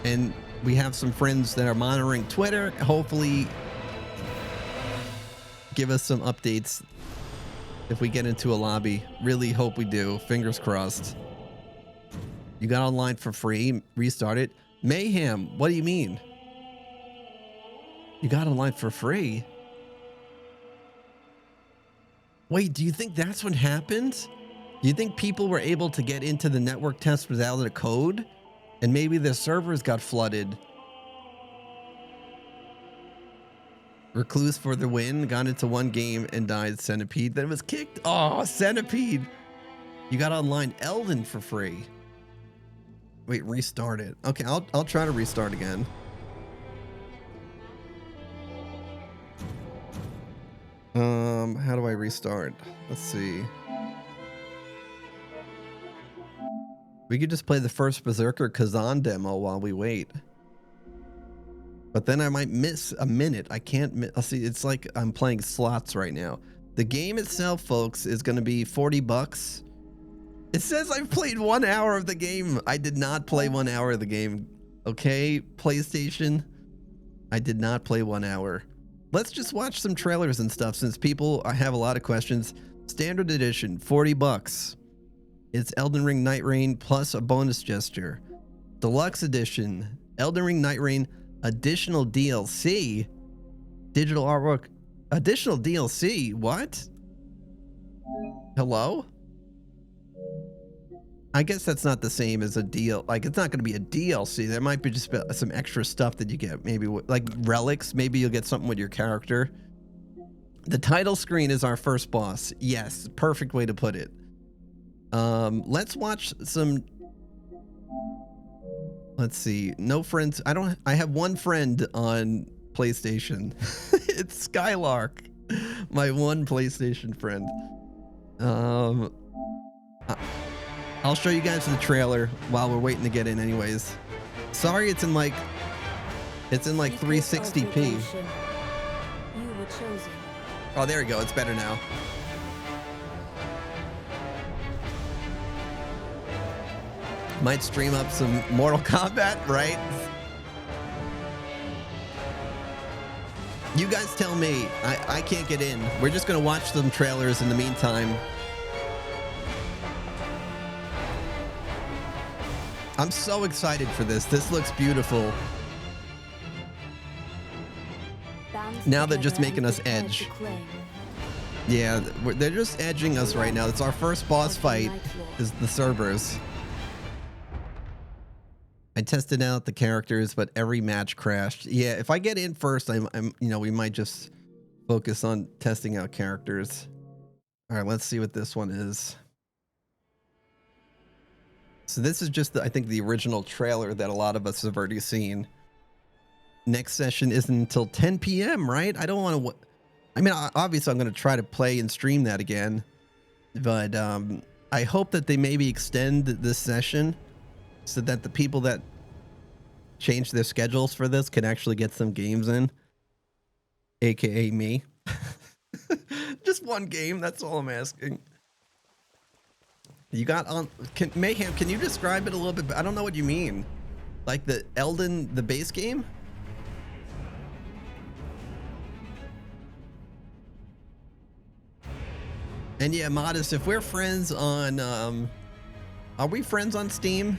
And we have some friends that are monitoring Twitter. Hopefully give us some updates if we get into a lobby. Really hope we do. Fingers crossed. You got online for free. Restart it. Mayhem, what do you mean? You got online for free? Wait, do you think that's what happened? Do you think people were able to get into the network test without a code? And maybe the servers got flooded? Recluse for the win, got into one game and died. Centipede, then was kicked. Oh, Centipede. You got online Elden for free. Wait, restart it. Okay, I'll try to restart again. How do I restart? Let's see. We could just play the first Berserker Kazan demo while we wait. But then I might miss a minute. I can't see, it's like I'm playing slots right now. The game itself, folks, is going to be $40. It says I've played 1 hour of the game. I did not play 1 hour of the game. Okay, PlayStation. I did not play 1 hour. Let's just watch some trailers and stuff since people have a lot of questions. Standard edition, $40. It's Elden Ring NightReign plus a bonus gesture. Deluxe edition, Elden Ring NightReign additional DLC. Digital artwork, additional DLC. What? Hello? I guess that's not the same as a deal. Like, it's not going to be a DLC. There might be just some extra stuff that you get. Maybe like relics. Maybe you'll get something with your character. The title screen is our first boss. Yes, perfect way to put it. Let's watch some. Let's see. No friends. I have one friend on PlayStation. It's Skylark, my one PlayStation friend. I'll show you guys the trailer while we're waiting to get in anyways. Sorry, it's in like 360p. You were chosen. Oh, there we go. It's better now. Might stream up some Mortal Kombat, right? You guys tell me. I can't get in. We're just gonna watch some trailers in the meantime. I'm so excited for this. This looks beautiful. Now they're just making us edge. Yeah, they're just edging us right now. It's our first boss fight, is the Cerberus. I tested out the characters, but every match crashed. Yeah, if I get in first, I'm we might just focus on testing out characters. All right, let's see what this one is. So this is just, I think, the original trailer that a lot of us have already seen. Next session isn't until 10 p.m., right? I don't want to... I mean, obviously, I'm going to try to play and stream that again. But I hope that they maybe extend this session so that the people that change their schedules for this can actually get some games in. AKA me. Just one game, that's all I'm asking. You got on Mayhem, can you describe it a little bit? I don't know what you mean. Like the Elden, the base game? And yeah, Modest, if we're friends on are we friends on Steam?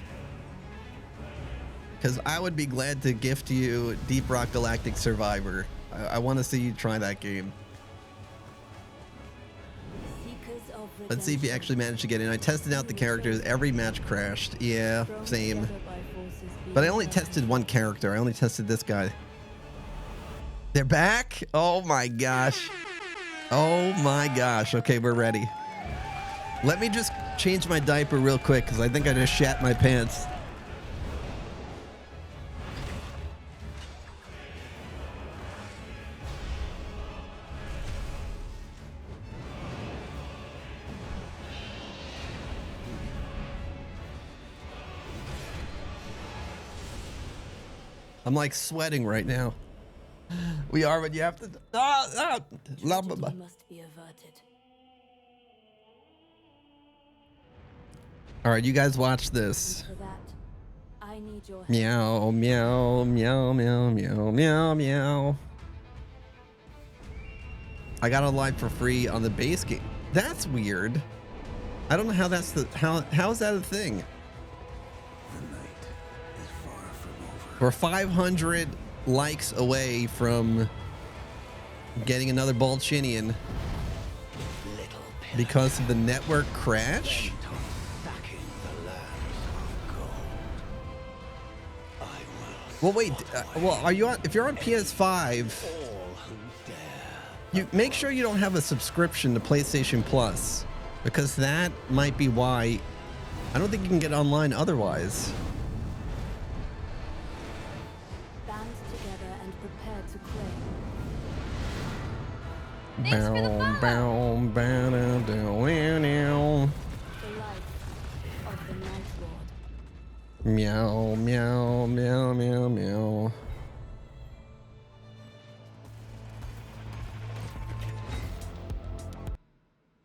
Because I would be glad to gift you Deep Rock Galactic Survivor. I want to see you try that game. Let's see if you actually managed to get in. I tested out the characters. Every match crashed. Yeah, same. But I only tested one character. I only tested this guy. They're back? Oh my gosh. Oh my gosh. Okay, we're ready. Let me just change my diaper real quick because I think I just shat my pants. I'm like sweating right now. We are, but you have to. Must be averted. All right, you guys watch this. For that, I need your help. Meow, meow, meow, meow, meow, meow, meow. I got a live for free on the base game. That's weird. I don't know how that's the how is that a thing? We're 500 likes away from getting another Bolchinian because of the network crash. Well, wait. Well, are you on? If you're on PS5, you make sure you don't have a subscription to PlayStation Plus, because that might be why. I don't think you can get online otherwise. Thanks for the follow. Bow, bow, down, down, down. The life of the Night Lord. Meow, meow, meow, meow, meow.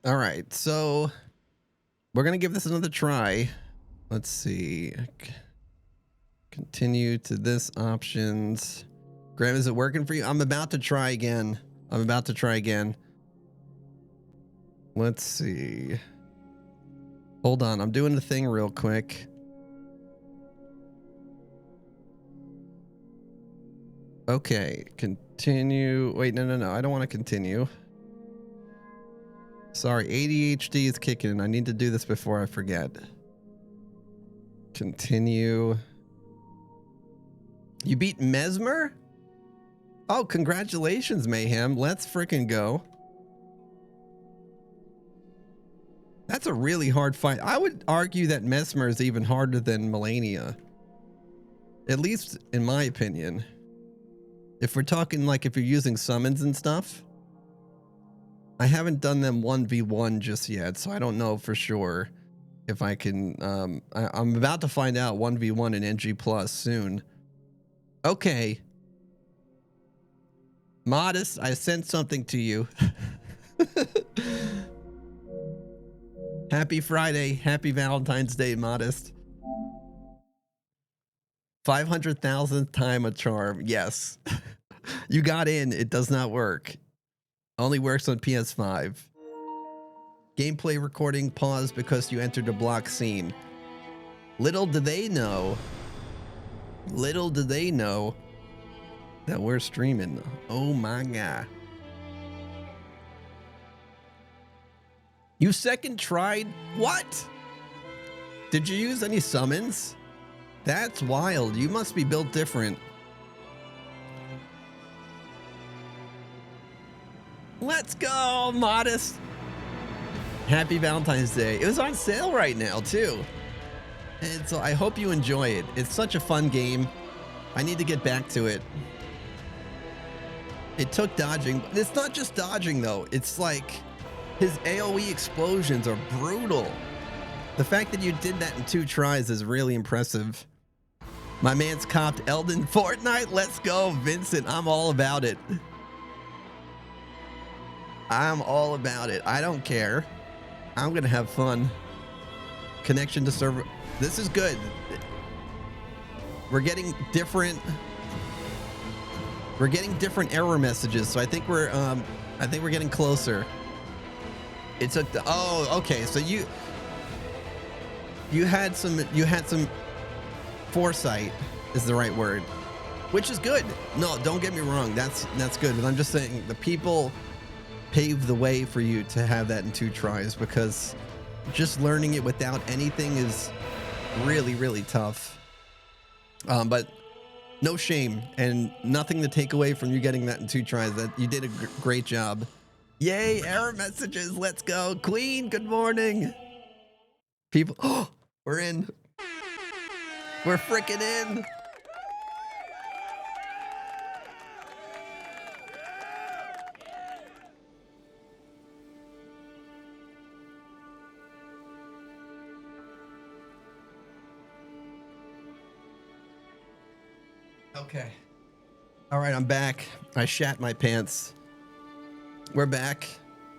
All right, so we're gonna give this another try. Let's see. Continue to this options. Graham, is it working for you? I'm about to try again. Let's see. Hold on, I'm doing the thing real quick. Okay, continue. Wait, no. I don't want to continue. Sorry, ADHD is kicking in. I need to do this before I forget. Continue. You beat Mesmer? Oh, congratulations, Mayhem. Let's frickin' go. That's a really hard fight. I would argue that Mesmer is even harder than Melania. At least in my opinion. If we're talking like if you're using summons and stuff. I haven't done them 1v1 just yet, so I don't know for sure if I can. I'm about to find out 1v1 in NG Plus soon. Okay. Modest, I sent something to you. Happy Friday. Happy Valentine's Day, Modest. 500,000th time a charm. Yes. You got in. It does not work. Only works on PS5. Gameplay recording paused because you entered a block scene. Little do they know that we're streaming. Oh my god. You second tried? What? Did you use any summons? That's wild. You must be built different. Let's go, Modest. Happy Valentine's Day. It was on sale right now, too. And so I hope you enjoy it. It's such a fun game. I need to get back to it. It took dodging. It's not just dodging, though. It's like his AoE explosions are brutal. The fact that you did that in 2 tries is really impressive. My man's copped Elden Fortnite. Let's go, Vincent. I'm all about it. I'm all about it. I don't care. I'm gonna have fun. Connection to server. This is good. We're getting different error messages, so I think we're getting closer. It took the okay, so you had some foresight is the right word, which is good. No, don't get me wrong. That's good, but I'm just saying the people paved the way for you to have that in 2 tries, because just learning it without anything is really, really tough. But no shame and nothing to take away from you getting that in 2 tries. That you did a great job. Yay, error messages. Let's go. Queen, good morning. People, oh, we're in. We're freaking in. Okay. All right, I'm back. I shat my pants. We're back.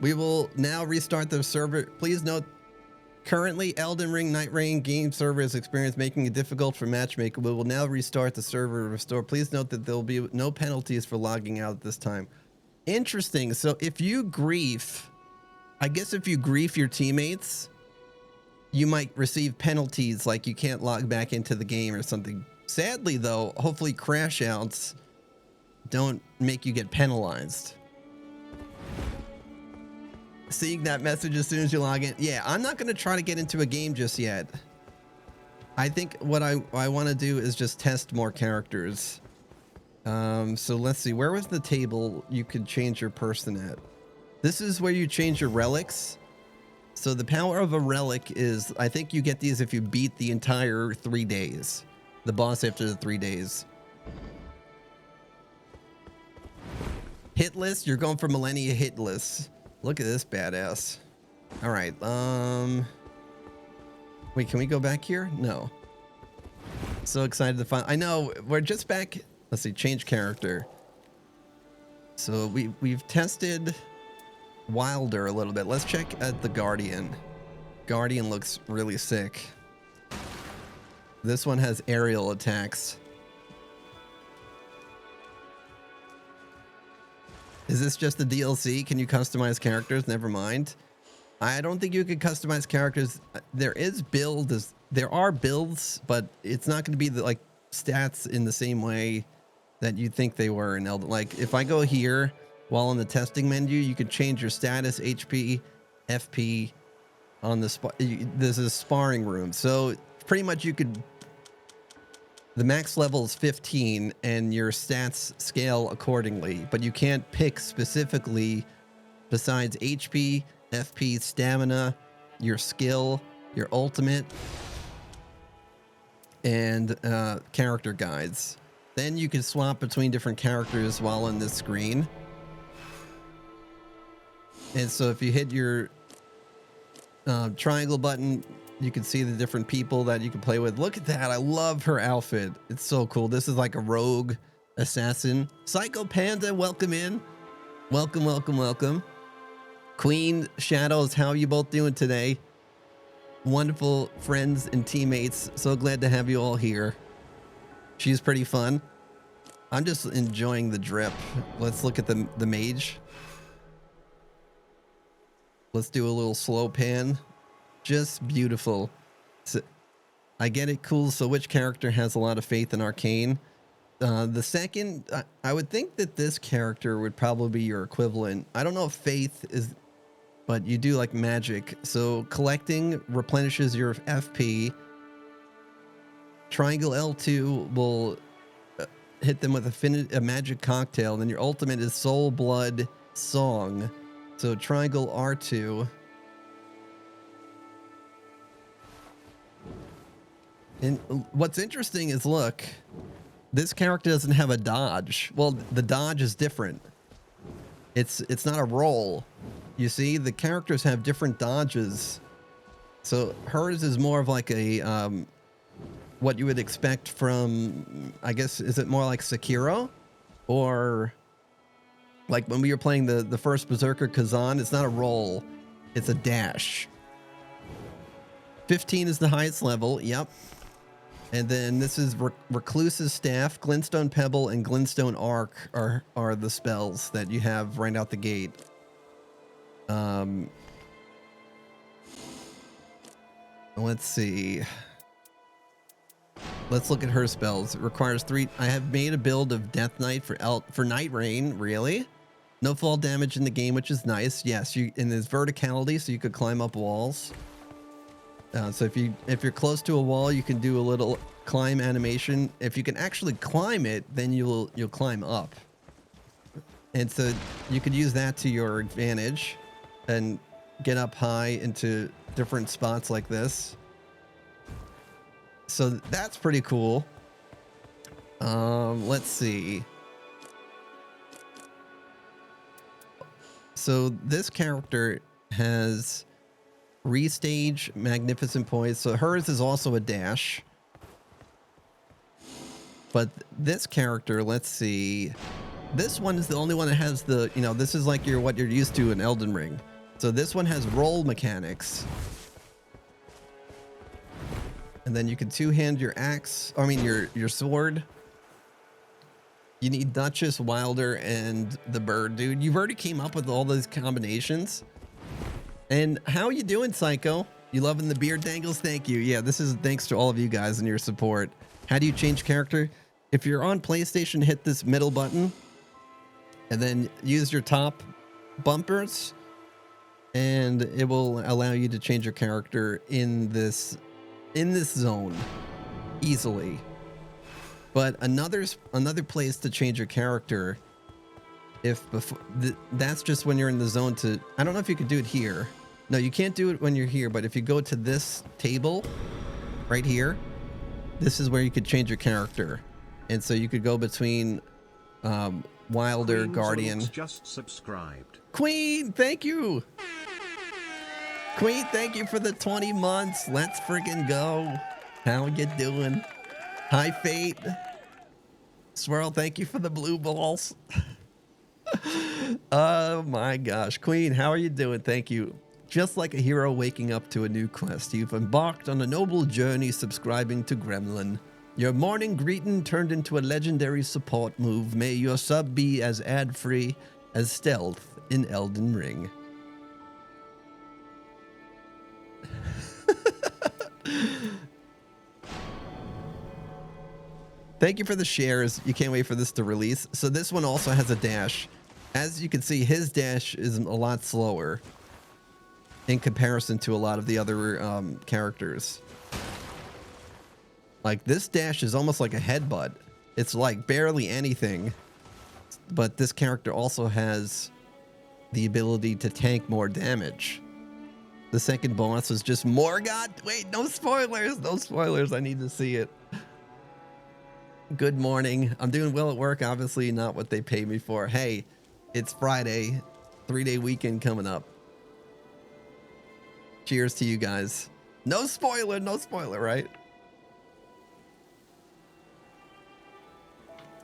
We will now restart the server. Please note, currently Elden Ring NightReign game server is experiencing making it difficult for matchmaking. We will now restart the server to restore. Please note that there will be no penalties for logging out at this time. Interesting. So if you grief, I guess if you grief your teammates, you might receive penalties, like you can't log back into the game or something. Sadly, though, hopefully crash outs don't make you get penalized. Seeing that message as soon as you log in. Yeah, I'm not going to try to get into a game just yet. I think what I want to do is just test more characters. So let's see. Where was the table you could change your person at? This is where you change your relics. So the power of a relic is, I think you get these if you beat the entire 3 days. The boss after the 3 days. Hitless, you're going for Millennia hitless. Look at this badass. All right, wait, can we go back here? No. So excited to find. I know we're just back. Let's see, change character. So we've tested Wilder a little bit. Let's check at the Guardian. Guardian looks really sick. This one has aerial attacks. Is this just the DLC? Can you customize characters? Never mind. I don't think you can customize characters. There are builds, but it's not going to be the like stats in the same way that you think they were in Elden. Like if I go here while in the testing menu, you could change your status, HP, FP on the this is sparring room. So pretty much you could. The max level is 15 and your stats scale accordingly, but you can't pick specifically besides HP, FP, stamina, your skill, your ultimate, and character guides. Then you can swap between different characters while on this screen. And so if you hit your triangle button, you can see the different people that you can play with. Look at that. I love her outfit. It's so cool. This is like a rogue assassin. Psycho Panda, welcome in. Welcome, welcome, welcome. Queen Shadows, how are you both doing today? Wonderful friends and teammates. So glad to have you all here. She's pretty fun. I'm just enjoying the drip. Let's look at the mage. Let's do a little slow pan. Just beautiful. So, I get it, cool. So which character has a lot of faith in Arcane? The second, I would think that this character would probably be your equivalent. I don't know if faith is, but you do like magic. So collecting replenishes your FP. Triangle L2 will hit them with a magic cocktail. And then your ultimate is Soul Blood Song. So triangle R2. And what's interesting is, look, this character doesn't have a dodge. Well, the dodge is different. It's not a roll. You see, the characters have different dodges. So hers is more of like a what you would expect from, I guess, is it more like Sekiro? Or like when we were playing the first Berserker Kazan, it's not a roll, it's a dash. 15 is the highest level, yep. And then this is Recluse's Staff, Glintstone Pebble, and Glintstone Arc are the spells that you have right out the gate. Let's see. Let's look at her spells. It requires 3. I have made a build of Death Knight for NightReign. Really? No fall damage in the game, which is nice. Yes, and there's verticality, so you could climb up walls. So if you're close to a wall, you can do a little climb animation. If you can actually climb it, then you'll climb up. And so you could use that to your advantage and get up high into different spots like this. So that's pretty cool. Let's see. So this character has restage, magnificent poise. So hers is also a dash. But this character, let's see. This one is the only one that has the, this is like what you're used to in Elden Ring. So this one has roll mechanics. And then you can two-hand your axe, your sword. You need Duchess, Wilder, and the bird, dude. You've already came up with all those combinations. And how are you doing, Psycho? You loving the beard dangles? Thank you. Yeah, this is thanks to all of you guys and your support. How do you change character? If you're on PlayStation, hit this middle button and then use your top bumpers and it will allow you to change your character in this zone easily. But another place to change your character, that's just when you're in the zone to, I don't know if you could do it here. No, you can't do it when you're here, but if you go to this table right here, this is where you could change your character. And so you could go between Wilder, Queen Guardian. Just subscribed. Queen, thank you. Queen, thank you for the 20 months. Let's freaking go. How you doing? Hi, Fate. Swirl, thank you for the blue balls. Oh my gosh. Queen, how are you doing? Thank you. Just like a hero waking up to a new quest, you've embarked on a noble journey subscribing to Gremlin. Your morning greeting turned into a legendary support move. May your sub be as ad-free as stealth in Elden Ring. Thank you for the shares. You can't wait for this to release. So this one also has a dash. As you can see, his dash is a lot slower in comparison to a lot of the other characters. Like this dash is almost like a headbutt. It's like barely anything. But this character also has the ability to tank more damage. The second boss is just Morgoth. Wait, no spoilers. No spoilers. I need to see it. Good morning. I'm doing well at work. Obviously not what they pay me for. Hey, it's Friday. 3-day weekend coming up. Cheers to you guys. No spoiler. No spoiler, right?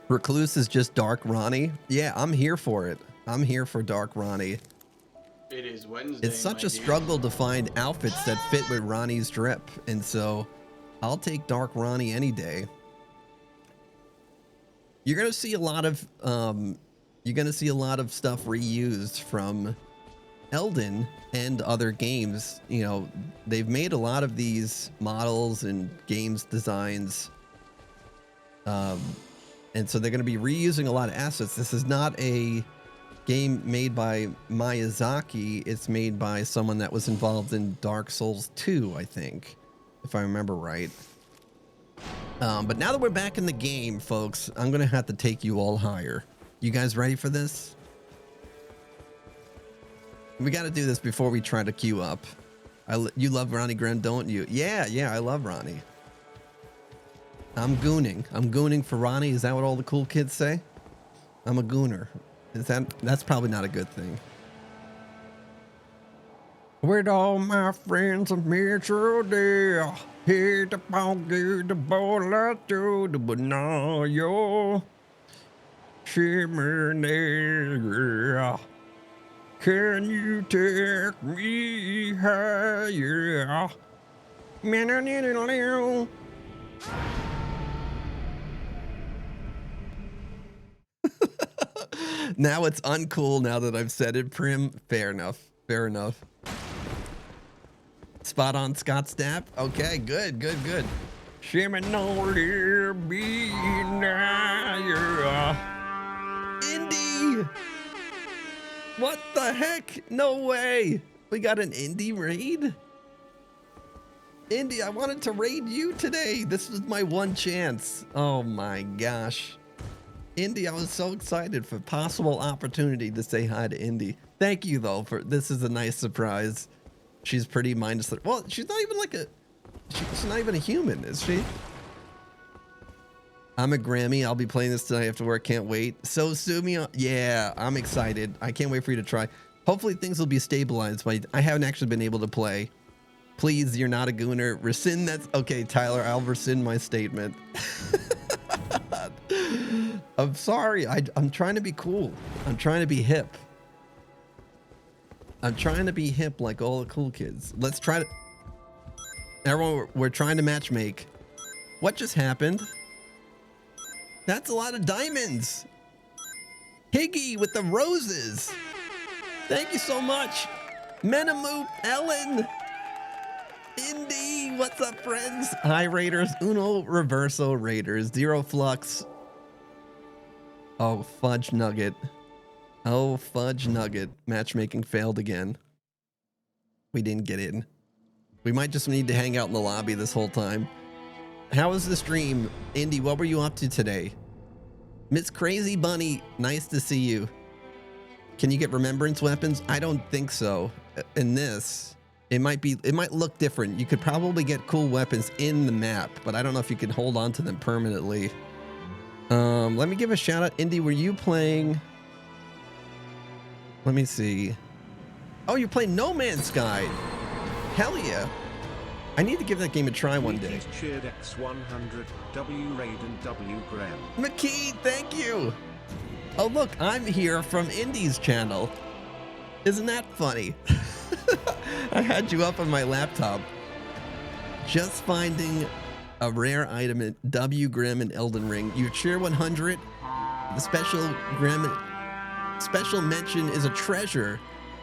Recluse is just Dark Ronnie. Yeah, I'm here for it. I'm here for Dark Ronnie. It is Wednesday. It's such a struggle to find outfits that fit with Ronnie's drip, and so I'll take Dark Ronnie any day. You're gonna see a lot of stuff reused from Elden and other games. You know, they've made a lot of these models and games designs, and so they're gonna be reusing a lot of assets. This is not a game made by Miyazaki. It's made by someone that was involved in Dark Souls 2, I think, if I remember right. But now that we're back in the game, folks, I'm gonna have to take you all higher. You guys ready for this? We got to do this before we try to queue up. You love Ronnie Gren, don't you? Yeah, I love Ronnie. I'm gooning. I'm gooning for Ronnie. Is that what all the cool kids say? I'm a gooner. That's probably not a good thing. With all my friends of Metro there, hit the bonky, the ball to the banana, shimmer there. Can you take me higher? Now it's uncool now that I've said it, Prim. Fair enough. Fair enough. Spot on, Scott Stapp. Okay, good. Indie! What the heck? No way! We got an indie raid? Indie, I wanted to raid you today. This was my one chance. Oh my gosh. Indy, I was so excited for possible opportunity to say hi to Indy. Thank you though for this is a nice surprise. She's pretty minus. Well, she's not even like she's not even a human, is she? I'm a Grammy. I'll be playing this tonight after work. Can't wait. So Sumi, yeah, I'm excited. I can't wait for you to try. Hopefully things will be stabilized. But I haven't actually been able to play. Please, you're not a gooner. Rescind that's okay, Tyler. I'll rescind my statement. I'm sorry. I'm trying to be cool. I'm trying to be hip. I'm trying to be hip like all the cool kids. Let's try to... Everyone, we're trying to matchmake. What just happened? That's a lot of diamonds. Higgy with the roses. Thank you so much. Menamoop, Ellen. Indy, what's up, friends? Hi, Raiders. Uno Reverso Raiders. Zero Flux. Oh, Fudge Nugget. Oh, Fudge Nugget. Matchmaking failed again. We didn't get in. We might just need to hang out in the lobby this whole time. How was the stream? Indy, what were you up to today? Miss Crazy Bunny, nice to see you. Can you get remembrance weapons? I don't think so. In this, it might look different. You could probably get cool weapons in the map, but I don't know if you can hold on to them permanently. Let me give a shout out. Indy, were you playing? Let me see. Oh, you're playing No Man's Sky. Hell yeah. I need to give that game a try one day. Mickey's cheered X100, W Raiden, W Graham. McKee, thank you. Oh, look, I'm here from Indy's channel. Isn't that funny? I had you up on my laptop. Just finding a rare item in W Grimm and Elden Ring. You cheer 100. The special Grimm special mention is a treasure.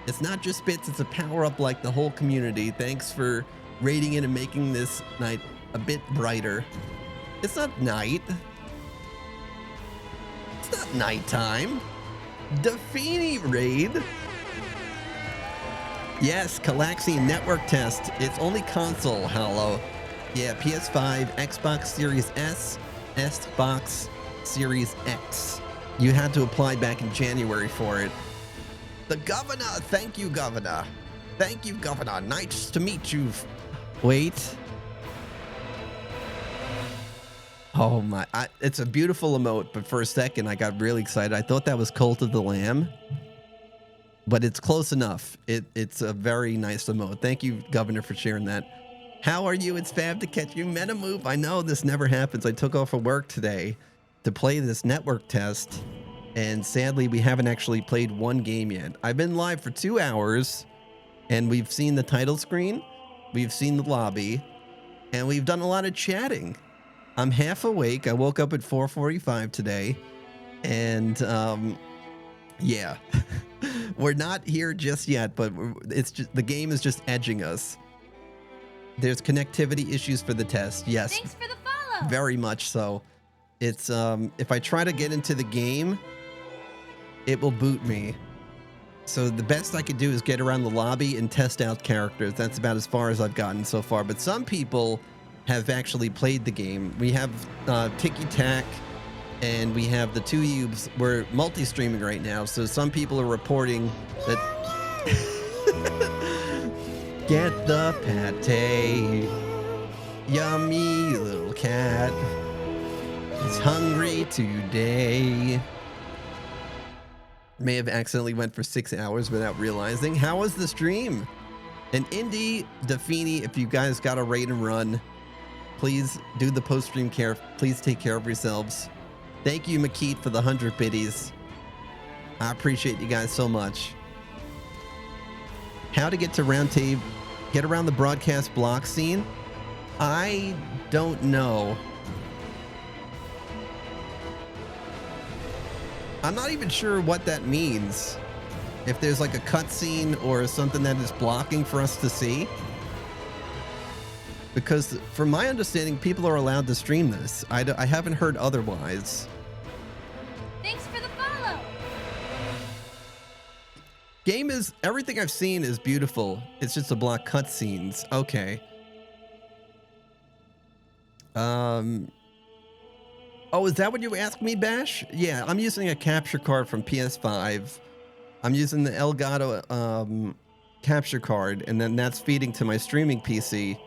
It's not just bits, it's a power-up like the whole community. Thanks for rating it and making this night a bit brighter. It's not night. It's not nighttime. Defini raid. Yes, Calaxine network test. It's only console, Hollow. Yeah, PS5, Xbox Series S, Xbox Series X. You had to apply back in January for it. The governor, thank you, governor. Thank you, governor. Nice to meet you. Wait. Oh my, it's a beautiful emote, but for a second I got really excited. I thought that was Cult of the Lamb, but it's close enough. It's a very nice emote. Thank you, governor, for sharing that. How are you? It's fab to catch you. Meta move. I know this never happens. I took off of work today to play this network test, and sadly we haven't actually played one game yet. I've been live for 2 hours, and we've seen the title screen, we've seen the lobby, and we've done a lot of chatting. I'm half awake. I woke up at 4:45 today, and yeah, we're not here just yet, but it's just the game is just edging us. There's connectivity issues for the test. Yes. Thanks for the follow. Very much so. It's if I try to get into the game, it will boot me. So the best I could do is get around the lobby and test out characters. That's about as far as I've gotten so far. But some people have actually played the game. We have Tiki Tack, and we have the two Ubes. We're multi-streaming right now, so some people are reporting that get the pate. Yummy little cat. He's hungry today. May have accidentally went for 6 hours without realizing. How was the stream? And Indy, Defini, if you guys got a raid and run, please do the post-stream care. Please take care of yourselves. Thank you, Makeet, for the 100 biddies. I appreciate you guys so much. How to get to Roundtable, get around the broadcast block scene? I don't know. I'm not even sure what that means. If there's like a cutscene or something that is blocking for us to see. Because from my understanding, people are allowed to stream this. I haven't heard otherwise. Thanks for the follow. Game is, everything I've seen is beautiful. It's just to block cutscenes. Okay. Oh, is that what you asked me, Bash? Yeah, I'm using a capture card from PS5. I'm using the Elgato capture card, and then that's feeding to my streaming PC.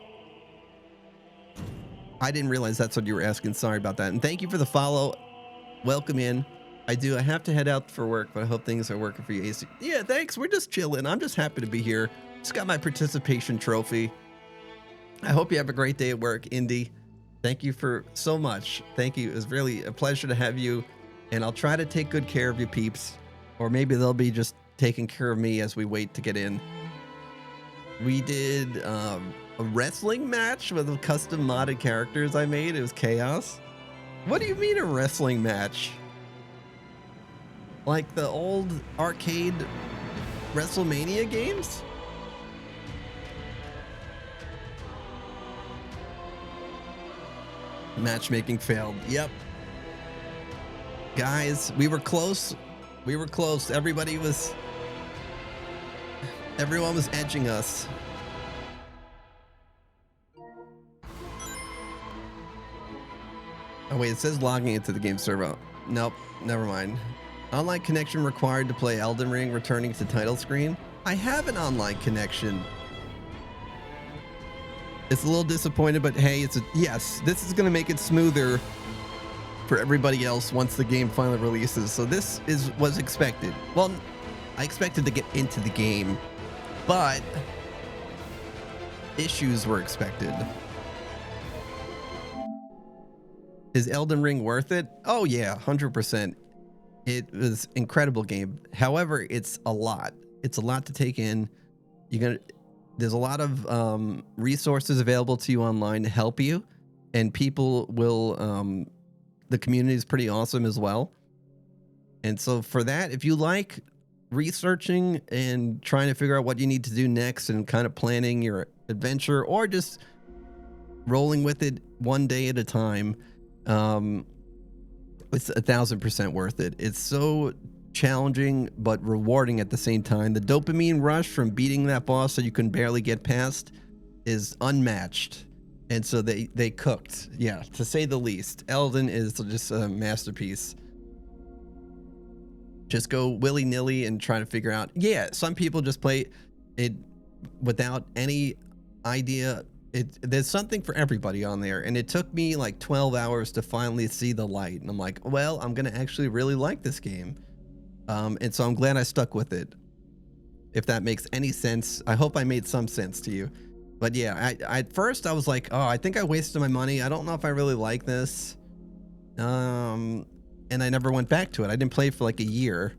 I didn't realize that's what you were asking. Sorry about that. And thank you for the follow. Welcome in. I have to head out for work, but I hope things are working for you, AC. Yeah, thanks. We're just chilling. I'm just happy to be here. Just got my participation trophy. I hope you have a great day at work, Indy. Thank you for so much. Thank you. It was really a pleasure to have you. And I'll try to take good care of you peeps. Or maybe they'll be just taking care of me as we wait to get in. We did a wrestling match with the custom modded characters I made. It was chaos. What do you mean a wrestling match? Like the old arcade WrestleMania games? Matchmaking failed. Yep. Guys, we were close. We were close. Everyone was edging us. Oh wait, it says logging into the game server. Nope, never mind. Online connection required to play Elden Ring, returning to title screen. I have an online connection. It's a little disappointed, but hey, yes, this is going to make it smoother for everybody else once the game finally releases. So this was expected. Well, I expected to get into the game, but issues were expected. Is Elden Ring worth it? Oh yeah, 100%. It was incredible game. However, it's a lot. It's a lot to take in. There's a lot of resources available to you online to help you, and people will. The community is pretty awesome as well. And so for that, if you like researching and trying to figure out what you need to do next and kind of planning your adventure, or just rolling with it one day at a time, it's 1000% worth it. It's so challenging but rewarding at the same time. The dopamine rush from beating that boss that you can barely get past is unmatched. And so they cooked, yeah, to say the least. Elden is just a masterpiece. Just go willy-nilly and try to figure out. Yeah, some people just play it without any idea. There's something for everybody on there, and it took me like 12 hours to finally see the light. And I'm like, well, I'm gonna actually really like this game, and so I'm glad I stuck with it. If that makes any sense, I hope I made some sense to you. But yeah, at first I was like, oh, I think I wasted my money. I don't know if I really like this. And I never went back to it. I didn't play for like a year.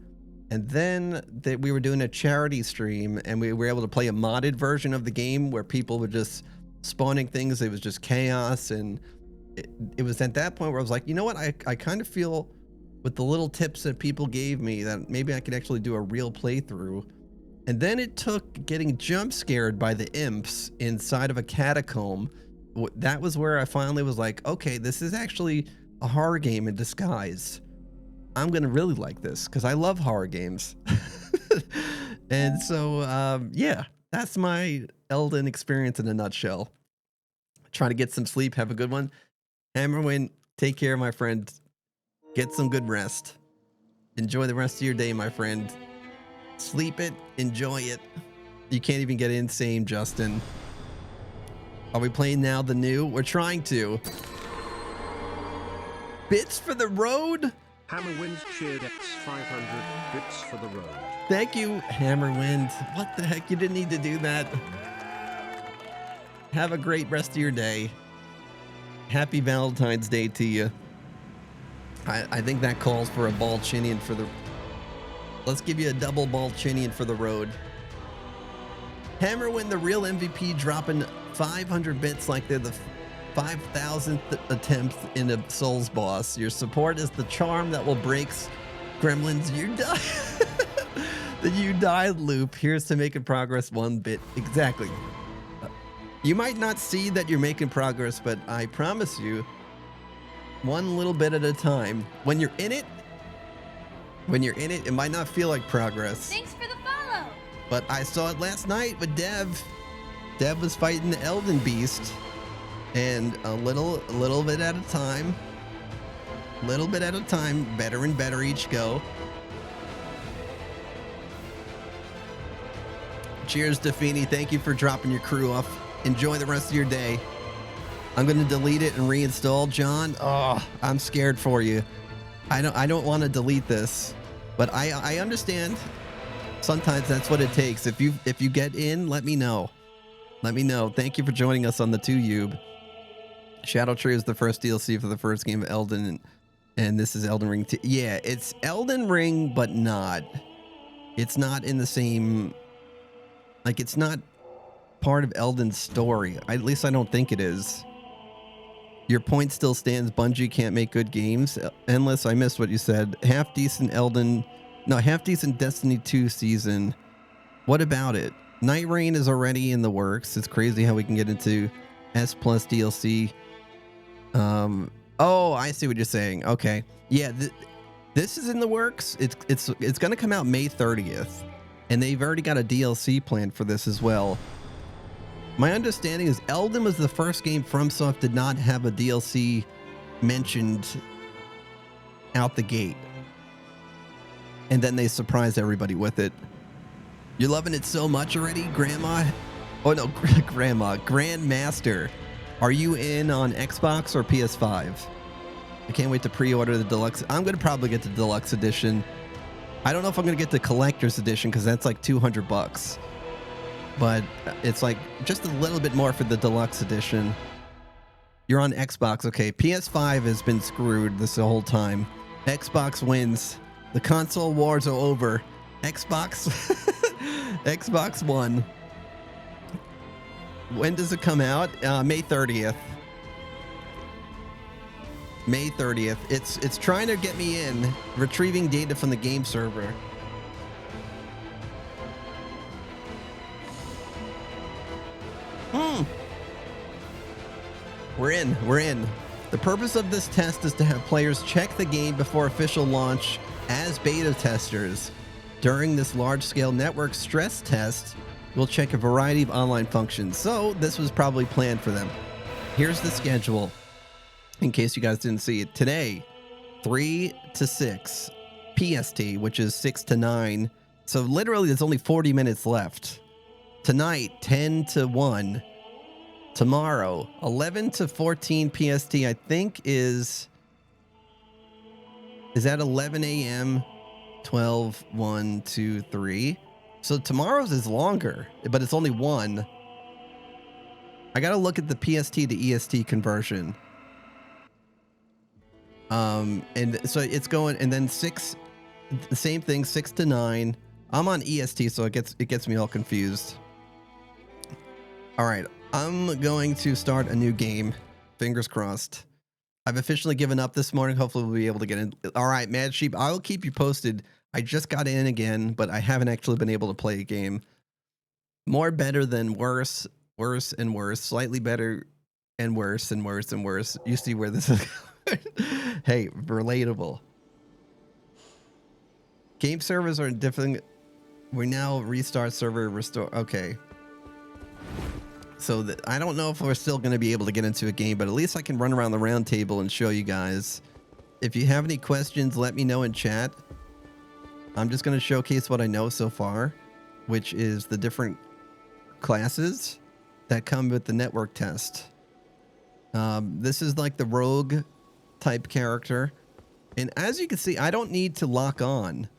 And then we were doing a charity stream, and we were able to play a modded version of the game where people were just spawning things. It was just chaos. And it was at that point where I was like, you know what? I kind of feel with the little tips that people gave me that maybe I could actually do a real playthrough. And then it took getting jump scared by the imps inside of a catacomb. That was where I finally was like, okay, this is actually a horror game in disguise. I'm gonna really like this because I love horror games. And so yeah, that's my Elden experience in a nutshell. Try to get some sleep, have a good one. Hammerwind, take care, my friend. Get some good rest. Enjoy the rest of your day, my friend. Sleep it, enjoy it. You can't even get insane, Justin. Are we playing now the new? We're trying to. Bits for the road? Hammerwind cheered X 500 bits for the road. Thank you, Hammerwind. What the heck? You didn't need to do that. Have a great rest of your day. Happy Valentine's Day to you. I think that calls for a Balchinian for the... Let's give you a double Balchinian for the road. Hammerwind, the real MVP, dropping 500 bits like they're the 5,000th attempt in a Souls boss. Your support is the charm that will break Gremlin's you die. The you died loop. Here's to making progress one bit. Exactly. You might not see that you're making progress, but I promise you, one little bit at a time. When you're in it, it might not feel like progress. Thanks for the follow. But I saw it last night with Dev. Dev was fighting the Elden Beast, and a little bit at a time, better and better each go. Cheers, Defini. Thank you for dropping your crew off. Enjoy the rest of your day. I'm going to delete it and reinstall, John. Oh, I'm scared for you. I don't want to delete this, but I understand. Sometimes that's what it takes. If you get in, let me know. Let me know. Thank you for joining us on the 2Ube. Shadow Tree is the first DLC for the first game of Elden, and this is Elden Ring 2. Yeah, it's Elden Ring, but not. It's not in the same... Like, it's not part of Elden's story. At least I don't think it is. Your point still stands. Bungie can't make good games. Endless, I missed what you said. Half-decent Destiny 2 season. What about it? NightReign is already in the works. It's crazy how we can get into S plus DLC. Oh, I see what you're saying. Okay. Yeah, this is in the works. It's going to come out May 30th. And they've already got a DLC planned for this as well. My understanding is Elden was the first game FromSoft did not have a DLC mentioned out the gate. And then they surprised everybody with it. You're loving it so much already, Grandma? Oh no, Grandma. Grandmaster. Are you in on Xbox or PS5? I can't wait to pre-order the deluxe. I'm going to probably get the deluxe edition. I don't know if I'm going to get the collector's edition because that's like $200. but it's like just a little bit more for the deluxe edition. You're on Xbox. Okay, PS5 has been screwed this whole time. Xbox wins. The console wars are over. Xbox Xbox One. When does it come out? May 30th. May 30th. It's trying to get me in, retrieving data from the game server. We're in. The purpose of this test is to have players check the game before official launch as beta testers. During this large-scale network stress test, we'll check a variety of online functions. So this was probably planned for them. Here's the schedule, in case you guys didn't see it. Today, 3 to 6 PST, which is 6 to 9. So literally there's only 40 minutes left. Tonight, 10 to 1. Tomorrow, 11 to 14 PST, I think is at 11 a.m., 12, 1, 2, 3. So tomorrow's is longer, but it's only 1. I got to look at the PST to EST conversion. And so it's going, and then 6, the same thing, 6 to 9. I'm on EST, so it gets me all confused. All right. I'm going to start a new game. Fingers crossed. I've officially given up this morning. Hopefully we'll be able to get in. All right, Mad Sheep, I will keep you posted. I just got in again, but I haven't actually been able to play a game. More better than worse, worse and worse, slightly better and worse and worse and worse. You see where this is going. Hey, relatable. Game servers are different. We now restart server, restore. Okay. So I don't know if we're still going to be able to get into a game, but at least I can run around the round table and show you guys. If you have any questions, let me know in chat. I'm just going to showcase what I know so far, which is the different classes that come with the network test. This is like the rogue type character. And as you can see, I don't need to lock on.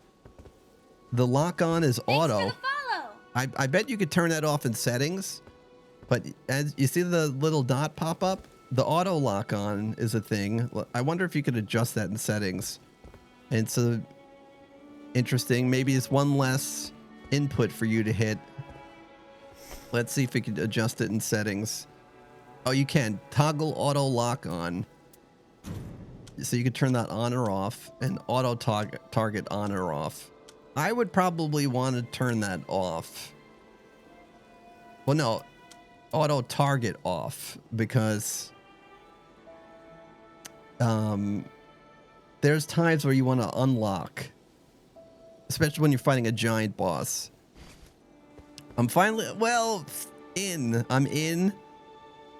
The lock on is auto. I bet you could turn that off in settings. But as you see the little dot pop up, the auto lock on is a thing. I wonder if you could adjust that in settings. And so interesting. Maybe it's one less input for you to hit. Let's see if we can adjust it in settings. Oh, you can toggle auto lock on. So you could turn that on or off, and auto target on or off. I would probably want to turn that off. Well, no. Auto target off, because there's times where you want to unlock, especially when you're fighting a giant boss. I'm finally, well, I'm in,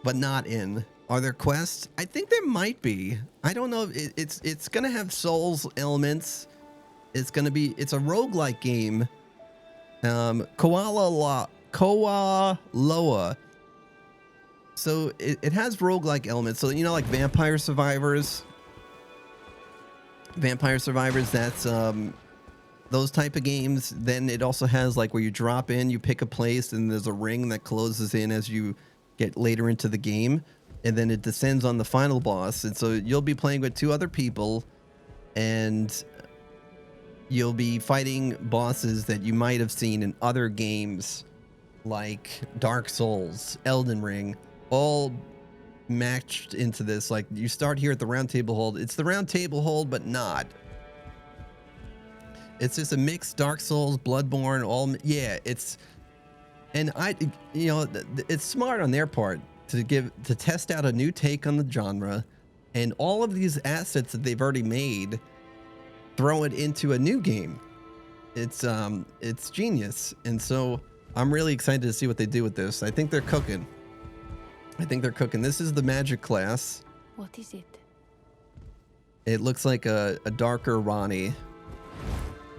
but not in. Are there quests? I think there might be. I don't know. It's gonna have Souls elements. It's a roguelike game. Koaloa. So it has roguelike elements. So, you know, like Vampire Survivors. That's those type of games. Then it also has like where you drop in, you pick a place, and there's a ring that closes in as you get later into the game. And then it descends on the final boss. And so you'll be playing with 2 other people, and you'll be fighting bosses that you might have seen in other games like Dark Souls, Elden Ring, all matched into this. Like, you start here at the round table hold. It's the round table hold, but not. It's just a mixed Dark Souls, Bloodborne, it's, and it's smart on their part to test out a new take on the genre, and all of these assets that they've already made, throw it into a new game. It's genius. And so I'm really excited to see what they do with this. I think they're cooking. This is the magic class. What is it? It looks like a darker Ronnie.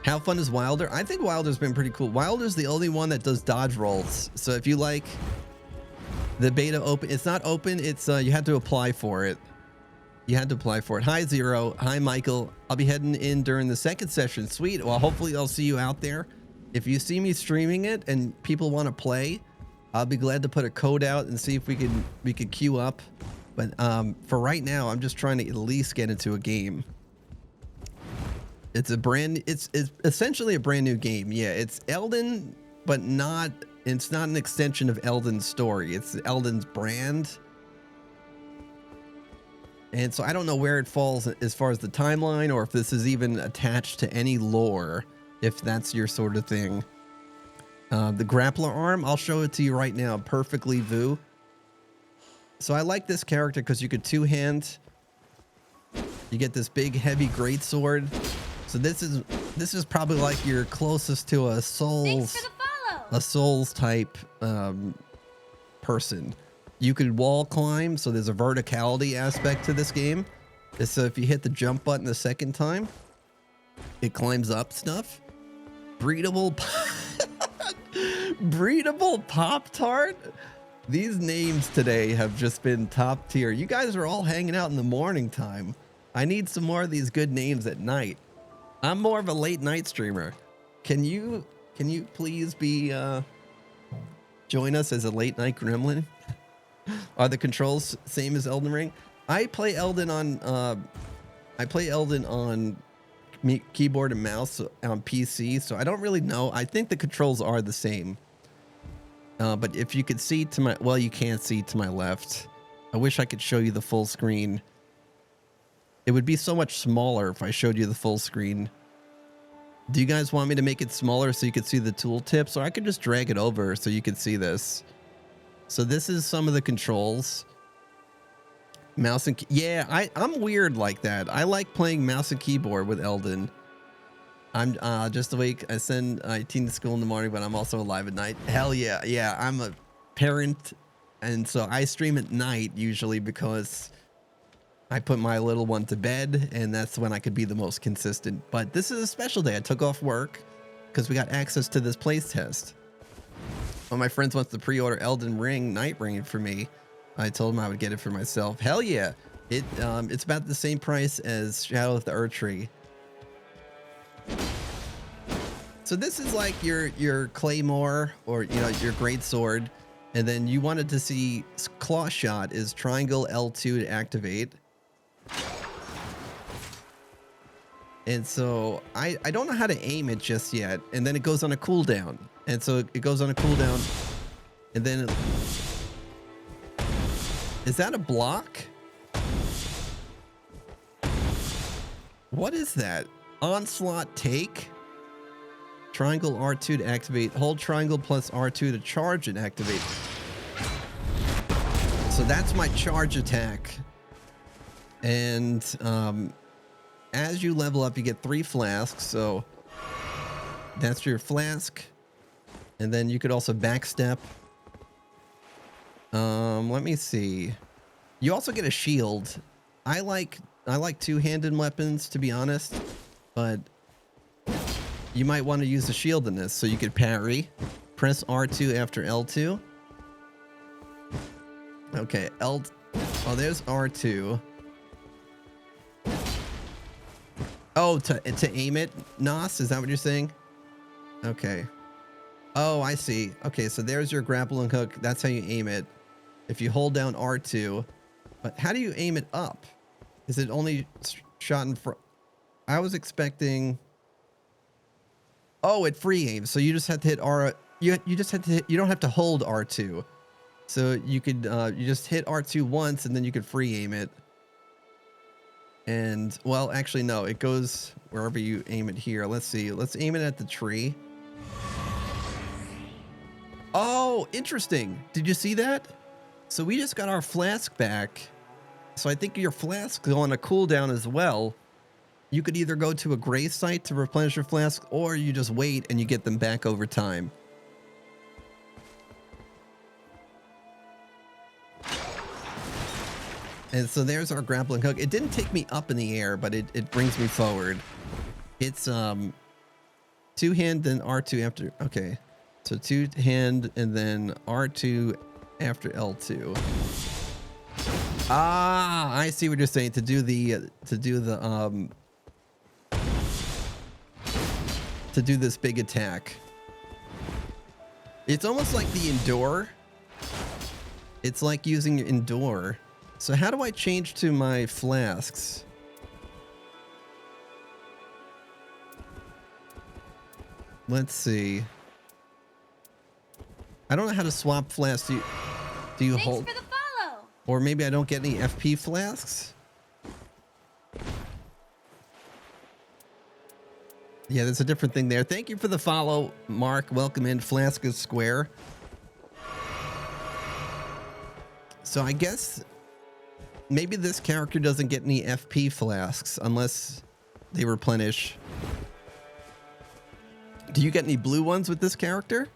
How fun is Wilder? I think Wilder's been pretty cool. Wilder's the only one that does dodge rolls. So if you like the beta open, it's not open. It's you had to apply for it. Hi, Zero. Hi, Michael. I'll be heading in during the second session. Sweet. Well, hopefully I'll see you out there. If you see me streaming it and people want to play, I'll be glad to put a code out and see if we could queue up. But for right now, I'm just trying to at least get into a game. It's essentially a brand new game. Yeah, it's Elden, but it's not an extension of Elden's story. It's Elden's brand. And so I don't know where it falls as far as the timeline, or if this is even attached to any lore, if that's your sort of thing. The grappler arm, I'll show it to you right now. Perfectly Vu. So I like this character because you could two-hand. You get this big, heavy greatsword. So this is probably like your closest to a Souls type person. You could wall climb, so there's a verticality aspect to this game. So if you hit the jump button the second time, it climbs up stuff. Breedable Pop-Tart. These names today have just been top tier. You guys are all hanging out in the morning time. I need some more of these good names at night. I'm more of a late night streamer. Can you please be join us as a late night gremlin? Are the controls same as Elden Ring? I play Elden on keyboard and mouse on PC, so I don't really know. I think the controls are the same. But if you could see to my, well, you can't see to my left. I wish I could show you the full screen. It would be so much smaller if I showed you the full screen. Do you guys want me to make it smaller so you could see the tooltips, or I could just drag it over so you could see this? So this is some of the controls. Mouse and yeah, I'm weird like that. I like playing mouse and keyboard with Elden. I'm just awake. I send teen to school in the morning, but I'm also alive at night. Hell yeah, yeah. I'm a parent, and so I stream at night usually because I put my little one to bed, and that's when I could be the most consistent. But this is a special day. I took off work because we got access to this place test. One of my friends wants to pre-order Elden Ring NightReign for me. I told him I would get it for myself. Hell yeah. It's about the same price as Shadow of the Erdtree. So this is like your claymore, or your great sword, and then you wanted to see claw shot is triangle L2 to activate. And so I don't know how to aim it just yet, and then it goes on a cooldown. And so it goes on a cooldown, and then is that a block? What is that? Onslaught take? Triangle R2 to activate. Hold triangle plus R2 to charge and activate. So that's my charge attack. And as you level up, you get 3 flasks. So that's your flask. And then you could also backstep. Let me see. You also get a shield. I like two-handed weapons, to be honest, but you might want to use the shield in this, so you could parry. Press R2 after L2. Okay, oh, there's R2. Oh, to aim it, Nos? Is that what you're saying? Okay. Oh, I see. Okay, so there's your grappling hook. That's how you aim it. If you hold down R2. But how do you aim it up? Is it only shot in front? I was expecting... Oh, it free aims. So you just have to hit R. You just have to hit. You don't have to hold R2. So you could you just hit R2 once, and then you could free aim it. And well, actually no, it goes wherever you aim it here. Let's see. Let's aim it at the tree. Oh, interesting. Did you see that? So we just got our flask back. So I think your flask is on a cooldown as well. You could either go to a gray site to replenish your flask, or you just wait and you get them back over time. And so there's our grappling hook. It didn't take me up in the air, but it brings me forward. It's two-hand, then R2 after. Okay, so two-hand and then R2 after L2. Ah, I see what you're saying. To do this big attack. It's almost like the Endure. It's like using Endure. So how do I change to my flasks? Let's see. I don't know how to swap flasks. Do you Thanks hold? for the follow. Or maybe I don't get any FP flasks? Yeah, there's a different thing there. Thank you for the follow, Mark. Welcome in. Flask is square. So I guess maybe this character doesn't get any FP flasks unless they replenish. Do you get any blue ones with this character?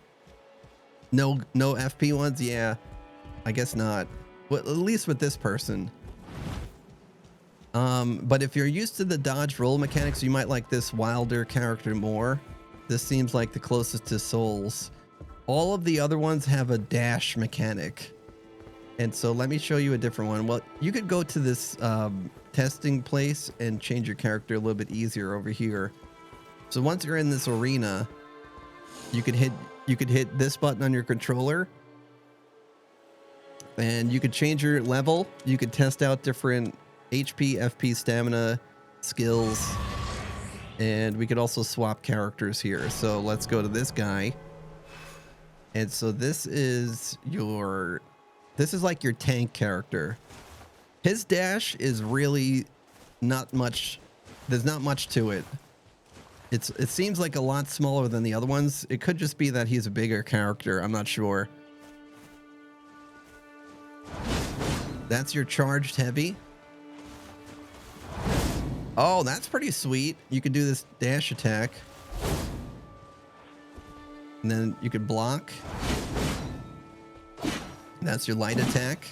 No FP ones? Yeah, I guess not. Well, at least with this person. But if you're used to the dodge roll mechanics, you might like this Wilder character more. This seems like the closest to Souls. All of the other ones have a dash mechanic. And so let me show you a different one. Well, you could go to this testing place and change your character a little bit easier over here. So once you're in this arena, you could hit this button on your controller. And you could change your level. You could test out different HP, FP, stamina, skills, and we could also swap characters here. So let's go to this guy. And so this is like your tank character. His dash is really not much. There's not much to it. It seems like a lot smaller than the other ones. It could just be that he's a bigger character. I'm not sure. That's your charged heavy. Oh, that's pretty sweet. You could do this dash attack. And then you could block. That's your light attack.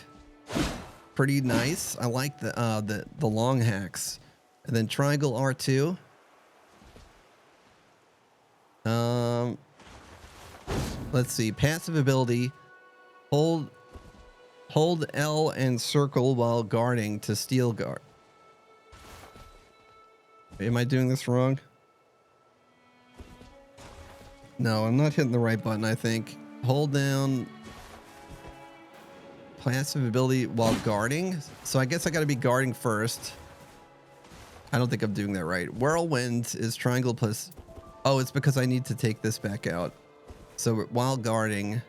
Pretty nice. I like the long hacks. And then triangle R2. Let's see. Passive ability. Hold L and circle while guarding to steal guard. Am I doing this wrong? No, I'm not hitting the right button, I think. Hold down passive ability while guarding. So I guess I gotta be guarding first. I don't think I'm doing that right. Whirlwind is triangle plus... Oh, it's because I need to take this back out. So while guarding...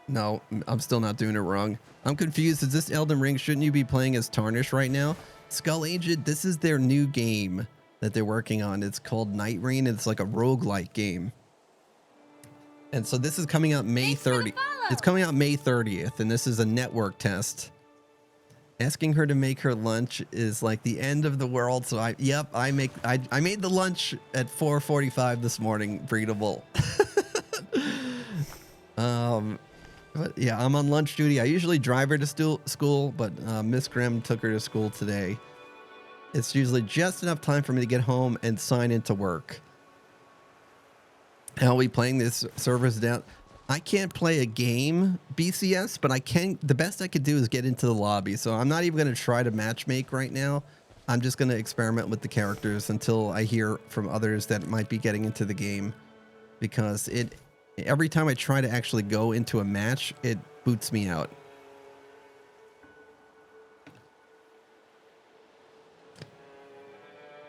No, I'm still not doing it wrong. I'm confused. Is this Elden Ring? Shouldn't you be playing as Tarnish right now? Skull Agent, this is their new game that they're working on. It's called NightReign. It's like a roguelike game. And so this is coming out May 30th. It's coming out May 30th, and this is a network test. Asking her to make her lunch is like the end of the world. So I made the lunch at 4:45 this morning, breedable. But yeah, I'm on lunch duty. I usually drive her to school, but Miss Grimm took her to school today. It's usually just enough time for me to get home and sign into work. How are we playing this? Servers down. I can't play a game BCS, but I can. The best I could do is get into the lobby. So I'm not even going to try to matchmake right now. I'm just going to experiment with the characters until I hear from others that might be getting into the game, because every time I try to actually go into a match, it boots me out.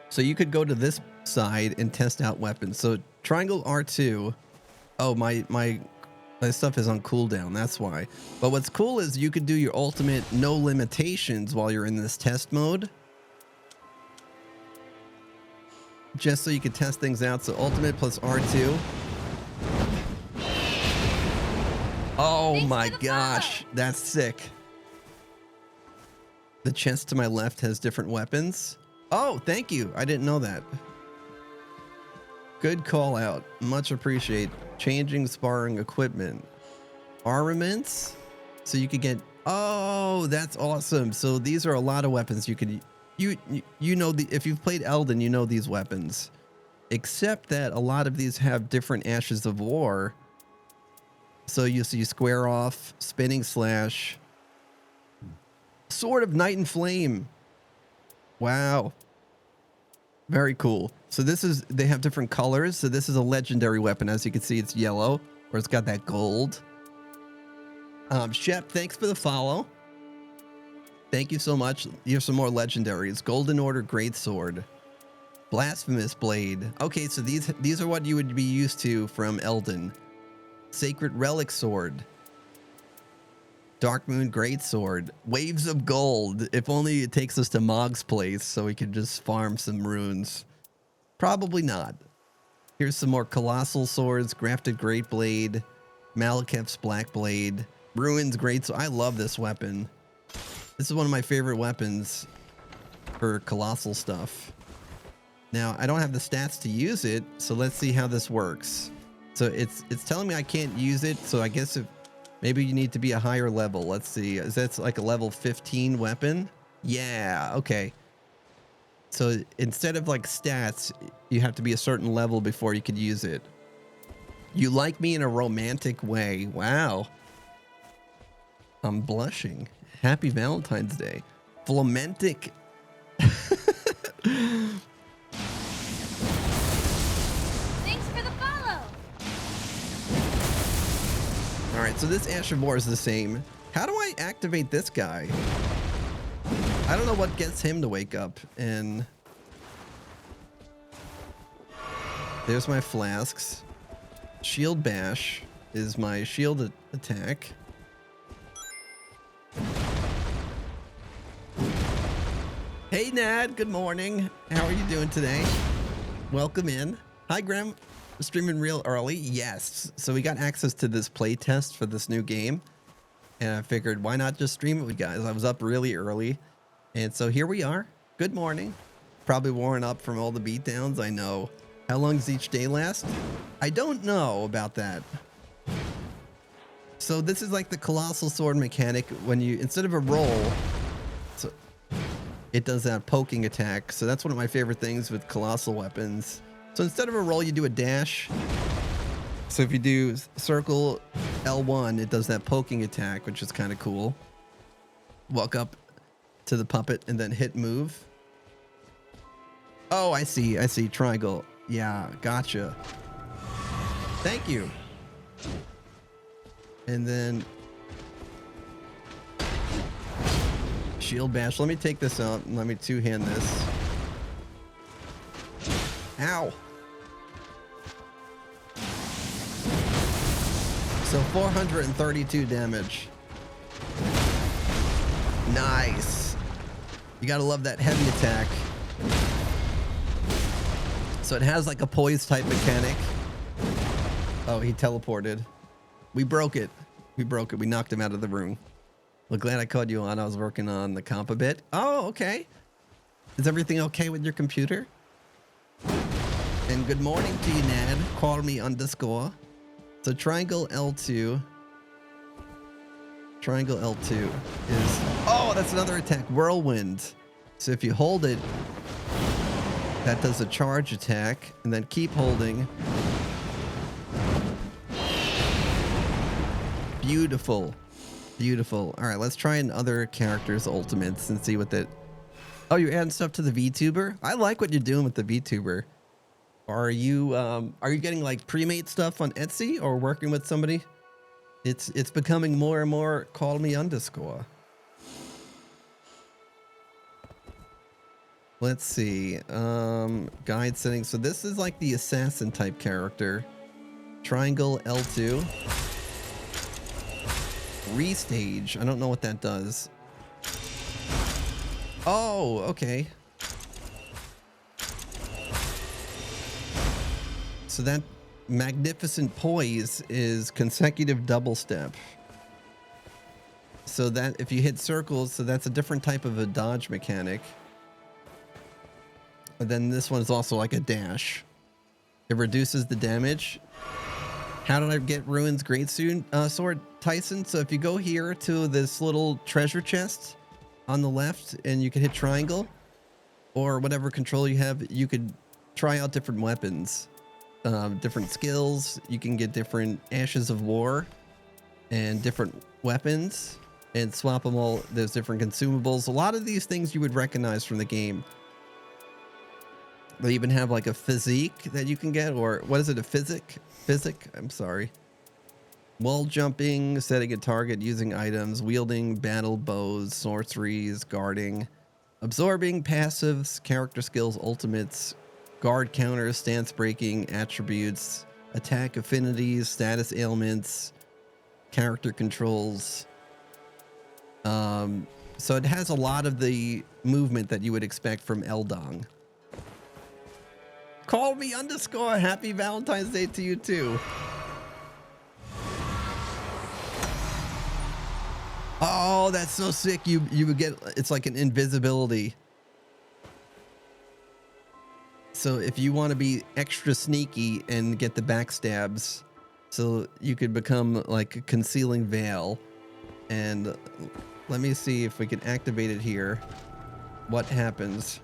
So you could go to this side and test out weapons. So triangle R2. Oh, my stuff is on cooldown. That's why. But what's cool is you could do your ultimate no limitations while you're in this test mode. Just so you could test things out. So ultimate plus R2. Oh my gosh, that's sick. The chest to my left has different weapons. Oh, thank you. I didn't know that. Good call out. Much appreciate. Changing sparring equipment. Armaments. So you could get... Oh, that's awesome. So these are a lot of weapons you could... You know, if you've played Elden, you know these weapons. Except that a lot of these have different Ashes of War. So you see square off, spinning slash, sword of night and flame. Wow. Very cool. So this is, they have different colors. So this is a legendary weapon. As you can see, it's yellow, or it's got that gold. Shep, thanks for the follow. Thank you so much. You have some more legendaries. Golden Order Greatsword. Blasphemous Blade. Okay, so these are what you would be used to from Elden. Sacred Relic Sword. Dark Moon Greatsword. Waves of Gold. If only it takes us to Mog's place so we could just farm some runes. Probably not. Here's some more Colossal Swords. Grafted Great Blade. Malekith's Black Blade. Ruins Greatsword. I love this weapon. This is one of my favorite weapons for Colossal stuff. Now, I don't have the stats to use it, so let's see how this works. So it's telling me I can't use it, so I guess if maybe you need to be a higher level. Let's see. Is that like a level 15 weapon? Yeah, okay. So instead of like stats, you have to be a certain level before you could use it. You like me in a romantic way. Wow. I'm blushing. Happy Valentine's Day. Flamentic. Thanks for the follow. All right, so this Ash of War is the same. How do I activate this guy? I don't know what gets him to wake up. And there's my flasks. Shield Bash is my shield attack. Hey Nad, good morning. How are you doing today? Welcome in. Hi Graham, streaming real early. Yes, so we got access to this play test for this new game, and I figured why not just stream it with you guys. I was up really early, and so here we are. Good morning. Probably worn up from all the beatdowns, I know. How long does each day last? I don't know about that. So this is like the Colossal Sword mechanic when you, instead of a roll, so it does that poking attack. So that's one of my favorite things with Colossal weapons. So instead of a roll, you do a dash. So if you do circle L1, it does that poking attack, which is kind of cool. Walk up to the puppet and then hit move. Oh, I see. I see. Triangle. Yeah, gotcha. Thank you. And then Shield Bash. Let me take this out and let me two-hand this. Ow. So 432 damage. Nice. You gotta love that heavy attack. So it has like a poise type mechanic. Oh, he teleported. We broke it. We broke it. We knocked him out of the room. Well, glad I called you on. I was working on the comp a bit. Oh, okay. Is everything okay with your computer? And good morning to you, Nad. Call me _ So triangle L2. Triangle L2 is... Oh, that's another attack. Whirlwind. So if you hold it, that does a charge attack. And then keep holding. Beautiful. Beautiful. All right, let's try another character's ultimates and see what that... Oh, you're adding stuff to the VTuber? I like what you're doing with the VTuber. Are you getting like pre-made stuff on Etsy or working with somebody? It's becoming more and more call me _ Let's see. Guide settings. So this is like the assassin type character. Triangle L2. Restage. I don't know what that does. Oh, okay. So that magnificent poise is consecutive double step. So that if you hit circles, so that's a different type of a dodge mechanic. But then this one is also like a dash. It reduces the damage. How did I get Ruin's Great Sword, Tyson? So if you go here to this little treasure chest on the left and you can hit triangle or whatever control you have, you could try out different weapons, different skills. You can get different Ashes of War and different weapons and swap them all. There's different consumables. A lot of these things you would recognize from the game. They even have like a physique that you can get, or what is it? A physic? I'm sorry. Wall jumping, setting a target using items, wielding battle bows, sorceries, guarding, absorbing, passives, character skills, ultimates, guard counters, stance breaking, attributes, attack affinities, status ailments, character controls. So it has a lot of the movement that you would expect from Elden. Call me _ happy Valentine's Day to you too. Oh, that's so sick. You would get, it's like an invisibility. So if you want to be extra sneaky and get the backstabs, so you could become like a concealing veil. And let me see if we can activate it here. What happens?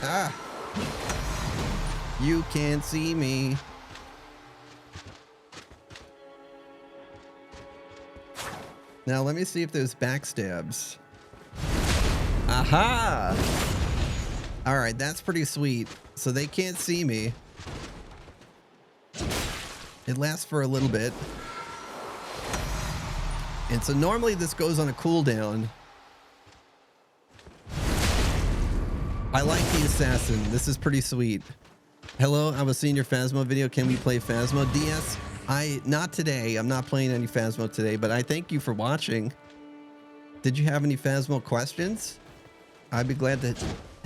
Ah! You can't see me. Now let me see if there's backstabs. Aha! All right, that's pretty sweet. So they can't see me. It lasts for a little bit. And so normally this goes on a cooldown. I like the assassin. This is pretty sweet. Hello, I was seeing your Phasmo video. Can we play Phasmo? DS? Not today. I'm not playing any Phasmo today, but I thank you for watching. Did you have any Phasmo questions? I'd be glad to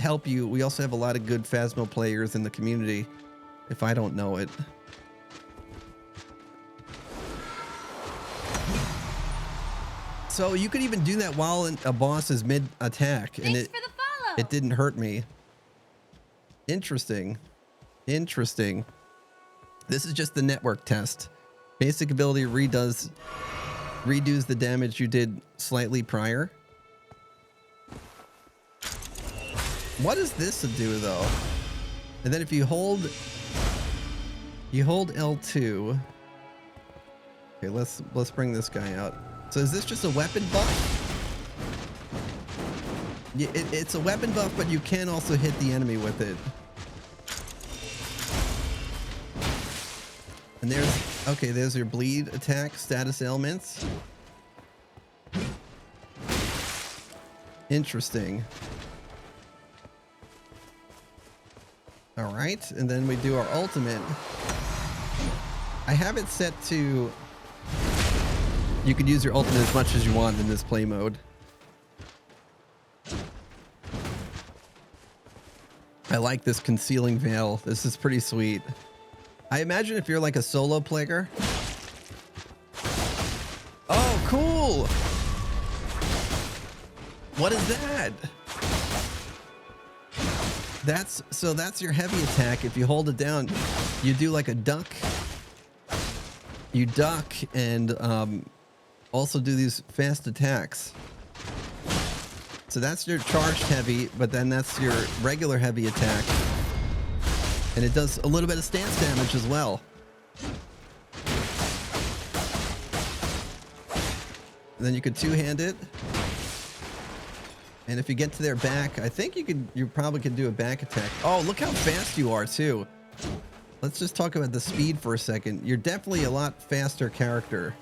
help you. We also have a lot of good Phasmo players in the community, if I don't know it. So you could even do that while a boss is mid-attack, and Thanks for the follow. it didn't hurt me. Interesting. Interesting. This is just the network test. Basic ability redoes the damage you did slightly prior. What does this do though? And then if you hold L2. Okay, let's bring this guy out. So is this just a weapon buff? Yeah, it's a weapon buff, but you can also hit the enemy with it. And there's your bleed attack status ailments. Interesting. All right, and then we do our ultimate. I have it set to, you can use your ultimate as much as you want in this play mode. I like this concealing veil. This is pretty sweet. I imagine if you're like a solo player. Oh, cool. What is that? That's your heavy attack. If you hold it down, you do like a duck. You duck and also do these fast attacks. So that's your charged heavy, but then that's your regular heavy attack. And it does a little bit of stance damage as well. And then you could two-hand it. And if you get to their back, I think you probably could do a back attack. Oh, look how fast you are too. Let's just talk about the speed for a second. You're definitely a lot faster character.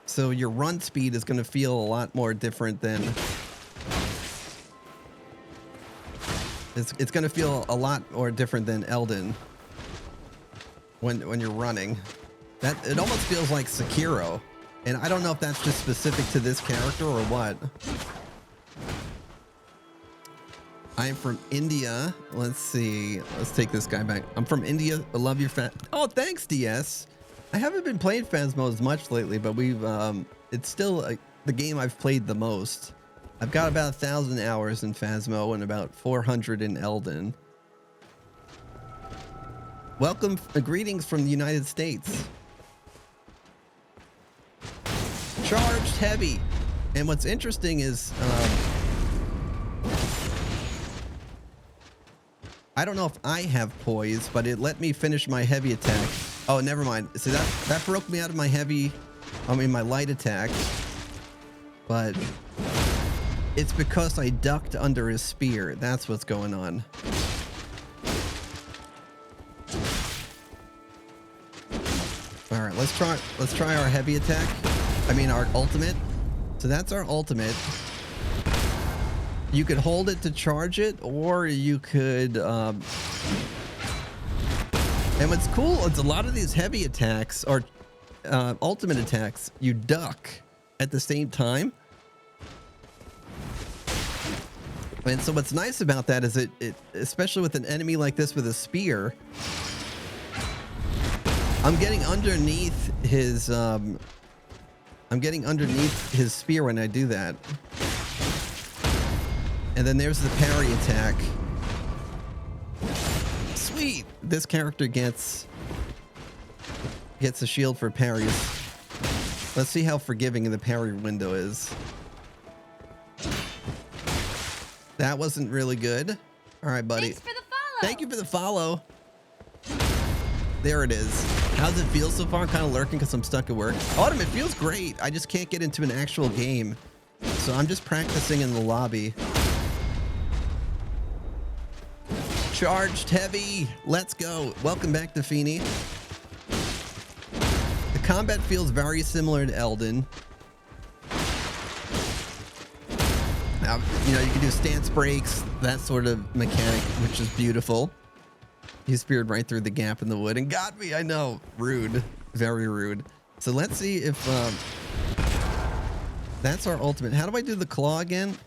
So your run speed is going to feel a lot more different than... It's going to feel a lot more different than Elden when you're running. It almost feels like Sekiro. And I don't know if that's just specific to this character or what. I'm from India. Let's see. Let's take this guy back. I'm from India. I love your Oh, thanks, DS. I haven't been playing Phasmo as much lately, but it's still the game I've played the most. I've got about 1,000 hours in Phasmo and about 400 in Elden. Welcome, greetings from the United States. Charged heavy. And what's interesting is, I don't know if I have poise, but it let me finish my heavy attack. Oh, never mind. See, that broke me out of my my light attack. But It's because I ducked under his spear. That's what's going on. All right, let's try our heavy attack. I mean our ultimate. So that's our ultimate. You could hold it to charge it, or you could and what's cool is a lot of these heavy attacks or ultimate attacks, you duck at the same time. And so what's nice about that is it especially with an enemy like this with a spear, I'm getting underneath his spear when I do that. And then there's the parry attack. Sweet. This character gets a shield for parries. Let's see how forgiving the parry window is. That wasn't really good. All right, buddy. Thanks for the follow. Thank you for the follow. There it is. How's it feel so far? I'm kind of lurking because I'm stuck at work. Autumn, it feels great. I just can't get into an actual game. So I'm just practicing in the lobby. Charged heavy. Let's go. Welcome back to Feeny. The combat feels very similar to Elden. You know, you can do stance breaks, that sort of mechanic, which is beautiful. He speared right through the gap in the wood and got me. I know. Rude. Very rude. So let's see if that's our ultimate. How do I do the claw again?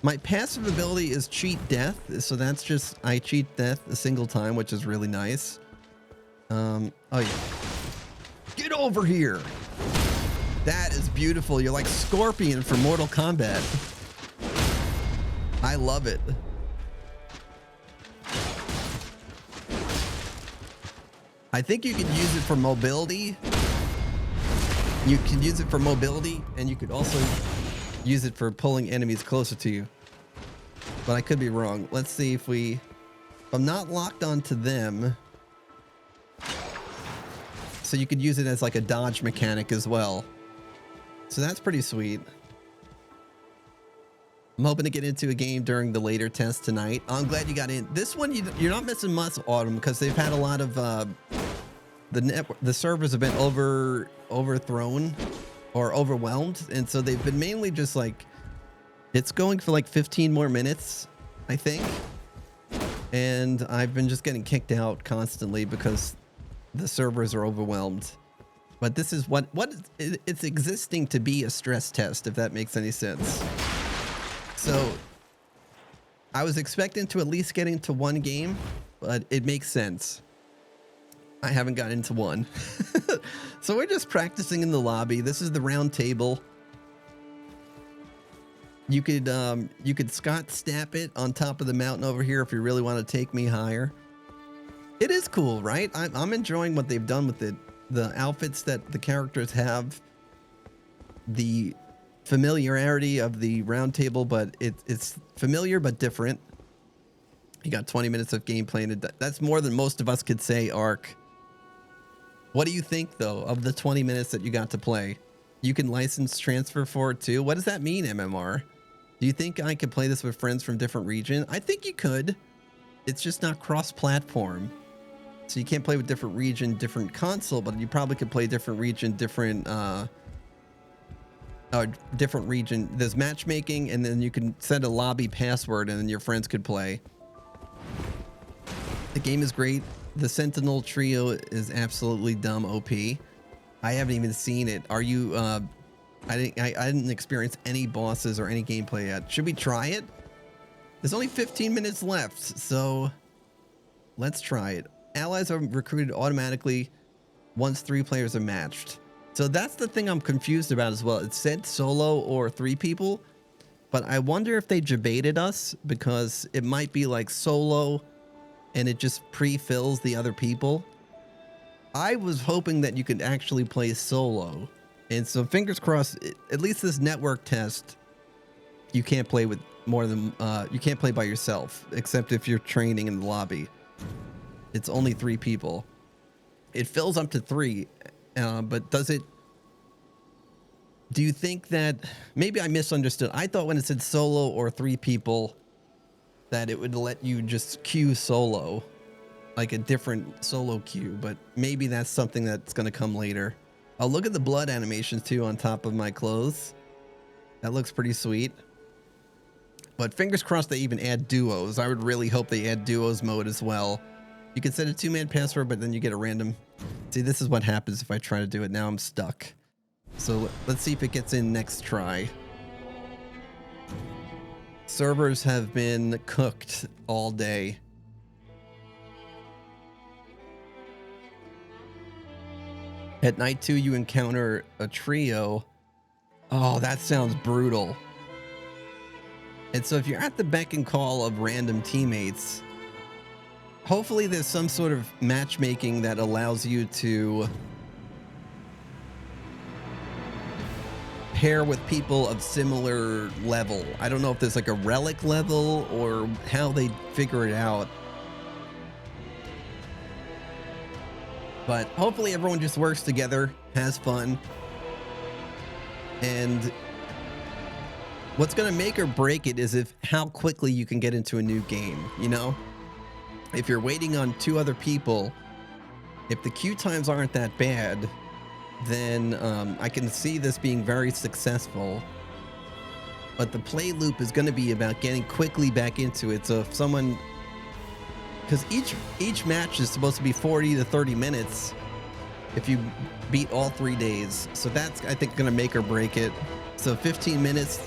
My passive ability is cheat death. So that's just I cheat death a single time, which is really nice. Oh yeah. Get over here. That is beautiful. You're like Scorpion for Mortal Kombat. I love it. I think you could use it for mobility. You can use it for mobility, and you could also use it for pulling enemies closer to you. But I could be wrong. Let's see if I'm not locked onto them. So you could use it as like a dodge mechanic as well. So that's pretty sweet. I'm hoping to get into a game during the later test tonight. I'm glad you got in. This one, you're not missing much, Autumn, because they've had a lot of the servers have been overthrown or overwhelmed, and so they've been mainly just like it's going for like 15 more minutes, I think. And I've been just getting kicked out constantly because the servers are overwhelmed. But this is it's existing to be a stress test, if that makes any sense. So I was expecting to at least get into one game, but it makes sense. I haven't got into one. So we're just practicing in the lobby. This is the round table. You could Scott Snap it on top of the mountain over here if you really want to take me higher. It is cool, right? I'm enjoying what they've done with it. The outfits that the characters have, the familiarity of the round table, but it's familiar but different. You got 20 minutes of gameplay, and that's more than most of us could say, Ark. What do you think, though, of the 20 minutes that you got to play? You can license transfer for it, too? What does that mean, MMR? Do you think I could play this with friends from different regions? I think you could. It's just not cross-platform. So you can't play with different region, different console, but you probably could play different region, different region. There's matchmaking, and then you can set a lobby password, and then your friends could play. The game is great. The Sentinel trio is absolutely dumb OP. I haven't even seen it. Are you? I didn't experience any bosses or any gameplay yet. Should we try it? There's only 15 minutes left, so let's try it. Allies are recruited automatically once 3 players are matched. So that's the thing I'm confused about as well. It said solo or 3 people, but I wonder if they debated us, because it might be like solo and it just pre-fills the other people. I was hoping that you could actually play solo. And so fingers crossed, at least this network test, you can't play with more than, you can't play by yourself, except if you're training in the lobby. It's only 3 people. It fills up to 3, but does it? Do you think that maybe I misunderstood? I thought when it said solo or 3 people that it would let you just queue solo, like a different solo queue, but maybe that's something that's going to come later. Oh, look at the blood animations too on top of my clothes. That looks pretty sweet. But fingers crossed they even add duos. I would really hope they add duos mode as well. You can set a 2-man password, but then you get a random. See, this is what happens if I try to do it. Now I'm stuck. So let's see if it gets in next try. Servers have been cooked all day. At night 2, you encounter a trio. Oh, that sounds brutal. And so if you're at the beck and call of random teammates, hopefully there's some sort of matchmaking that allows you to pair with people of similar level. I don't know if there's like a relic level or how they figure it out. But hopefully everyone just works together, has fun. And what's going to make or break it is if how quickly you can get into a new game, you know? If you're waiting on 2 other people, if the queue times aren't that bad, then I can see this being very successful. But the play loop is going to be about getting quickly back into it. So if someone, because each match is supposed to be 40 to 30 minutes if you beat all 3 days. So that's, I think, going to make or break it. So 15 minutes,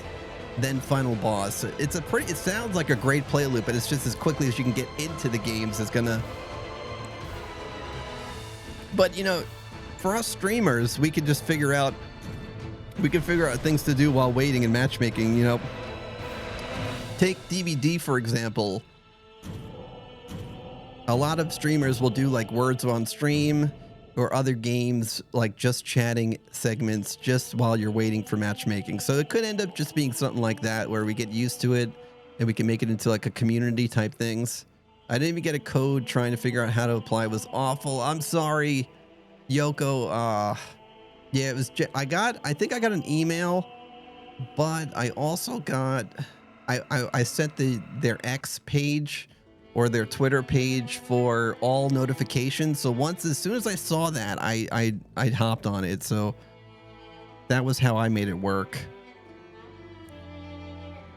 then final boss. It's a pretty, it sounds like a great play loop, but it's just as quickly as you can get into the games is going to. But, you know, for us streamers, we can just figure out things to do while waiting and matchmaking, you know. Take DVD, for example. A lot of streamers will do like words on stream or other games, like just chatting segments just while you're waiting for matchmaking. So it could end up just being something like that where we get used to it and we can make it into like a community type things. I didn't even get a code trying to figure out how to apply. It was awful. I'm sorry, Yoko. Yeah, it was. I think I got an email, but I also got. I sent their X page or their Twitter page for all notifications. So as soon as I saw that, I hopped on it. So that was how I made it work.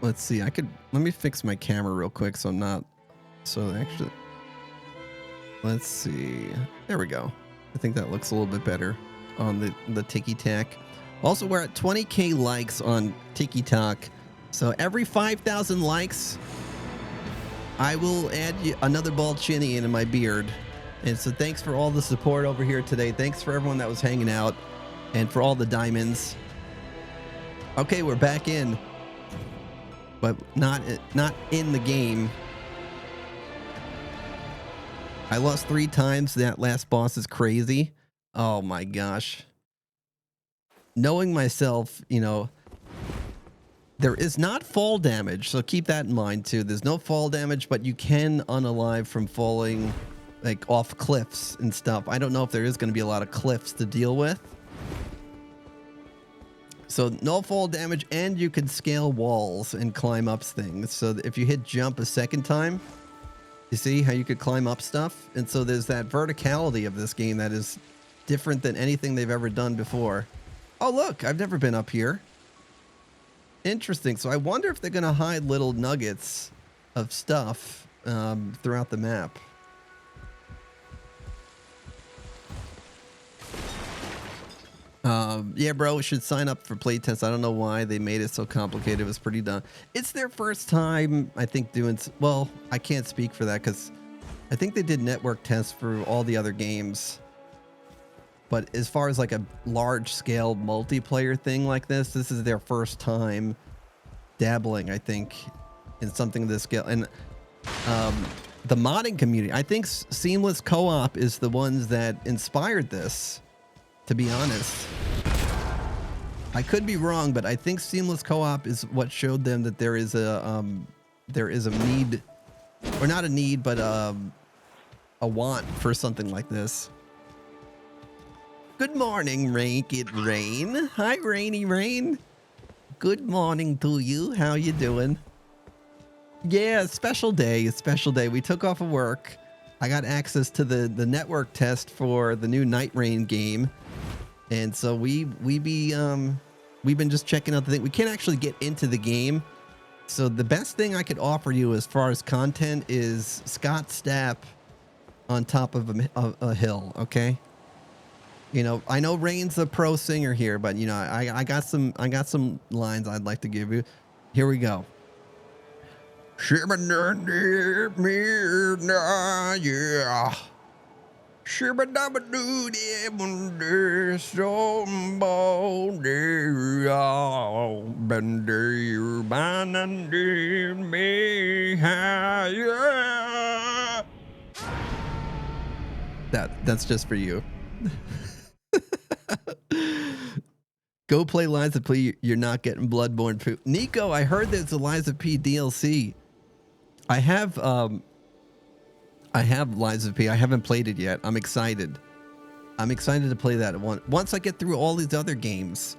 Let's see. Let me fix my camera real quick so I'm not. So actually, let's see. There we go. I think that looks a little bit better on the Tiki-Tac. Also, we're at 20K likes on Tiki-Tac. So every 5,000 likes, I will add another bald chinny into my beard. And so thanks for all the support over here today. Thanks for everyone that was hanging out and for all the diamonds. Okay, we're back in, but not in the game. I lost 3 times. That last boss is crazy. Oh my gosh. Knowing myself, you know, there is not fall damage, so keep that in mind too. There's no fall damage, but you can unalive from falling like off cliffs and stuff. I don't know if there is going to be a lot of cliffs to deal with. So no fall damage, and you can scale walls and climb up things. So if you hit jump a second time, you see how you could climb up stuff? And so there's that verticality of this game that is different than anything they've ever done before. Oh, look, I've never been up here. Interesting. So I wonder if they're going to hide little nuggets of stuff throughout the map. Yeah, bro, we should sign up for playtests. I don't know why they made it so complicated. It was pretty dumb. It's their first time, I think, doing... Well, I can't speak for that because I think they did network tests for all the other games. But as far as like a large-scale multiplayer thing like this is their first time dabbling, I think, in something of this scale. And the modding community, I think Seamless Co-op is the ones that inspired this, to be honest. I could be wrong, but I think Seamless Co-op is what showed them that there is a need, or not a need, but a want for something like this. Good morning, Rank It Rain. Hi, Rainy Rain. Good morning to you. How you doing? Yeah, special day. A special day. We took off of work. I got access to the network test for the new NightReign game, and so we've been just checking out the thing. We can't actually get into the game, so the best thing I could offer you as far as content is Scott Stapp on top of a hill. Okay. You know, I know Rain's a pro singer here, but you know, I got some lines I'd like to give you. Here we go. Yeah. That's just for you. Go play Lies of P. You're not getting Bloodborne poop. Nico, I heard there's a Lies of P DLC. I have Lies of P. I haven't played it yet. I'm excited. I'm excited to play that one. Once I get through all these other games.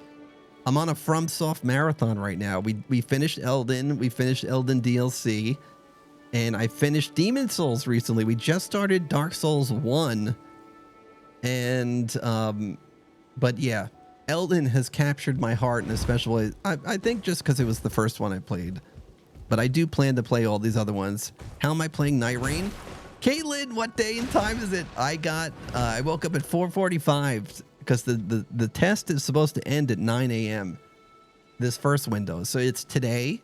I'm on a FromSoft marathon right now. We finished Elden. We finished Elden DLC. And I finished Demon Souls recently. We just started Dark Souls 1. And but yeah, Elden has captured my heart in a special way. I think just because it was the first one I played. But I do plan to play all these other ones. How am I playing NightReign? Caitlin, what day and time is it? I woke up at 4:45 because the test is supposed to end at 9 a.m. This first window. So it's today,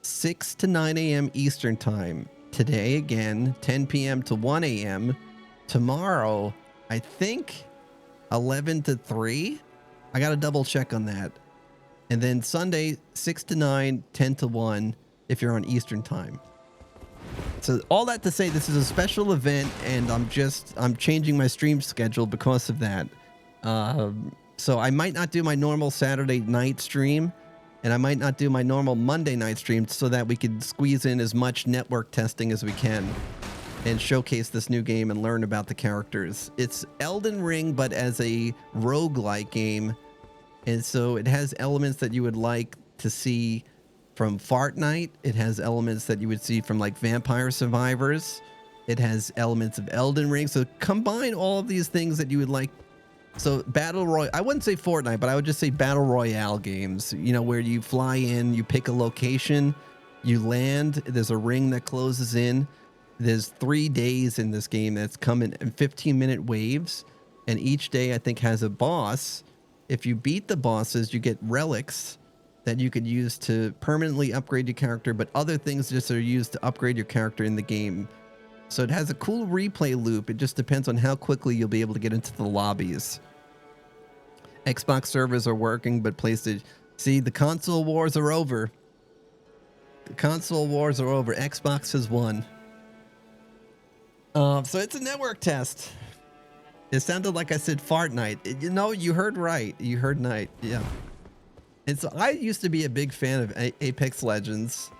6 to 9 a.m. Eastern time. Today again, 10 p.m. to 1 a.m. Tomorrow, I think 11 to 3. I got to double check on that. And then Sunday, 6 to 9, 10 to 1, if you're on Eastern time. So all that to say, this is a special event, and I'm changing my stream schedule because of that. So I might not do my normal Saturday night stream, and I might not do my normal Monday night stream, so that we can squeeze in as much network testing as we can and showcase this new game and learn about the characters. It's Elden Ring, but as a roguelike game. And so it has elements that you would like to see from Fortnite. It has elements that you would see from like Vampire Survivors. It has elements of Elden Ring. So combine all of these things that you would like. So Battle Royale, I wouldn't say Fortnite, but I would just say Battle Royale games, you know, where you fly in, you pick a location, you land, there's a ring that closes in. There's 3 days in this game that's coming in 15-minute waves. And each day, I think, has a boss. If you beat the bosses, you get relics that you could use to permanently upgrade your character. But other things just are used to upgrade your character in the game. So it has a cool replay loop. It just depends on how quickly you'll be able to get into the lobbies. Xbox servers are working, but PlayStation... See, the console wars are over. The console wars are over. Xbox has won. So it's a network test. It sounded like I said Fortnite. You know, you heard right. You heard night. Yeah. And so I used to be a big fan of Apex Legends.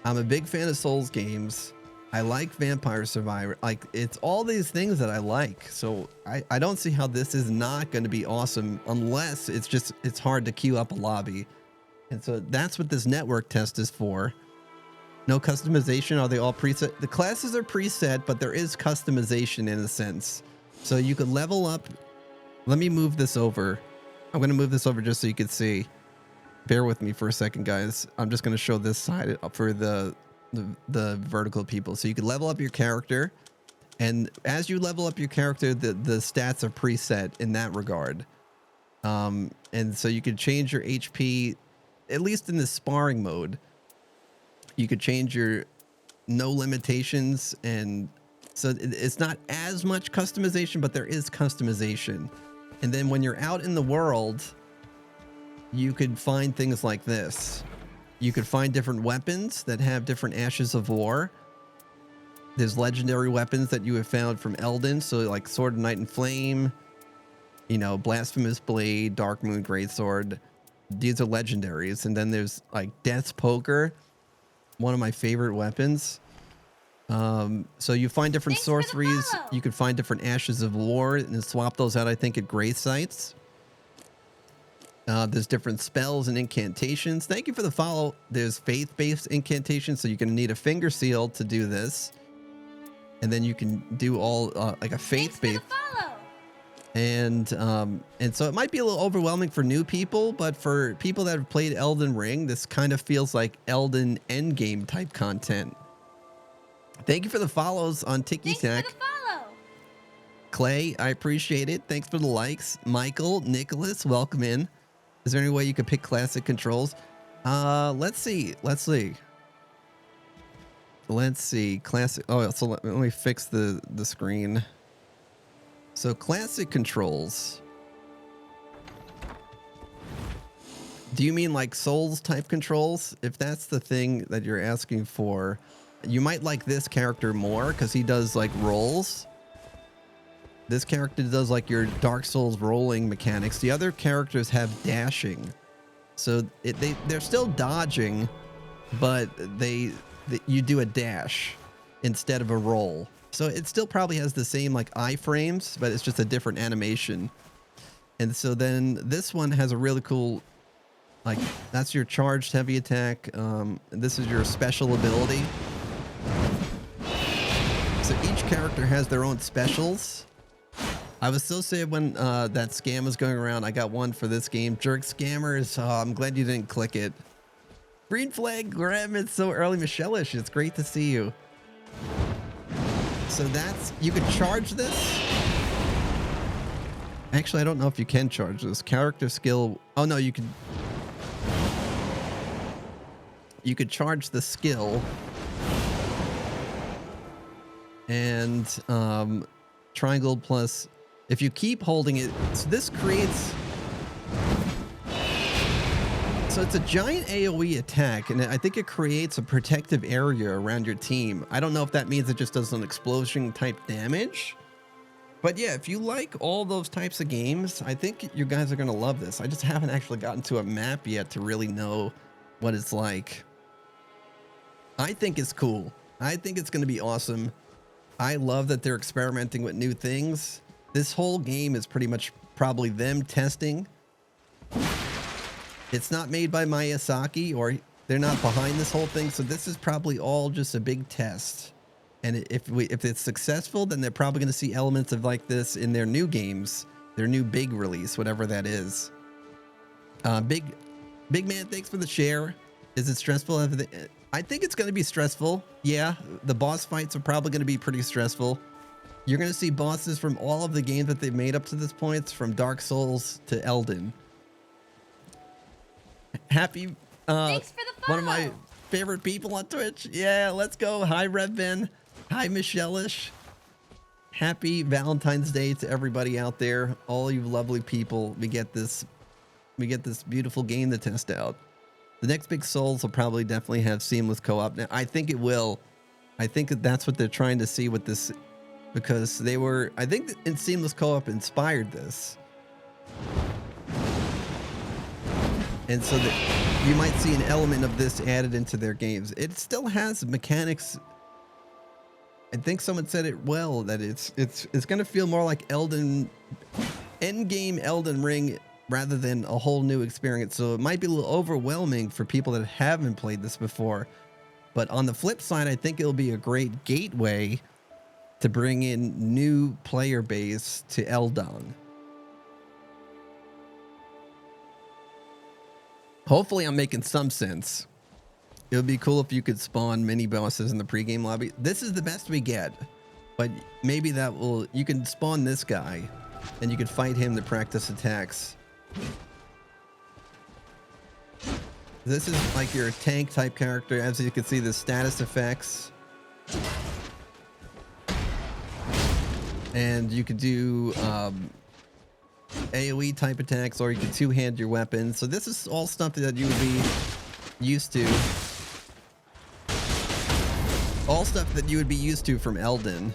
I'm a big fan of Souls games. I like Vampire Survivor. Like, it's all these things that I like. So I don't see how this is not going to be awesome unless it's hard to queue up a lobby. And so that's what this network test is for. No customization. Are they all preset? The classes are preset, but there is customization in a sense. So you could level up. Let me move this over. I'm going to move this over just so you can see. Bear with me for a second, guys. I'm just going to show this side up for the vertical people. So you can level up your character. And as you level up your character, the stats are preset in that regard. And so you can change your HP, at least in the sparring mode. You could change your no limitations, and so it's not as much customization, but there is customization. And then when you're out in the world, you could find things like this. You could find different weapons that have different ashes of war. There's legendary weapons that you have found from Elden, so like Sword of Night and Flame, you know, Blasphemous Blade, Dark Moon Greatsword. These are legendaries. And then there's like Death's Poker, one of my favorite weapons. So you find different Thanks for the sorceries. follow. You can find different ashes of war and swap those out, I think, at grave sites. There's different spells and incantations. Thank you for the follow. There's faith-based incantations, so you're going to need a finger seal to do this. And then you can do all like a faith-based. Follow. And so it might be a little overwhelming for new people, but for people that have played Elden Ring, this kind of feels like Elden endgame type content. Thank you for the follows on Tiki Tac. Thanks for the follow. Clay, I appreciate it. Thanks for the likes. Michael, Nicholas, welcome in. Is there any way you could pick classic controls? Let's see. Classic. Oh, so let me fix the screen. So classic controls. Do you mean like Souls type controls? If that's the thing that you're asking for, you might like this character more because he does like rolls. This character does like your Dark Souls rolling mechanics. The other characters have dashing. So they're still dodging, but you do a dash instead of a roll. So it still probably has the same like iframes, but it's just a different animation. And so then this one has a really cool, like that's your charged heavy attack. This is your special ability. So each character has their own specials. I was so sad when that scam was going around. I got one for this game. Jerk Scammers. Oh, I'm glad you didn't click it. Green flag, Graham. It's so early. Michelle-ish. It's great to see you. So that's, you could charge this. Actually, I don't know if you can charge this. Character skill. Oh no, you could. You could charge the skill. And triangle plus, if you keep holding it, so this creates, so it's a giant AoE attack, and I think it creates a protective area around your team. I don't know if that means it just does an explosion type damage, but yeah, if you like all those types of games, I think you guys are gonna love this. I just haven't actually gotten to a map yet to really know what it's like. I think it's cool. I think it's gonna be awesome. I love that they're experimenting with new things. This whole game is pretty much probably them testing. It's not made by Miyazaki, or they're not behind this whole thing. So this is probably all just a big test. And if it's successful, then they're probably going to see elements of like this in their new games, their new big release, whatever that is. Big man, thanks for the share. Is it stressful? I think it's going to be stressful. Yeah, the boss fights are probably going to be pretty stressful. You're going to see bosses from all of the games that they've made up to this point, from Dark Souls to Elden. Happy, Thanks for the follow. one of my favorite people on Twitch. Yeah, let's go. Hi, Red Ben. Hi, Michelle-ish. Happy Valentine's Day to everybody out there. All you lovely people. We get this beautiful game to test out. The next big Souls will probably definitely have seamless co-op. Now, I think it will. I think that that's what they're trying to see with this, because they were, I think that in seamless co-op inspired this. And so that you might see an element of this added into their games. It still has mechanics. I think someone said it well, that it's going to feel more like endgame Elden Ring rather than a whole new experience. So it might be a little overwhelming for people that haven't played this before. But on the flip side, I think it'll be a great gateway to bring in new player base to Elden. Hopefully I'm making some sense. It would be cool if you could spawn mini bosses in the pregame lobby. This is the best we get, but maybe that will, you can spawn this guy and you could fight him to practice attacks. This is like your tank type character. As you can see, the status effects. And you could do AoE type attacks, or you can two-hand your weapon. So this is all stuff that you would be used to. All stuff that you would be used to from Elden.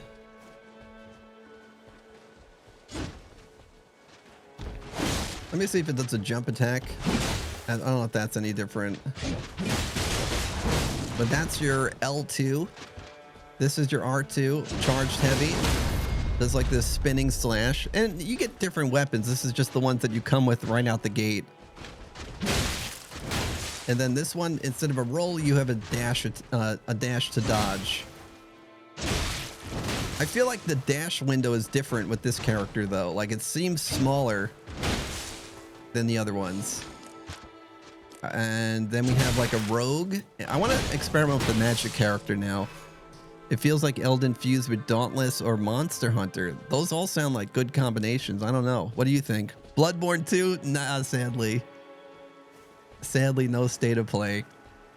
Let me see if it does a jump attack. I don't know if that's any different. But that's your L2. This is your R2, charged heavy. Does like this spinning slash, and you get different weapons. This is just the ones that you come with right out the gate. And then this one, instead of a roll, you have a dash to dodge. I feel like the dash window is different with this character though. Like it seems smaller than the other ones. And then we have like a rogue. I want to experiment with the magic character now. It feels like Elden fused with Dauntless or Monster Hunter. Those all sound like good combinations. I don't know. What do you think? Bloodborne 2? Nah, sadly. Sadly, no state of play.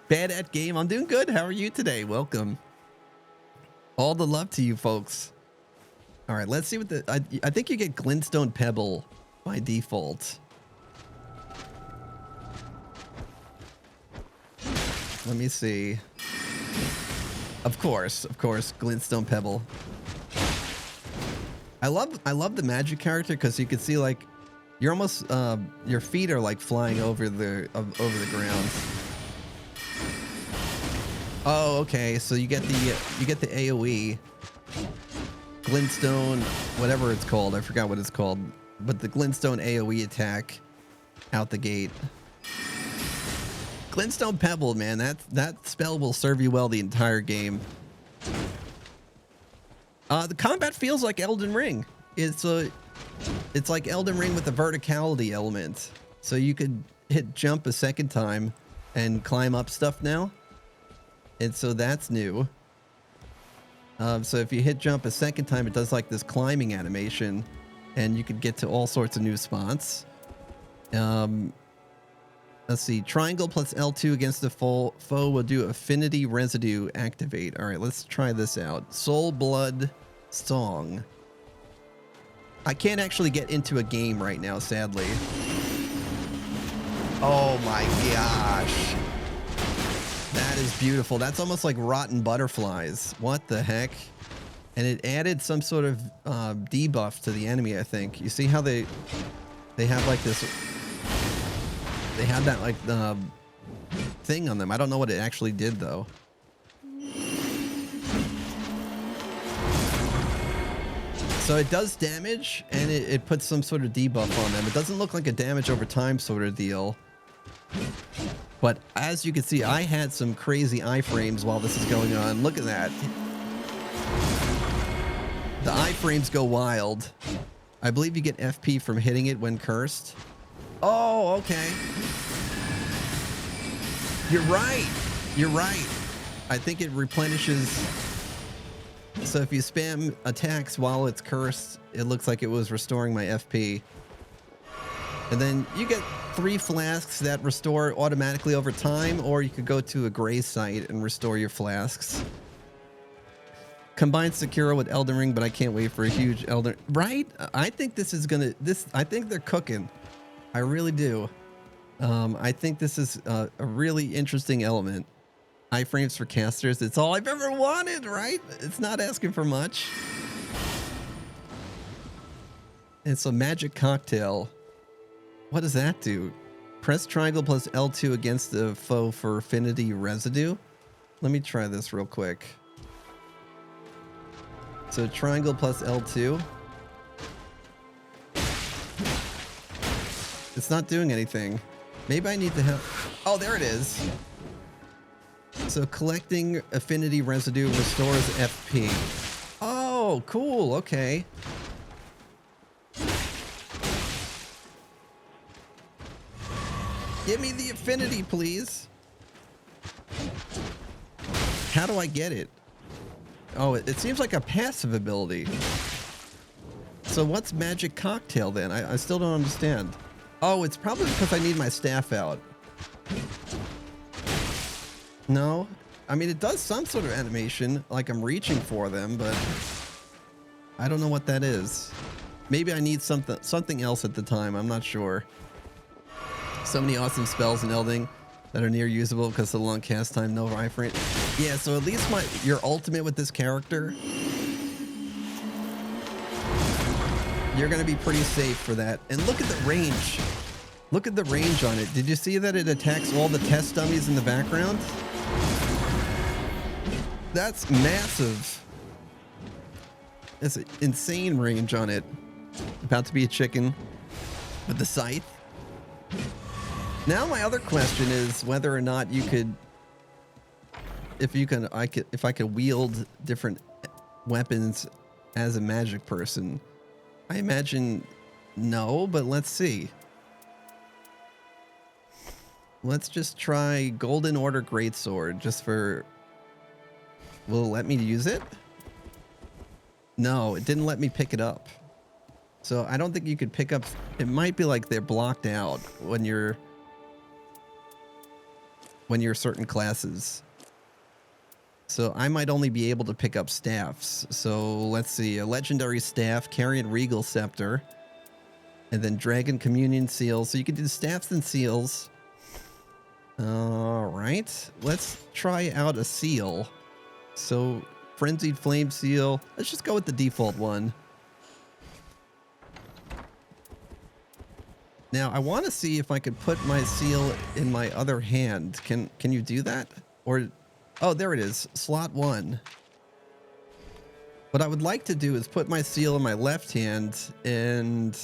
Bad at game. I'm doing good. How are you today? Welcome. All the love to you folks. All right, let's see what the... I think you get Glintstone Pebble by default. Let me see. Of course, Glintstone Pebble. I love the magic character because you can see like you're almost your feet are like flying over the ground. Oh, okay. So you get the AoE, Glintstone, whatever it's called. I forgot what it's called, but the Glintstone AoE attack out the gate. Glintstone Pebble, man, that spell will serve you well the entire game. The combat feels like Elden Ring. It's like Elden Ring with the verticality element. So you could hit jump a second time and climb up stuff now. And so that's new. So if you hit jump a second time, it does like this climbing animation, and you could get to all sorts of new spots. Let's see. Triangle plus L2 against the foe will do affinity residue activate. All right, let's try this out. Soul Blood Song. I can't actually get into a game right now, sadly. Oh my gosh. That is beautiful. That's almost like rotten butterflies. What the heck? And it added some sort of debuff to the enemy, I think. You see how they have like this... They had that like thing on them. I don't know what it actually did though. So it does damage and it puts some sort of debuff on them. It doesn't look like a damage over time sort of deal. But as you can see, I had some crazy iframes while this is going on. Look at that. The iframes go wild. I believe you get FP from hitting it when cursed. Oh, okay. You're right. You're right. I think it replenishes. So if you spam attacks while it's cursed, it looks like it was restoring my FP. And then you get 3 flasks that restore automatically over time, or you could go to a gray site and restore your flasks. Combine Sekiro with Elden Ring, but I can't wait for a huge Elden... Right? I think this is gonna... I think they're cooking. I really do. I think this is a really interesting element. Iframes for casters. It's all I've ever wanted, right? It's not asking for much. It's a magic cocktail. What does that do? Press triangle plus L2 against the foe for affinity residue. Let me try this real quick. So triangle plus L2. It's not doing anything. Maybe I need to have... Oh, there it is. So collecting affinity residue restores FP. Oh, cool. Okay. Give me the affinity, please. How do I get it? Oh, it seems like a passive ability. So what's Magic Cocktail then? I still don't understand. Oh, it's probably because I need my staff out. No? I mean, it does some sort of animation, like I'm reaching for them, but I don't know what that is. Maybe I need something else at the time. I'm not sure. So many awesome spells in Elden that are near usable because of the long cast time, no iframe. Yeah, so at least your ultimate with this character, you're going to be pretty safe for that. And look at the range. Look at the range on it. Did you see that it attacks all the test dummies in the background? That's massive. That's an insane range on it. About to be a chicken with the scythe. Now my other question is whether or not you could, if I could wield different weapons as a magic person. I imagine no, but let's see. Let's just try Golden Order Greatsword just for... Will it let me use it? No, it didn't let me pick it up. So I don't think you could pick up... It might be like they're blocked out when you're certain classes. So I might only be able to pick up staffs. So let's see. A Legendary Staff, Carrion Regal Scepter, and then Dragon Communion Seal. So you can do staffs and seals. All right, let's try out a seal. So Frenzied Flame Seal. Let's just go with the default one. Now I want to see if I could put my seal in my other hand. Can you do that? Or, oh, there it is. Slot 1. What I would like to do is put my seal in my left hand and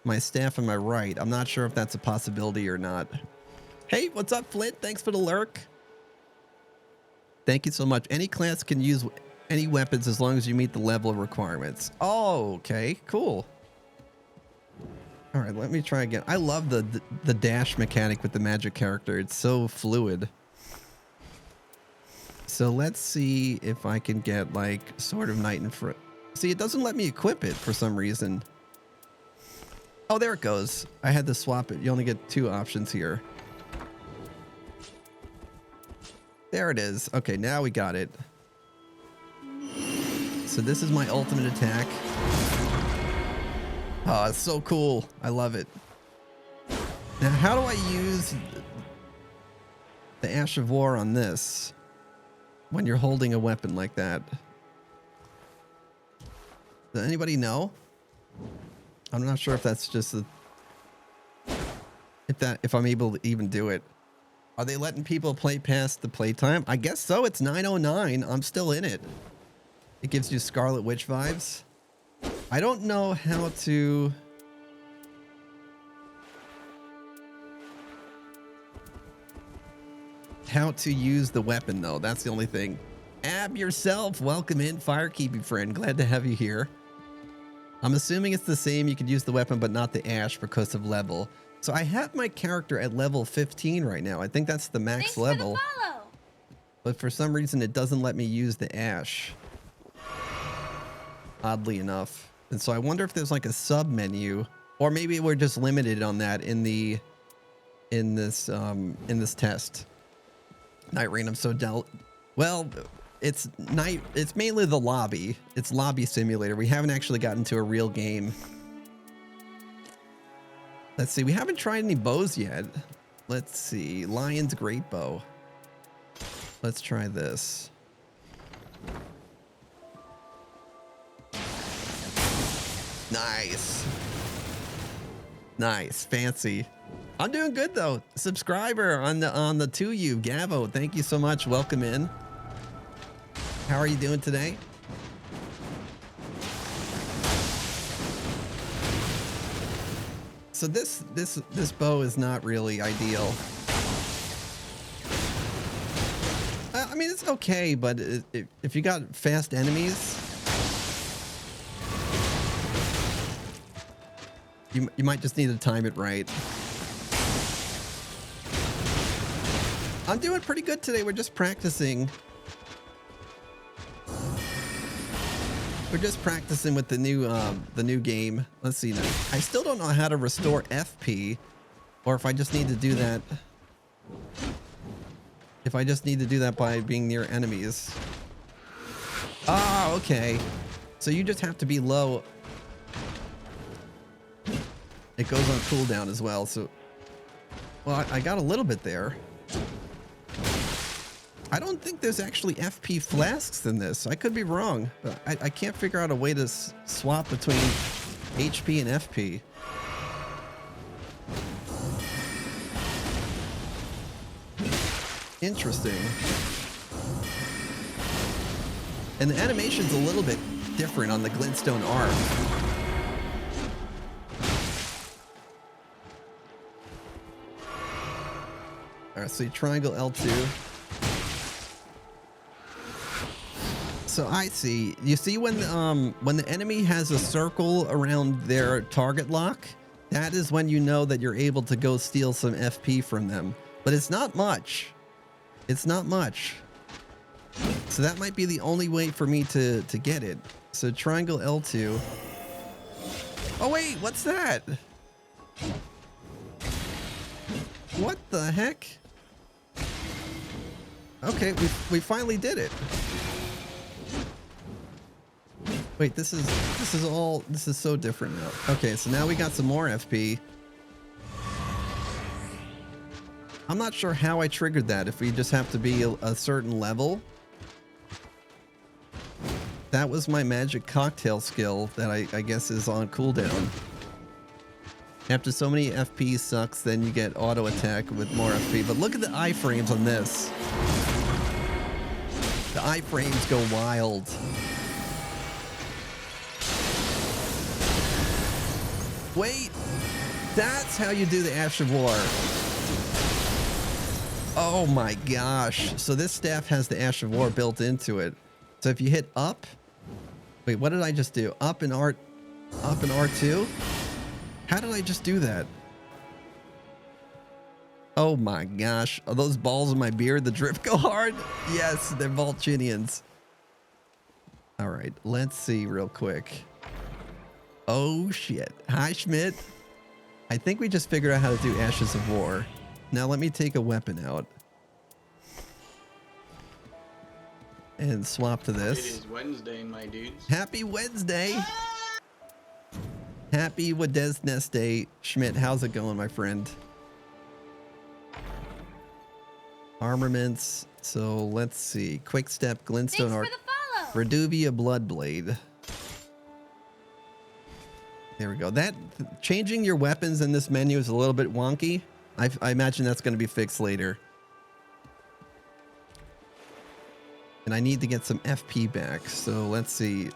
my staff in my right. I'm not sure if that's a possibility or not. Hey, what's up, Flint? Thanks for the lurk. Thank you so much. Any class can use any weapons as long as you meet the level of requirements. Oh, okay, cool. All right, let me try again. I love the dash mechanic with the magic character. It's so fluid. So let's see if I can get like Sword of Night and Fruit. See, it doesn't let me equip it for some reason. Oh, there it goes. I had to swap it. You only get 2 options here. There it is. Okay, now we got it. So this is my ultimate attack. Oh, it's so cool. I love it. Now, how do I use the Ash of War on this when you're holding a weapon like that? Does anybody know? I'm not sure if that's just if I'm able to even do it. Are they letting people play past the playtime? I guess so. It's 9:09. I'm still in it. It gives you Scarlet Witch vibes. I don't know how to... use the weapon, though. That's the only thing. Ab yourself. Welcome in, Firekeeping friend. Glad to have you here. I'm assuming it's the same. You could use the weapon, but not the ash because of level. So I have my character at level 15 right now. I think that's the max level. But for some reason, it doesn't let me use the ash. Oddly enough. And so I wonder if there's like a sub menu, or maybe we're just limited on that in this test. NightReign, I'm so well, it's mainly the lobby. It's lobby simulator. We haven't actually gotten to a real game. Let's see. We haven't tried any bows yet. Let's see. Lion's Great Bow. Let's try this. Nice. Nice. Fancy. I'm doing good though. Subscriber on the 2U, Gavo. Thank you so much. Welcome in. How are you doing today? So this bow is not really ideal. I mean, it's okay, but if you got fast enemies, you might just need to time it right. I'm doing pretty good today. We're just practicing. We're just practicing with the new game. Let's see now. I still don't know how to restore FP, or if I just need to do that. If I just need to do that by being near enemies. Ah, okay. So you just have to be low. It goes on cooldown as well. So, well, I got a little bit there. I don't think there's actually FP flasks in this. I could be wrong, but I can't figure out a way to swap between HP and FP. Interesting. And the animation's a little bit different on the glintstone arm. All right, so you triangle L2. So I see. You see when the enemy has a circle around their target lock, that is when you know that you're able to go steal some FP from them. But it's not much. It's not much. So that might be the only way for me to get it. So triangle L2. Oh wait, what's that? What the heck? Okay, we finally did it. Wait, this is so different now. Okay, so now we got some more FP. I'm not sure how I triggered that, if we just have to be a certain level. That was my magic cocktail skill that I guess is on cooldown. After so many FP sucks, then you get auto attack with more FP. But look at the iframes on this. The iframes go wild. Wait, that's how you do the Ash of War. Oh my gosh. So this staff has the Ash of War built into it. So if you hit up, wait, what did I just do? Up and R2? How did I just do that? Oh my gosh. Are those balls in my beard, the drip go hard? Yes, they're Volchinians. All right, let's see real quick. Oh shit. Hi, Schmidt. I think we just figured out how to do Ashes of War. Now let me take a weapon out. And swap to this. It is Wednesday, my dudes. Happy Wednesday. Happy Wednesday Day. Schmidt, how's it going, my friend? Armaments. So let's see. Quick Step, Glintstone Art. Reduvia Bloodblade. There we go. That changing your weapons in this menu is a little bit wonky. I imagine that's going to be fixed later. And I need to get some FP back. So let's see.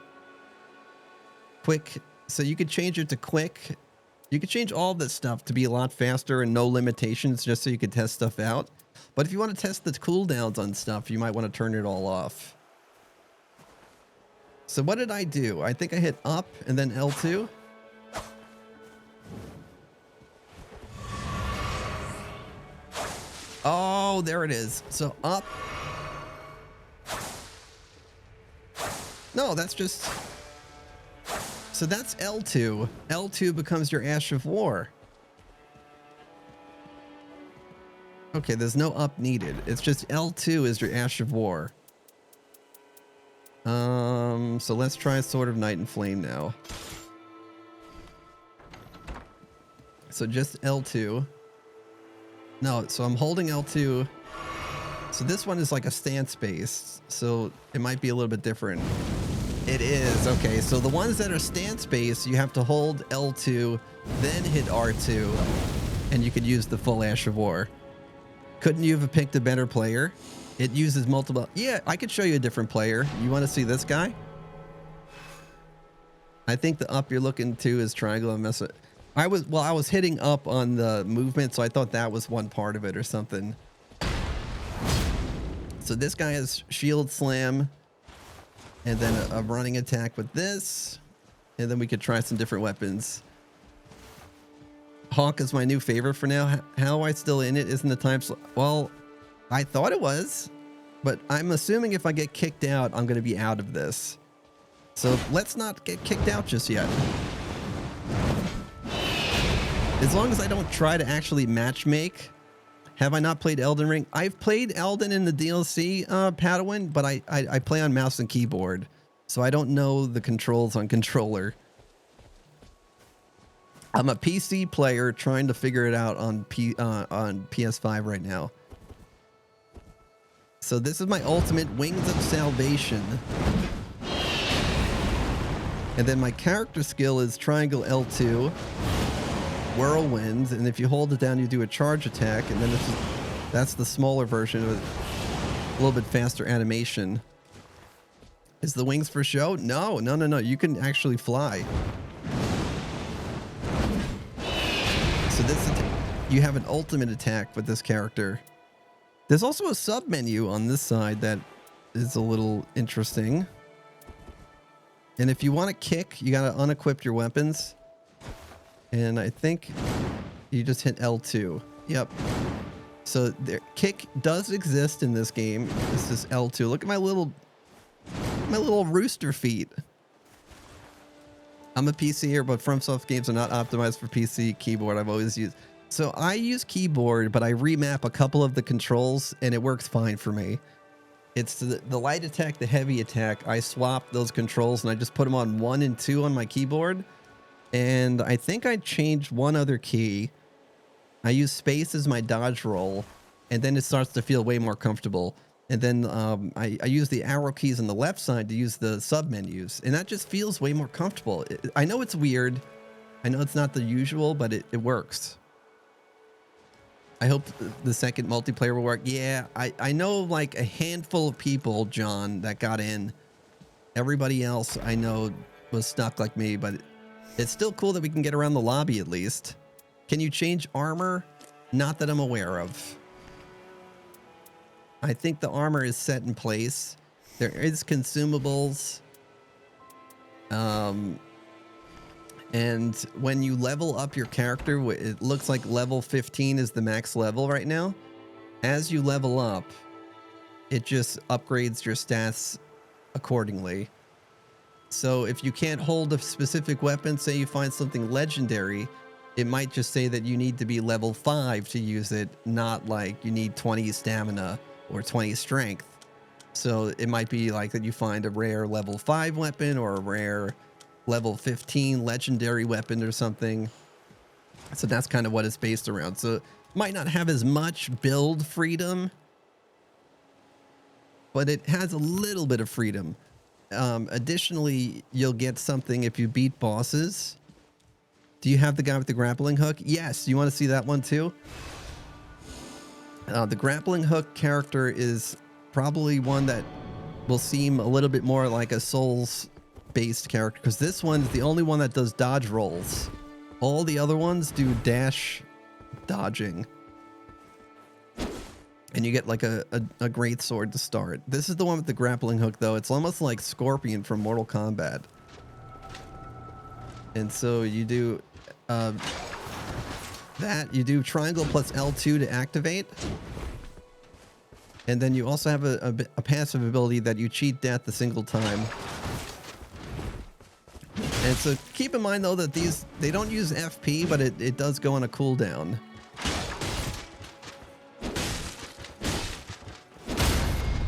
Quick. So you could change it to quick. You could change all this stuff to be a lot faster and no limitations just so you could test stuff out. But if you want to test the cooldowns on stuff, you might want to turn it all off. So what did I do? I think I hit up and then L2. Oh, there it is. So up. No, that's just... So that's L2. L2 becomes your Ash of War. Okay, there's no up needed. It's just L2 is your Ash of War. So let's try Sword of Night and Flame now. So just L2. No, so I'm holding L2. So this one is like a stance based, so it might be a little bit different. It is. Okay, so the ones that are stance based, you have to hold L2, then hit R2, and you could use the full Ash of War. Couldn't you have picked a better player? It uses multiple... Yeah, I could show you a different player. You want to see this guy? I think the up you're looking to is triangle and mess it. I was hitting up on the movement, so I thought that was one part of it or something. So this guy has shield slam, and then a running attack with this, and then we could try some different weapons. Hawk is my new favorite for now. How am I still in it? Isn't the time slot? Well, I thought it was, but I'm assuming if I get kicked out, I'm going to be out of this. So let's not get kicked out just yet. As long as I don't try to actually match make. Have I not played Elden Ring? I've played Elden in the DLC, Padawan, but I play on mouse and keyboard, so I don't know the controls on controller. I'm a PC player trying to figure it out on PS5 right now. So this is my ultimate, Wings of Salvation. And then my character skill is triangle L2. Whirlwind, and if you hold it down, you do a charge attack, and then that's the smaller version with a little bit faster animation. Is the wings for show? No, no, no, no. You can actually fly. So this you have an ultimate attack with this character. There's also a sub menu on this side that is a little interesting. And if you want to kick, you got to unequip your weapons. And I think you just hit L2. Yep. So there, kick does exist in this game. This is L2. Look at my little rooster feet. I'm a PCer, but FromSoft games are not optimized for PC keyboard. I've always used. So I use keyboard, but I remap a couple of the controls and it works fine for me. It's the light attack, the heavy attack. I swap those controls and I just put them on 1 and 2 on my keyboard. And I think I changed one other key. I use space as my dodge roll, and then it starts to feel way more comfortable. And then I use the arrow keys on the left side to use the sub menus, and that just feels way more comfortable. I know it's weird. I know it's not the usual, but it works. I hope the second multiplayer will work. Yeah, I know like a handful of people, John, that got in. Everybody else I know was stuck like me, but it's still cool that we can get around the lobby at least. Can you change armor? Not that I'm aware of. I think the armor is set in place. There is consumables. And when you level up your character, it looks like level 15 is the max level right now. As you level up, it just upgrades your stats accordingly. So if you can't hold a specific weapon, say you find something legendary, it might just say that you need to be level 5 to use it, not like you need 20 stamina or 20 strength. So it might be like that you find a rare level 5 weapon or a rare level 15 legendary weapon or something. So that's kind of what it's based around. So it might not have as much build freedom, but it has a little bit of freedom. Additionally, you'll get something if you beat bosses. Do you have the guy with the grappling hook? Yes. You want to see that one too? The grappling hook character is probably one that will seem a little bit more like a Souls-based character, because this one is the only one that does dodge rolls. All the other ones do dash dodging. And you get like a great sword to start. This is the one with the grappling hook, though. It's almost like Scorpion from Mortal Kombat. And so you do that. You do triangle plus L2 to activate. And then you also have a passive ability that you cheat death a single time. And so keep in mind, though, that they don't use FP, but it does go on a cooldown.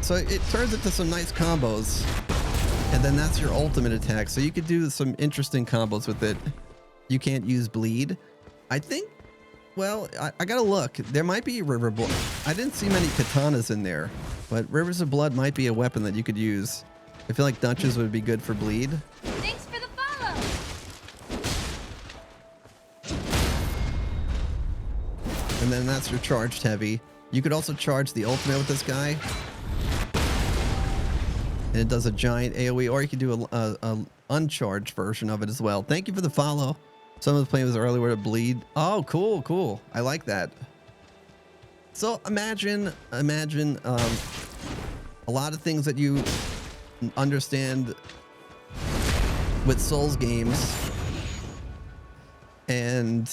So it turns into some nice combos. And then that's your ultimate attack. So you could do some interesting combos with it. You can't use bleed. I think, well, I gotta look. There might be River Blood. I didn't see many katanas in there, but Rivers of Blood might be a weapon that you could use. I feel like Dunches would be good for bleed. Thanks for the follow. And then that's your charged heavy. You could also charge the ultimate with this guy. And it does a giant AoE, or you can do a uncharged version of it as well. Thank you for the follow. Some of the play was earlier to bleed. Oh, cool, cool. I like that. So imagine a lot of things that you understand with Souls games. And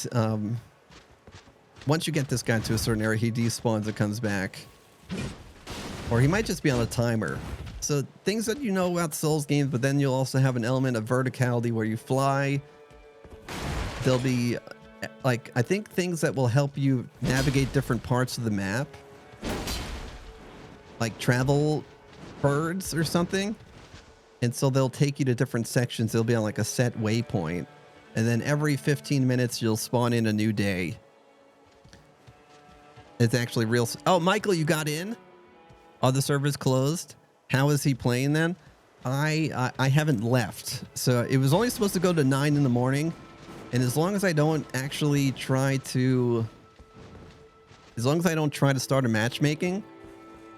once you get this guy to a certain area, he despawns and comes back. Or he might just be on a timer. So things that you know about Souls games, but then you'll also have an element of verticality where you fly. There'll be, like, I think things that will help you navigate different parts of the map. Like travel birds or something. And so they'll take you to different sections. They'll be on like a set waypoint. And then every 15 minutes, you'll spawn in a new day. It's actually real. Oh, Michael, you got in? Are the servers closed? How is he playing then? I haven't left. So it was only supposed to go to 9 in the morning. And as long as I don't actually try to... As long as I don't try to start a matchmaking,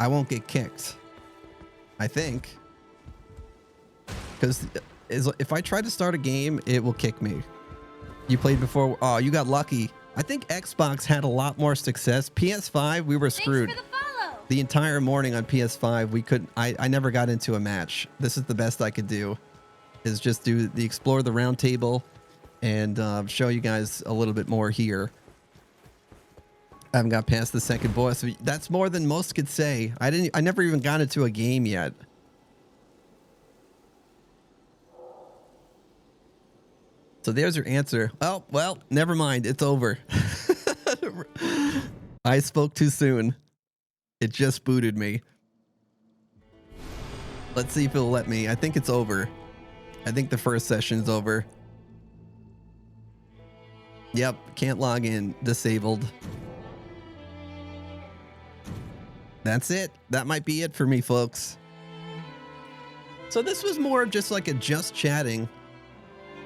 I won't get kicked. I think. because if I try to start a game, it will kick me. You played before? Oh, you got lucky. I think Xbox had a lot more success. PS5, we were screwed. Thanks for the follow. The entire morning on PS5, we couldn't. I never got into a match. This is the best I could do, is just do the explore the round table, and show you guys a little bit more here. I haven't got past the second boss. That's more than most could say. I never even got into a game yet. So there's your answer. Oh, well, never mind. It's over. I spoke too soon. It just booted me. Let's see if it'll let me. I think it's over. I think the first session's over. Yep, can't log in. Disabled. That's it. That might be it for me, folks. So this was more of just like a just chatting.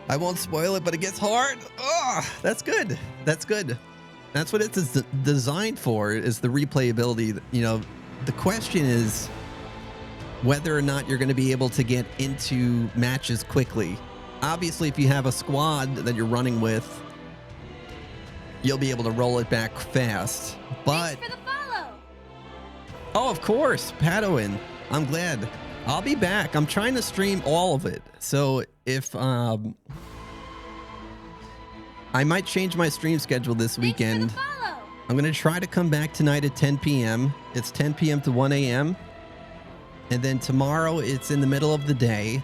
I won't spoil it, but it gets hard. Oh, that's good. That's good. That's what it's designed for, is the replayability. You know, the question is whether or not you're going to be able to get into matches quickly. Obviously, if you have a squad that you're running with, you'll be able to roll it back fast. But Thanks for the follow. oh, of course, Padawin. I'm glad. I'll be back. I'm trying to stream all of it. So if I might change my stream schedule this weekend. Thanks for the follow. I'm going to try to come back tonight at 10 p.m. It's 10 p.m. to 1 a.m. And then tomorrow it's in the middle of the day.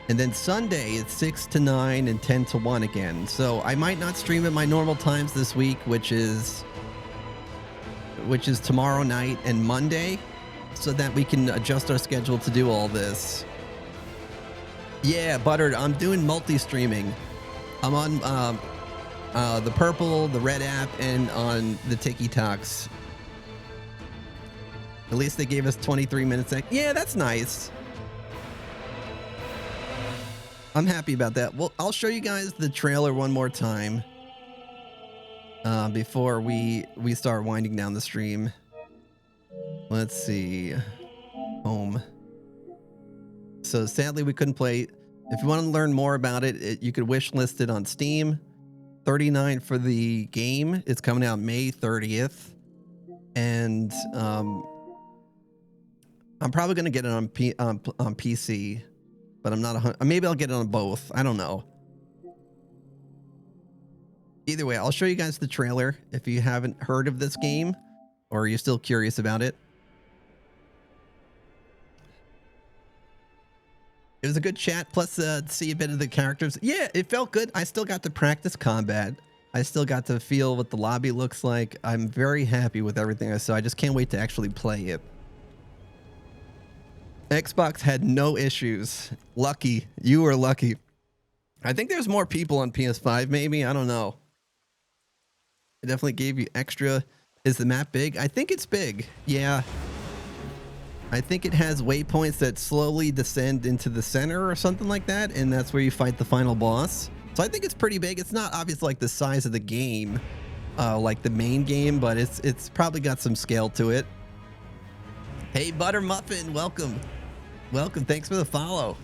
And then Sunday it's 6 to 9 and 10 to 1 again. So I might not stream at my normal times this week, which is tomorrow night and Monday, so that we can adjust our schedule to do all this. Yeah, Buttered, I'm doing multi-streaming. I'm on the purple, the red app, and on the TikToks. At least they gave us 23 minutes. Yeah, that's nice. I'm happy about that. Well, I'll show you guys the trailer one more time before we start winding down the stream. Let's see. Home. So sadly, we couldn't play. If you want to learn more about it, you could wish list it on Steam. $39 for the game. It's coming out May 30th. And I'm probably going to get it on PC, but I'm not maybe I'll get it on both. I don't know. Either way, I'll show you guys the trailer if you haven't heard of this game or you're still curious about it. It was a good chat, plus see a bit of the characters. Yeah, it felt good. I still got to practice combat. I still got to feel what the lobby looks like. I'm very happy with everything I saw. I just can't wait to actually play it. Xbox had no issues. Lucky. You were lucky. I think there's more people on PS5, maybe. I don't know. It definitely gave you extra. Is the map big? I think it's big. Yeah. I think it has waypoints that slowly descend into the center or something like that, and that's where you fight the final boss. So I think it's pretty big. It's not obviously like the size of the game, like the main game, but it's probably got some scale to it. Hey, Butter Muffin, welcome. Welcome, thanks for the follow.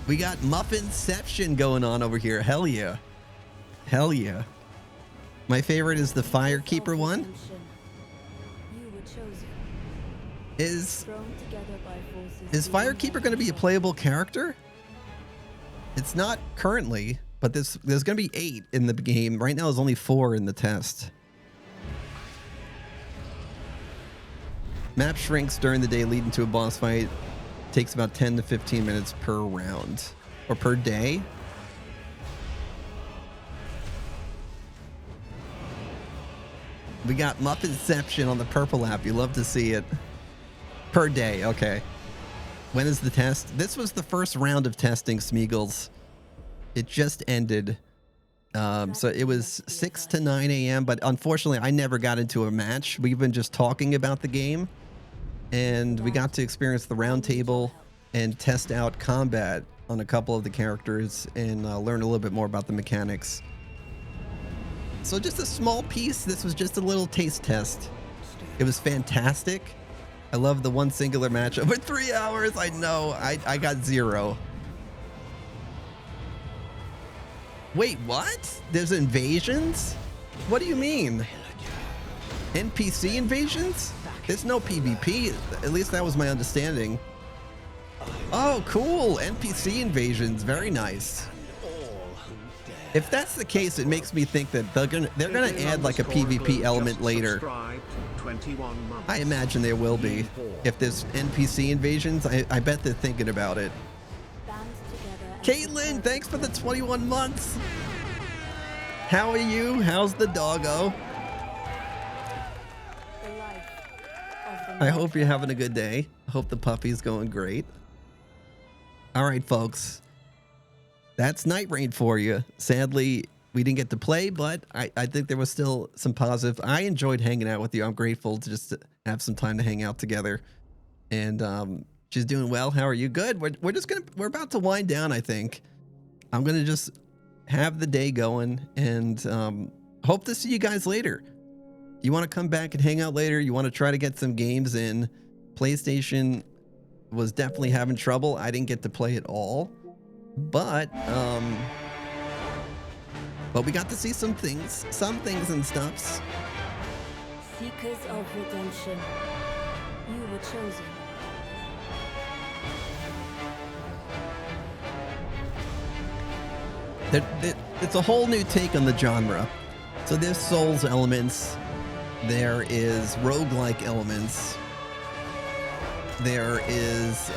We got Muffinception going on over here. Hell yeah. Hell yeah. My favorite is the Firekeeper one. Is Firekeeper going to be a playable character? It's not currently, but there's going to be 8 in the game. Right now there's only 4 in the test. Map shrinks during the day, leading to a boss fight. Takes about 10 to 15 minutes per round or per day. We got Muffinception on the purple app. You love to see it. Per day, okay. When is the test? This was the first round of testing, Smeagol's. It just ended. So it was 6 to 9 a.m., but unfortunately, I never got into a match. We've been just talking about the game, and we got to experience the round table and test out combat on a couple of the characters and learn a little bit more about the mechanics. So just a small piece. This was just a little taste test. It was fantastic. I love the one singular match over 3 hours. I know. I got 0. Wait, what? There's invasions? What do you mean? NPC invasions? There's no PvP. At least that was my understanding. Oh, cool. NPC invasions. Very nice. If that's the case, it makes me think that they're gonna add like a PvP element later. I imagine there will be. If there's NPC invasions, I bet they're thinking about it. Caitlin, thanks for the 21 months. How are you? How's the doggo? I hope you're having a good day. I hope the puppy's going great. All right, folks. That's NightReign for you. Sadly, we didn't get to play, but I think there was still some positive. I enjoyed hanging out with you. I'm grateful to just have some time to hang out together. And she's doing well. How are you? Good. We're about to wind down, I think. I'm gonna just have the day going and hope to see you guys later. You want to come back and hang out later? You want to try to get some games in? PlayStation was definitely having trouble. I didn't get to play it all. But we got to see some things and stuffs. Seekers of redemption, you were chosen. It's a whole new take on the genre. So there's Souls elements, there is roguelike elements, there is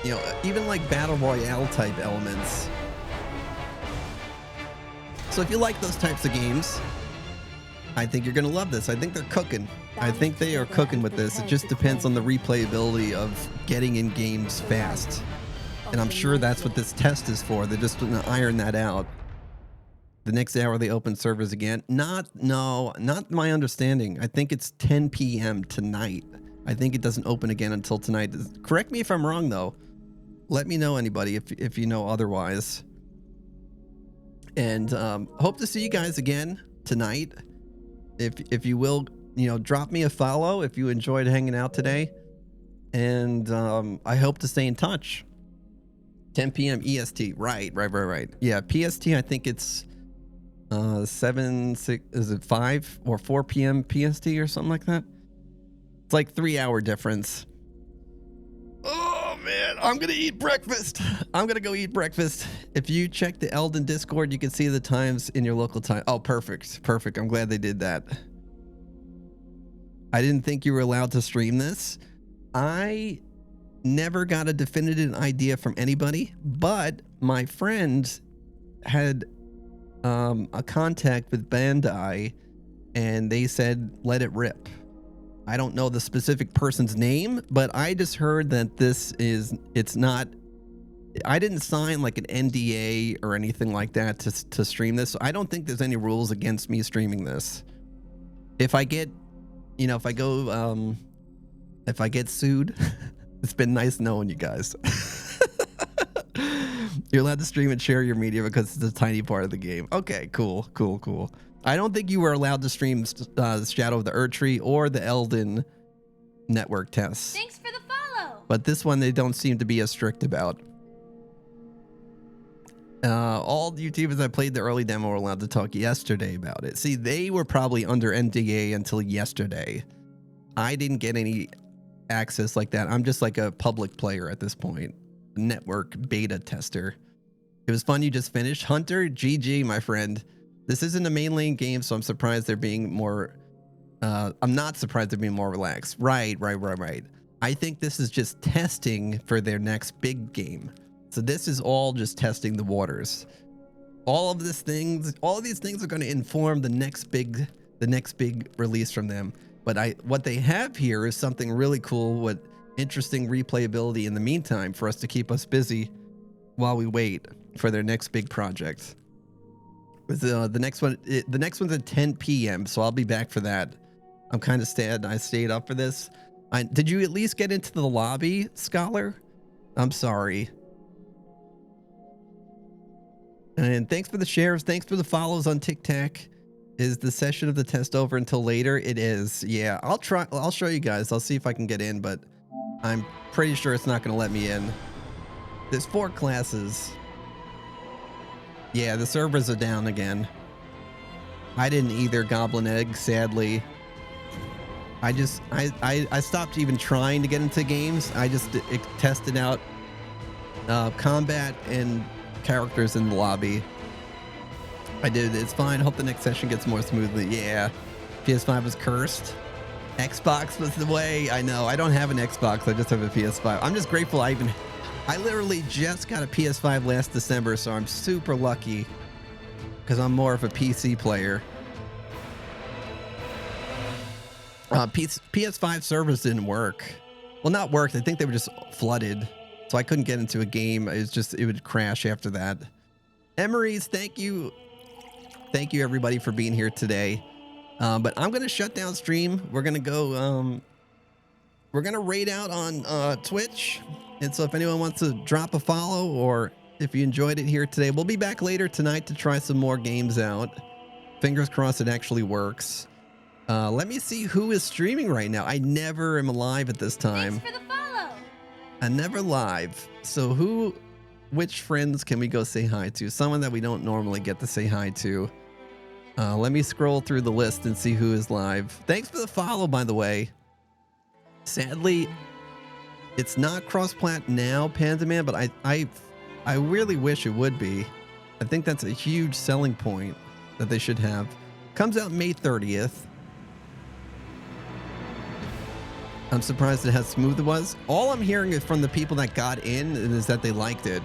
you know, even like battle royale type elements. So if you like those types of games, I think you're gonna love this. I think they're cooking. I think they are cooking with this. It just depends on the replayability of getting in games fast. And I'm sure that's what this test is for. They're just gonna iron that out. The next hour they open servers again. Not my understanding. I think it's 10 p.m. tonight. I think it doesn't open again until tonight. Correct me if I'm wrong though. Let me know, anybody, if you know otherwise. And hope to see you guys again tonight. If you will, you know, drop me a follow if you enjoyed hanging out today. And I hope to stay in touch. 10 p.m. EST. Right. Yeah, PST, I think it's 6 is it 5 or 4 p.m. PST or something like that? It's like 3-hour difference. Oh man, I'm gonna eat breakfast. I'm gonna go eat breakfast. If you check the Elden Discord, you can see the times in your local time. Oh, perfect. I'm glad they did that. I didn't think you were allowed to stream this. I never got a definitive idea from anybody, but my friend had a contact with Bandai and they said let it rip. I don't know the specific person's name, but I just heard that it's not, I didn't sign like an NDA or anything like that to stream this. So I don't think there's any rules against me streaming this. If I get, you know, if I get sued, it's been nice knowing you guys. You're allowed to stream and share your media because it's a tiny part of the game. Okay, cool. I don't think you were allowed to stream Shadow of the Erdtree or the Elden network tests. Thanks for the follow. But this one they don't seem to be as strict about. All YouTubers that played the early demo were allowed to talk yesterday about it. See, they were probably under NDA until yesterday. I didn't get any access like that. I'm just like a public player at this point. Network beta tester. It was fun you just finished. Hunter, GG, my friend. This isn't a main lane game, so I'm surprised they're being more... I'm not surprised they're being more relaxed. Right. I think this is just testing for their next big game. So this is all just testing the waters. All of these things are going to inform the next big release from them. But what they have here is something really cool with interesting replayability in the meantime for us to keep us busy while we wait for their next big project. The next one's at 10 p.m. so I'll be back for that. I'm kind of sad I stayed up for this. Did you at least get into the lobby, Scholar? I'm sorry. And thanks for the shares. Thanks for the follows on TikTok. Is the session of the test over until later? It is. Yeah, I'll show you guys. I'll see if I can get in, but I'm pretty sure it's not going to let me in. There's 4 classes. Yeah, the servers are down again. I didn't either, Goblin Egg, sadly. I stopped even trying to get into games. I just tested out combat and characters in the lobby. I did. It's fine. Hope the next session gets more smoothly. Yeah. PS5 was cursed. Xbox was the way. I know. I don't have an Xbox. I just have a PS5. I'm just grateful I literally just got a PS5 last December, so I'm super lucky because I'm more of a PC player. PS5 servers didn't work. Well, not worked. I think they were just flooded, so I couldn't get into a game. It would crash after that. Emery's, thank you. Thank you everybody for being here today. But I'm gonna shut down stream. We're gonna go. We're gonna raid out on Twitch, and so if anyone wants to drop a follow or if you enjoyed it here today, we'll be back later tonight to try some more games out. Fingers crossed it actually works. Let me see who is streaming right now. I never am live at this time. Thanks for the follow. I'm never live. So which friends can we go say hi to? Someone that we don't normally get to say hi to. Let me scroll through the list and see who is live. Thanks for the follow, by the way. Sadly, it's not cross-plat now, Panda Man, but I really wish it would be. I think that's a huge selling point that they should have. Comes out May 30th. I'm surprised at how smooth it was. All I'm hearing is from the people that got in is that they liked it.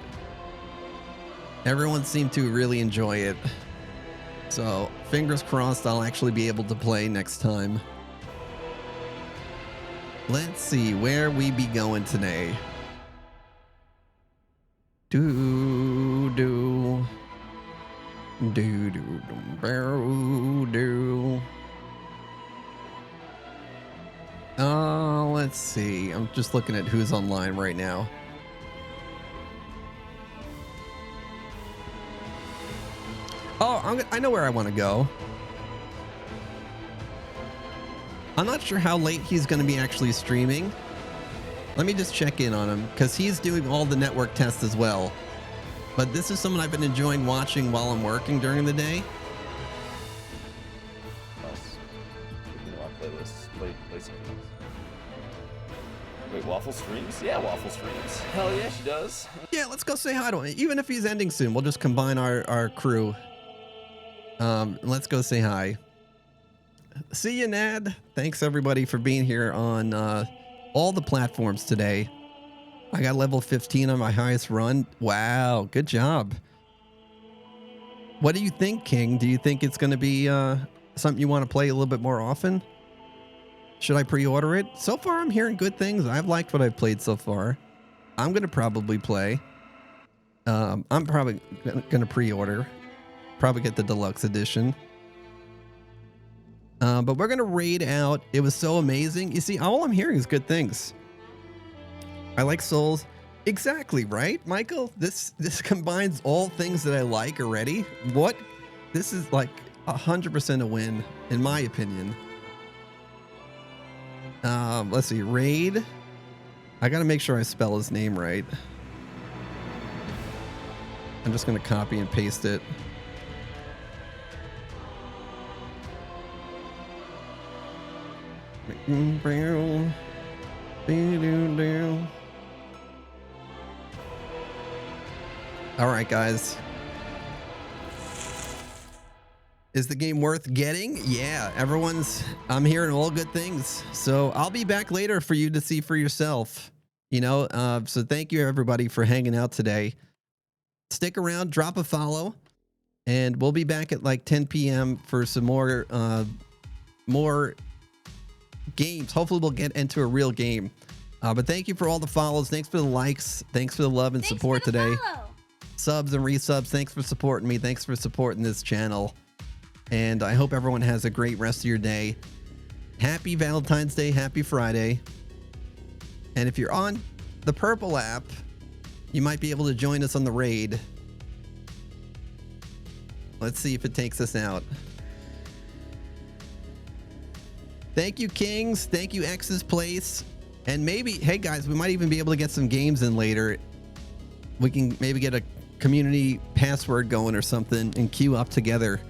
Everyone seemed to really enjoy it. So, fingers crossed I'll actually be able to play next time. Let's see where we be going today. Do. Let's see. I'm just looking at who's online right now. Oh, I know where I want to go. I'm not sure how late he's going to be actually streaming. Let me just check in on him because he's doing all the network tests as well. But this is someone I've been enjoying watching while I'm working during the day. Nice. You know, I play this. Play some games. Wait, Waffle streams? Yeah, Waffle streams. Hell yeah, she does. Yeah, let's go say hi to him. Even if he's ending soon, we'll just combine our crew. Let's go say hi. See you, Nad. Thanks everybody for being here on all the platforms today. I got level 15 on my highest run. Wow, good job. What do you think, King? Do you think it's going to be something you want to play a little bit more often? Should I pre-order it? So far, I'm hearing good things. I've liked what I've played so far. I'm going to probably play. I'm probably going to pre-order. Probably get the deluxe edition. But we're going to raid out. It was so amazing. You see, all I'm hearing is good things. I like Souls. Exactly, right, Michael? This combines all things that I like already. What? This is like 100% a win, in my opinion. Let's see. Raid. I got to make sure I spell his name right. I'm just going to copy and paste it. All right, guys. Is the game worth getting? Yeah, I'm hearing all good things. So I'll be back later for you to see for yourself. You know, so thank you everybody for hanging out today. Stick around, drop a follow, and we'll be back at like 10 p.m. for some more games. Hopefully we'll get into a real game. But thank you for all the follows. Thanks for the likes. Thanks for the love and support today. Follow. Subs and resubs. Thanks for supporting me. Thanks for supporting this channel. And I hope everyone has a great rest of your day. Happy Valentine's Day. Happy Friday. And if you're on the Purple app, you might be able to join us on the raid. Let's see if it takes us out. Thank you, Kings. Thank you, X's Place. And maybe, hey guys, we might even be able to get some games in later. We can maybe get community password going or something and queue up together.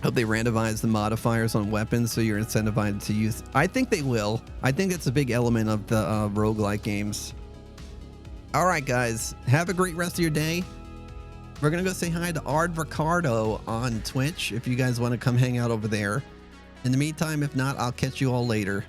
Hope they randomize the modifiers on weapons so you're incentivized to use. I think they will. I think it's a big element of the roguelike games. All right, guys. Have a great rest of your day. We're going to go say hi to Ard Ricardo on Twitch if you guys want to come hang out over there. In the meantime, if not, I'll catch you all later.